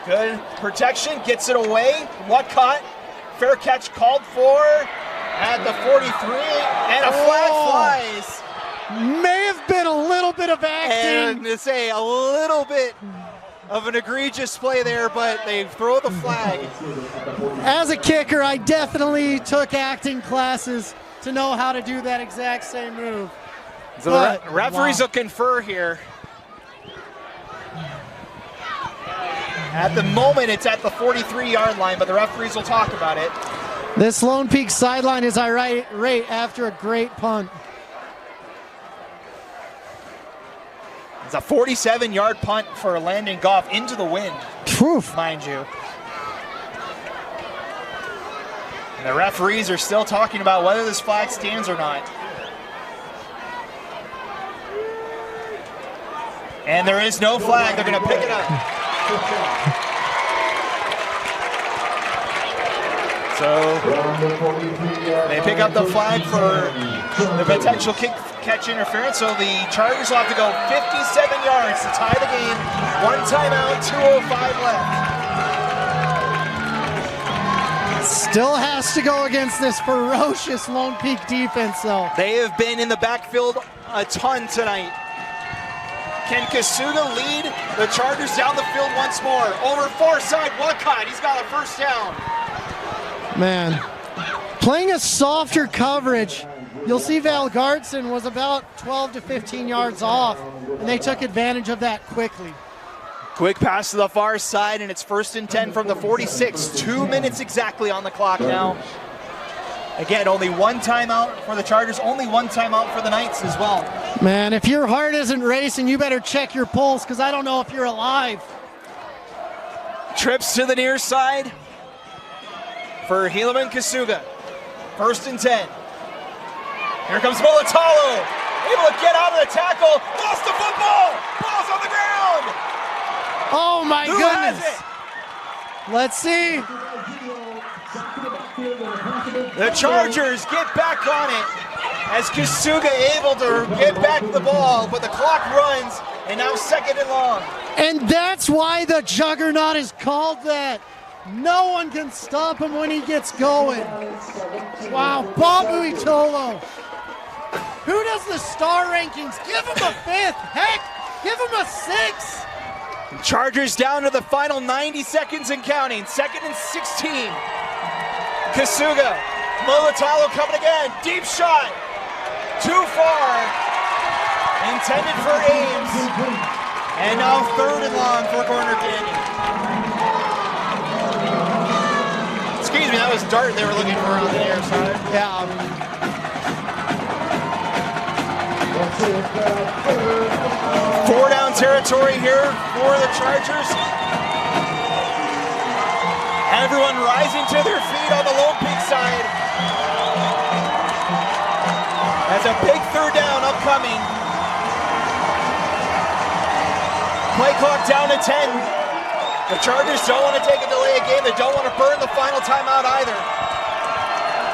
Good protection, gets it away. Whatcott, fair catch called for at the 43, and a flag flies. May have been a little bit of acting. And to say a little bit of an egregious play there, but they throw the flag. As a kicker, I definitely took acting classes to know how to do that exact same move. So the referees will confer here. At the moment, it's at the 43-yard line, but the referees will talk about it. This Lone Peak sideline is irate after a great punt. It's a 47-yard punt for Landon Goff into the wind, Oof. mind you. And the referees are still talking about whether this flag stands or not. And there is no flag. They're going to pick it up. So they pick up the flag for the potential catch interference. So the Chargers will have to go 57 yards to tie the game. 1 timeout, 2:05 left. Still has to go against this ferocious Lone Peak defense, though. They have been in the backfield a ton tonight. Can Kasuga lead the Chargers down the field once more? Over far side, Whatcott, he's got a first down. Man, playing a softer coverage, you'll see Val Gartson was about 12 to 15 yards off, and they took advantage of that quickly. Quick pass to the far side, and it's 1st and 10 from the 46. 2 minutes exactly on the clock now. Again, only one timeout for the Chargers, only one timeout for the Knights as well. Man, if your heart isn't racing, you better check your pulse, because I don't know if you're alive. Trips to the near side for Helaman Kasuga. 1st and 10. Here comes Mulatalo. Able to get out of the tackle. Lost the football. Ball's on the ground. Oh my Who goodness. has it? Let's see. The Chargers get back on it as Kasuga able to get back the ball, but the clock runs, and now 2nd and long. And that's why the Juggernaut is called that. No one can stop him when he gets going. Wow, Bob Uitolo. Who does the star rankings? Give him a 5th. Heck, give him a 6. Chargers down to the final 90 seconds and counting. 2nd and 16. Kasuga. Mulatalo coming again. Deep shot. Too far. Intended for Ames. And now 3rd and long for Corner Canyon. Excuse me, that was Dart they were looking for on the near side. Yeah. 4-down territory here for the Chargers. Everyone rising to their feet on the Lone Peak side. That's a big 3rd down upcoming. Play clock down to 10. The Chargers don't want to take a delay of game. They don't want to burn the final timeout either.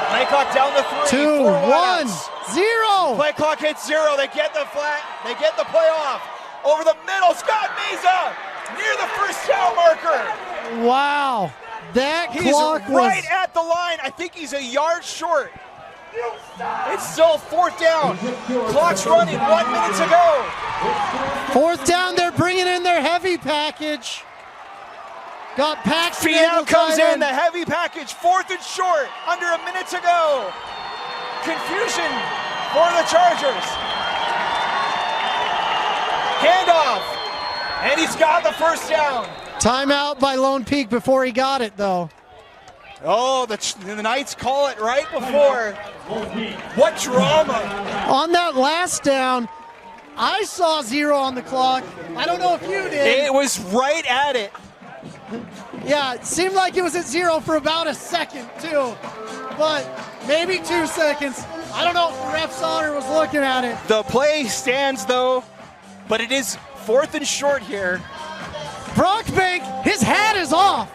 Play clock down to 3. 2, 4 1, wideouts. 0. Play clock hits 0. They get the flat. They get the play off. Over the middle, Scott Meza near the 1st down marker. Wow. That He's clock right was... at the line. I think he's a yard short. It's still 4th down. Clock's running. 1 minute to go. 4th down, they're bringing in their heavy package. Got Paxton. Finau comes in, the heavy package. 4th and short. Under a minute to go. Confusion for the Chargers. Handoff. And he's got the 1st down. Timeout by Lone Peak before he got it, though. Oh, the Knights call it right before. What drama. On that last down, I saw 0 on the clock. I don't know if you did. It was right at it. Yeah, it seemed like it was at 0 for about a second, too. But maybe 2 seconds. I don't know if the ref saw it or was looking at it. The play stands, though, but it is 4th and short here. Brockbank, his hat is off.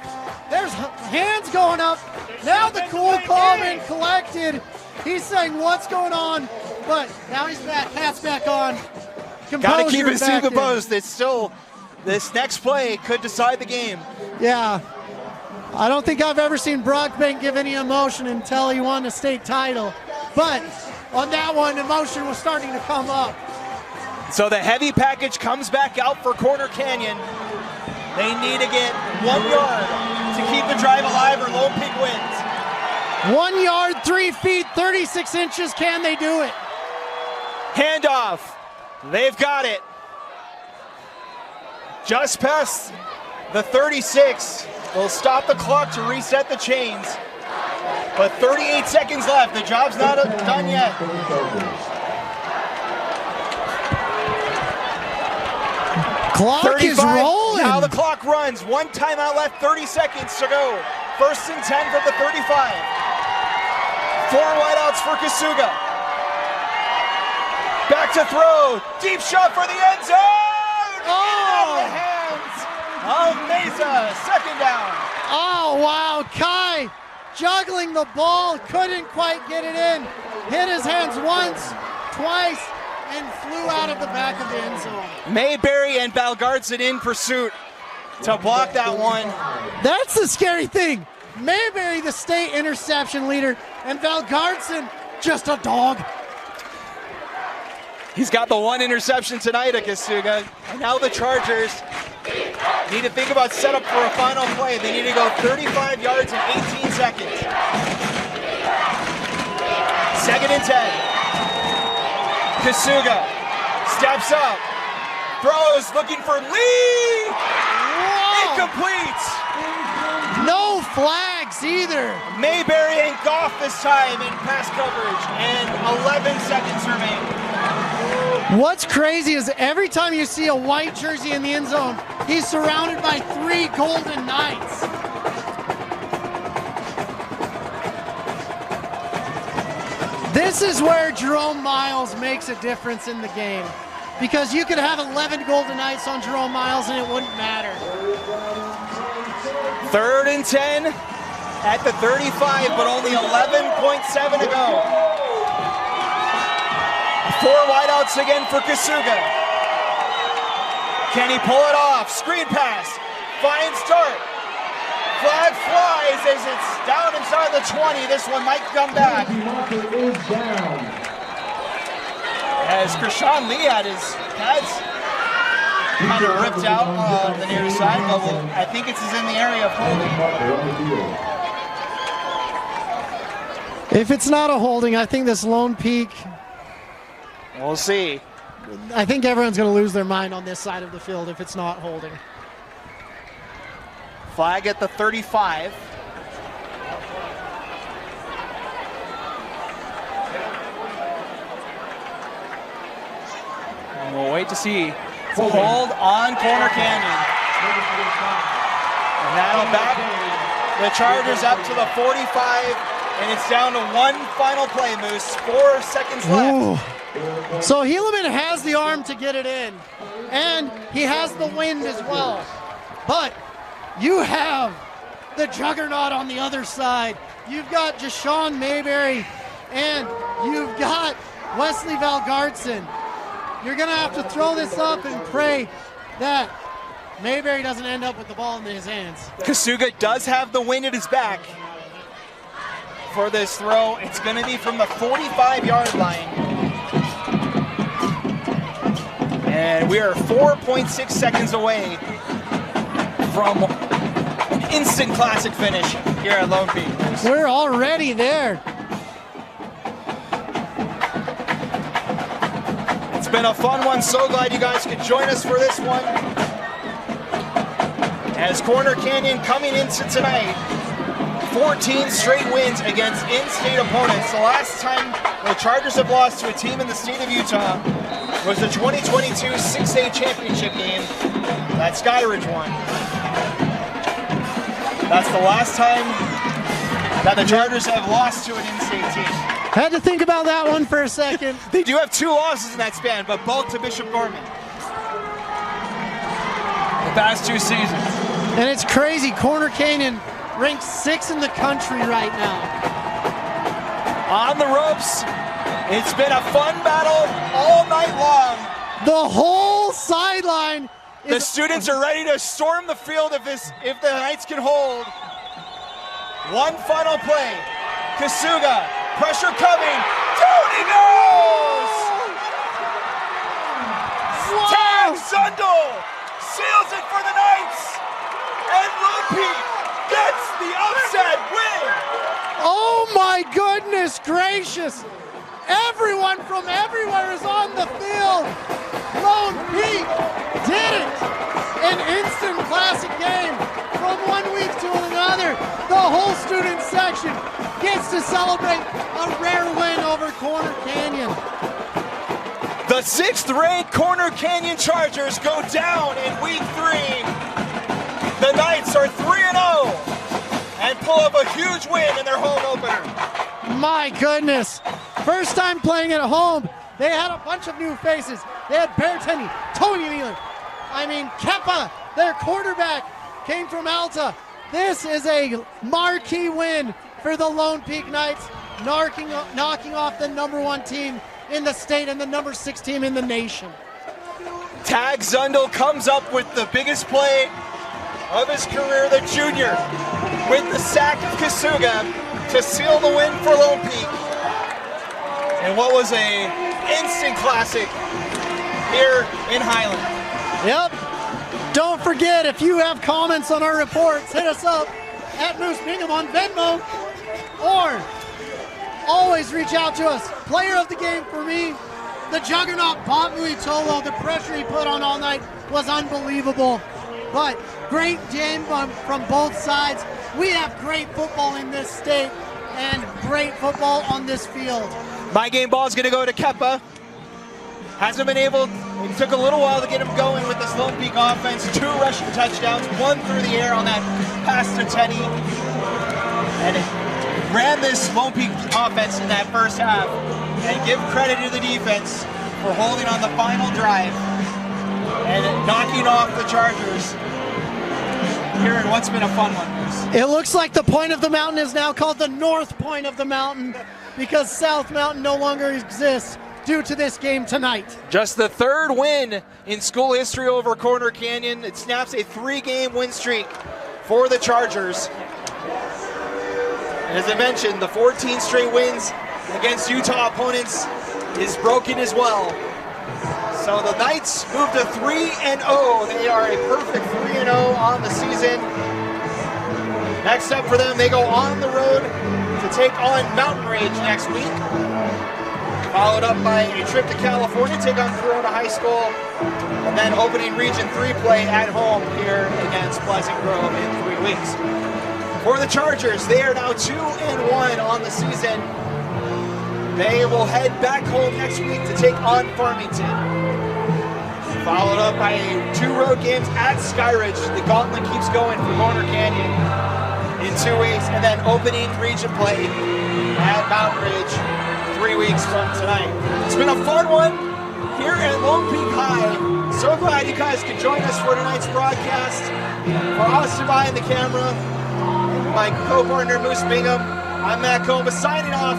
There's hands going up. Now the cool, calm, and collected. He's saying, what's going on? But now he's back, hat's back on. Got to keep Composure his back in. composed. It's still, this next play could decide the game. Yeah. I don't think I've ever seen Brockbank give any emotion until he won the state title. But on that one, emotion was starting to come up. So the heavy package comes back out for Corner Canyon. They need to get 1 yard to keep the drive alive or Lone Peak wins. 1 yard, 3 feet, 36 inches. Can they do it? Handoff. They've got it. Just past the 36. They'll stop the clock to reset the chains. But 38 seconds left. The job's not done yet. Clock 35. is rolling. Now the clock runs. 1 timeout left. 30 seconds to go. 1st and 10 from the 35. 4 wideouts for Kasuga. Back to throw. Deep shot for the end zone. Oh! In the hands of Meza. 2nd down. Oh, wow. Kai juggling the ball. Couldn't quite get it in. Hit his hands once, twice, and flew out of the back of the end zone. Mayberry and Valgardson in pursuit to block that one. That's the scary thing. Mayberry, the state interception leader, and Valgardson, just a dog. He's got the 1 interception tonight at Kasuga. And now the Chargers need to think about setup for a final play. They need to go 35 yards in 18 seconds. 2nd and 10. Kasuga steps up, throws, looking for Lee. Incomplete. No flags either. Mayberry and Goff this time in pass coverage, and 11 seconds remain. What's crazy is every time you see a white jersey in the end zone, he's surrounded by 3 Golden Knights. This is where Jerome Miles makes a difference in the game, because you could have 11 Golden Knights on Jerome Miles and it wouldn't matter. 3rd and 10 at the 35, but only 11.7 to go. 4 wideouts again for Kasuga. Can he pull it off? Screen pass, finds Dart. Flag flies as it's down inside the 20. This one might come back. As Krishan Lee had his pads kind of ripped out on the near side, but I think it's in the area of holding. If it's not a holding, I think this Lone Peak, We'll see. I think everyone's going to lose their mind on this side of the field if it's not holding. Flag at the 35. And we'll wait to see. It's a hold on Corner Canyon. And that'll back the Chargers up to the 45, and it's down to 1 final play, Moose. 4 seconds left. Ooh. So Helaman has the arm to get it in, and he has the wind as well. But you have the juggernaut on the other side. You've got Jashawn Mayberry, and you've got Wesley Valgartson. You're going to have to throw this up and pray that Mayberry doesn't end up with the ball in his hands. Kasuga does have the wind at his back for this throw. It's going to be from the 45-yard line. And we are 4.6 seconds away from an instant classic finish here at Lone Peak. We're already there. It's been a fun one. So glad you guys could join us for this one. As Corner Canyon coming into tonight, 14 straight wins against in-state opponents. The last time the Chargers have lost to a team in the state of Utah was the 2022 6A championship game that Skyridge won. That's the last time that the Chargers have lost to an in-state team. Had to think about that one for a second. They do have 2 losses in that span, but both to Bishop Gorman. The past 2 seasons. And it's crazy. Corner Canyon ranked 6th in the country right now. On the ropes. It's been a fun battle all night long. The whole sideline is... The students are ready to storm the field if the Knights can hold. One final play. Kasuga, pressure coming. Down he goes! Tag Sundel seals it for the Knights. And Lone Peak gets the upset win. Oh my goodness gracious! Everyone from everywhere is on the field. Lone Peak did it! An instant classic game from one week to another. The whole student section gets to celebrate a rare win over Corner Canyon. The 6th-ranked Corner Canyon Chargers go down in week 3. The Knights are 3-0 and pull up a huge win in their home opener. My goodness. First time playing at home. They had a bunch of new faces. They had Bertini, Tony Wheeler. Keppa, their quarterback, came from Alta. This is a marquee win for the Lone Peak Knights, knocking off the #1 team in the state and the #6 team in the nation. Tag Zundel comes up with the biggest play of his career, the junior, with the sack of Kasuga to seal the win for Lone Peak. And what was a instant classic here in Highland. Yep. Don't forget, if you have comments on our reports, hit us up at Moose Bingham on Venmo, or always reach out to us. Player of the game for me, the juggernaut Bob Muitolo. The pressure he put on all night was unbelievable. But great game from both sides. We have great football in this state and great football on this field. My game ball is going to go to Kepa. Hasn't been able, it took a little while to get him going with this Lone Peak offense. 2 rushing touchdowns, 1 through the air on that pass to Teddy. And it ran this Lone Peak offense in that first half. And give credit to the defense for holding on the final drive and knocking off the Chargers here in what's been a fun one. It looks like the point of the mountain is now called the North Point of the Mountain because South Mountain no longer exists due to this game tonight. Just the 3rd win in school history over Corner Canyon. It snaps a 3-game win streak for the Chargers. And as I mentioned, the 14 straight wins against Utah opponents is broken as well. So the Knights move to 3-0. They are a perfect 3-0 on the season. Next up for them, they go on the road to take on Mountain Ridge next week. Followed up by a trip to California, take on Corona High School, and then opening Region 3 play at home here against Pleasant Grove in 3 weeks. For the Chargers, they are now 2-1 on the season. They will head back home next week to take on Farmington. Followed up by 2 road games at Skyridge. The gauntlet keeps going for Corner Canyon in 2 weeks, and then opening region play at Mountain Ridge 3 weeks from tonight. It's been a fun one here at Lone Peak High. So glad you guys could join us for tonight's broadcast. For Austin behind the camera, my co-partner Moose Bingham, I'm Matt Coma signing off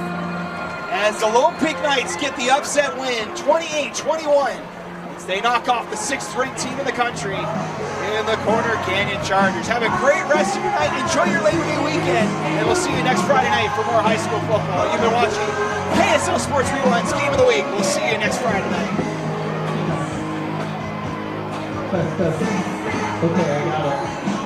as the Lone Peak Knights get the upset win 28-21. They knock off the 6th ranked team in the country in the Corner Canyon Chargers. Have a great rest of your night. Enjoy your Labor Day weekend. And we'll see you next Friday night for more high school football. You've been watching KSL Sports Rewind's Game of the Week. We'll see you next Friday night. Okay, I got it.